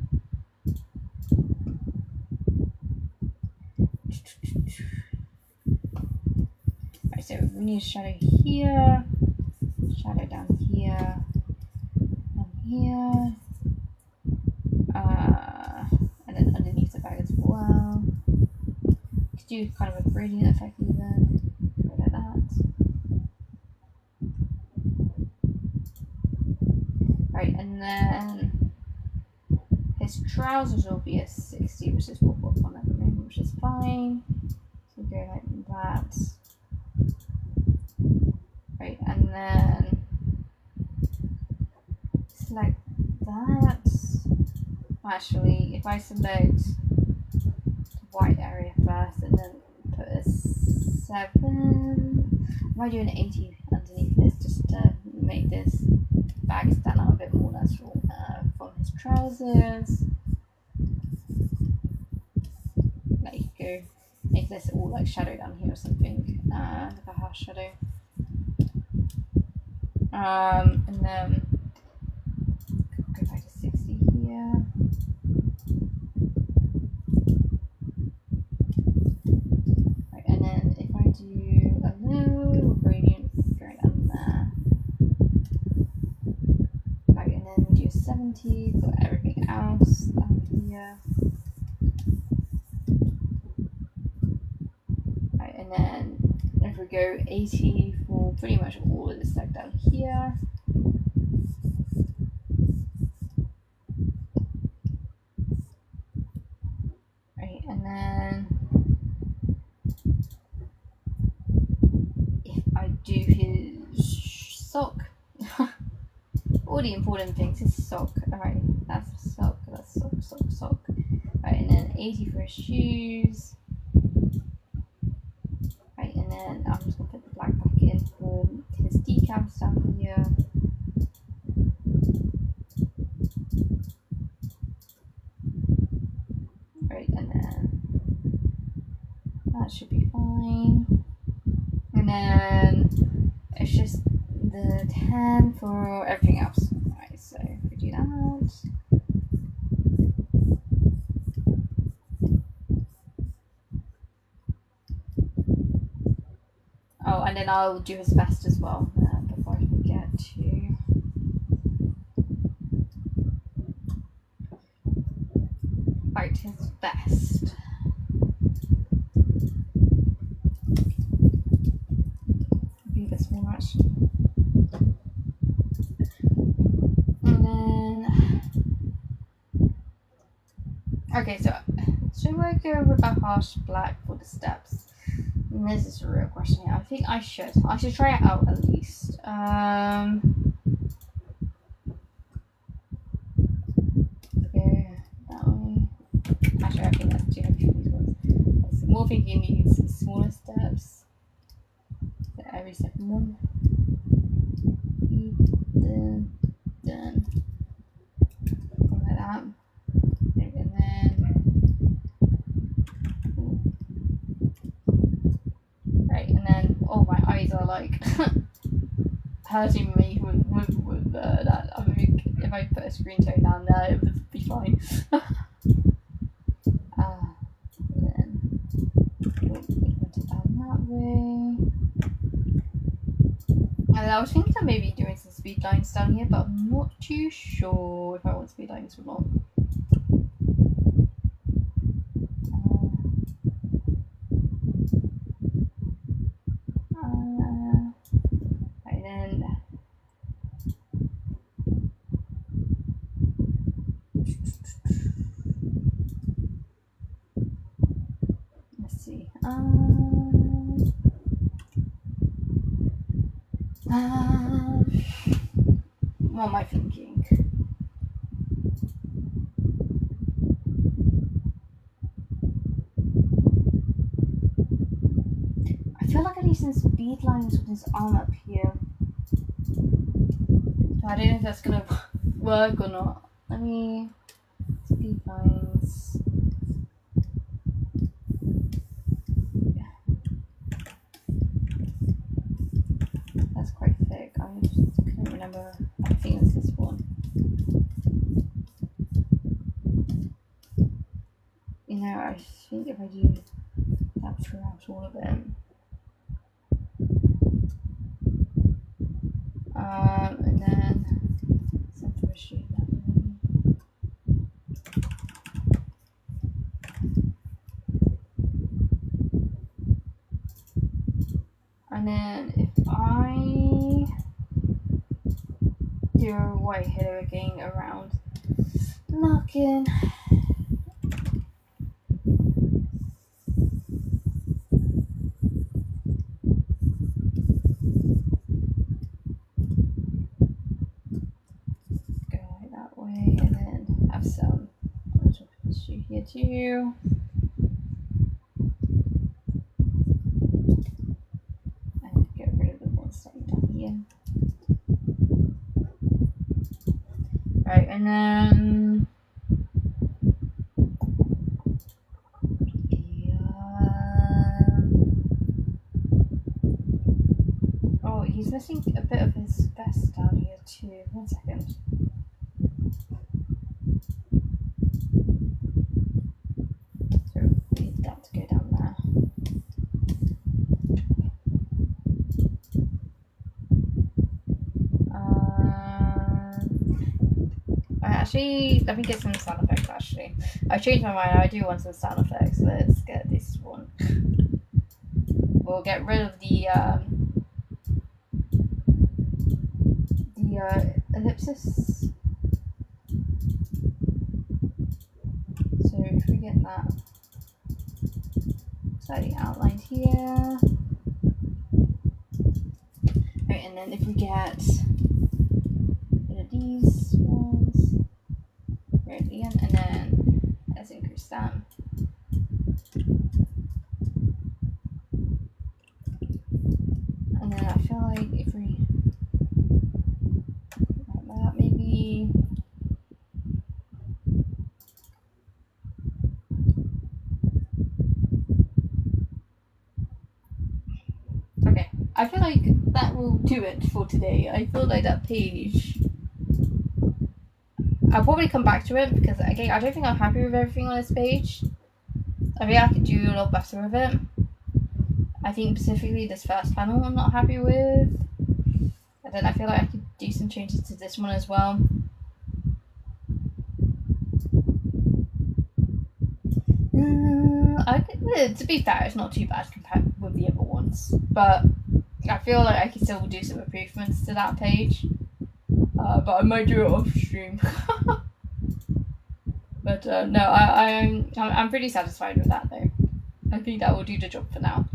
Right, so we need a shadow here, shadow down here, and here, and then underneath the bag as well. Could do kind of a gradient effect even, like that. Right, and then his trousers will be a 60, which is what we're on at the moment, which is fine. So go like that. Right, and then select that. Actually, if I select the white area first and then put a 7, I might do an 80 underneath this just to make this bag stand out a bit more. That's all. From his trousers. There you go. Make this all like shadow down here or something. Like a half shadow. And then go back to 60 here. Right, and then if I do a little gradient right down there. Right, and then we do 70 for everything else down here. Right, and then if we go 80 for pretty much all of this stuff down here. Right, and then if I do his sock, all the important things is sock. Alright, that's sock, sock. Right, and then 80 for his shoes. Right, and then I'm just going to put the black back in for his decals down here. Right, and then that should be fine. And then it's just the 10 for everything else. Right, so if we do that. Oh, and then I'll do his vest as well before I forget to. Right, his vest. Be a bit smaller actually. And then. Okay, so should I go with a harsh black for the steps? This is a real question here. I think I should. I should try it out at least. Okay, that way. Actually, I think that's too heavy for these ones. I'm more thinking these smaller steps. So every second one. Done. Something like that. And then. Right, and then oh, my eyes are like hurting me with that. I think if I put a screen tone down there, it would be fine. Then put it down that way. And I was thinking of maybe doing some speed lines down here, but I'm not too sure if I want speed lines or not. Right then. Let's see. What am I thinking? bead lines with his arm up here. So I don't know if that's gonna work or not. Let me bead lines. That's quite thick. I just couldn't remember. I think it's this one. You know, I think if I do that throughout all of it. And then center issue that one. And then if I do a white hitter again around knocking. Here too. And get rid of the one staying down here. Right, and then oh, he's missing a bit of his vest down here too. 1 second. Actually, let me get some sound effects. Actually, I changed my mind. I do want some sound effects. Let's get this one. We'll get rid of the ellipsis. So if we get that slightly outlined here, right, and then if we get rid of these ones. Right again, and then let's increase that. And then I feel like if we like that, maybe okay. I feel like that will do it for today. I feel like that page. I'll probably come back to it because again, I don't think I'm happy with everything on this page. I think I could do a lot better with it. I think specifically this first panel I'm not happy with. And then I feel like I could do some changes to this one as well. To be fair, it's not too bad compared with the other ones. But I feel like I could still do some improvements to that page. But I might do it off stream. But no, I'm pretty satisfied with that though. I think that will do the job for now.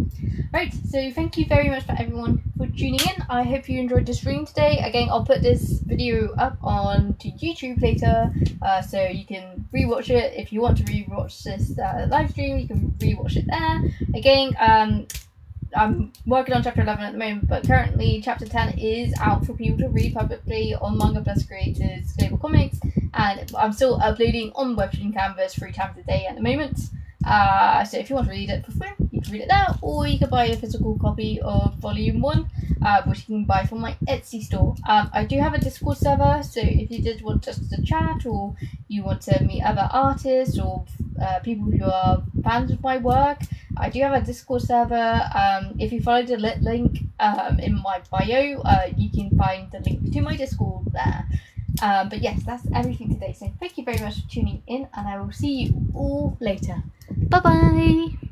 Right, so thank you very much for everyone for tuning in. I hope you enjoyed the stream today. Again, I'll put this video up onto YouTube later, so you can rewatch it. If you want to rewatch this live stream, you can rewatch it there. Again, I'm working on chapter 11 at the moment, but currently chapter 10 is out for people to read publicly on Manga Plus Creators Global Comics, and I'm still uploading on Webtoon Canvas 3 times a day at the moment. So if you want to read it for free, you can read it there, or you can buy a physical copy of Volume 1, which you can buy from my Etsy store. I do have a Discord server, so if you did want just to chat, or you want to meet other artists, or people who are fans of my work, I do have a Discord server. If you follow the link in my bio, you can find the link to my Discord there. But yes, that's everything today. So thank you very much for tuning in, and I will see you all later. Bye bye.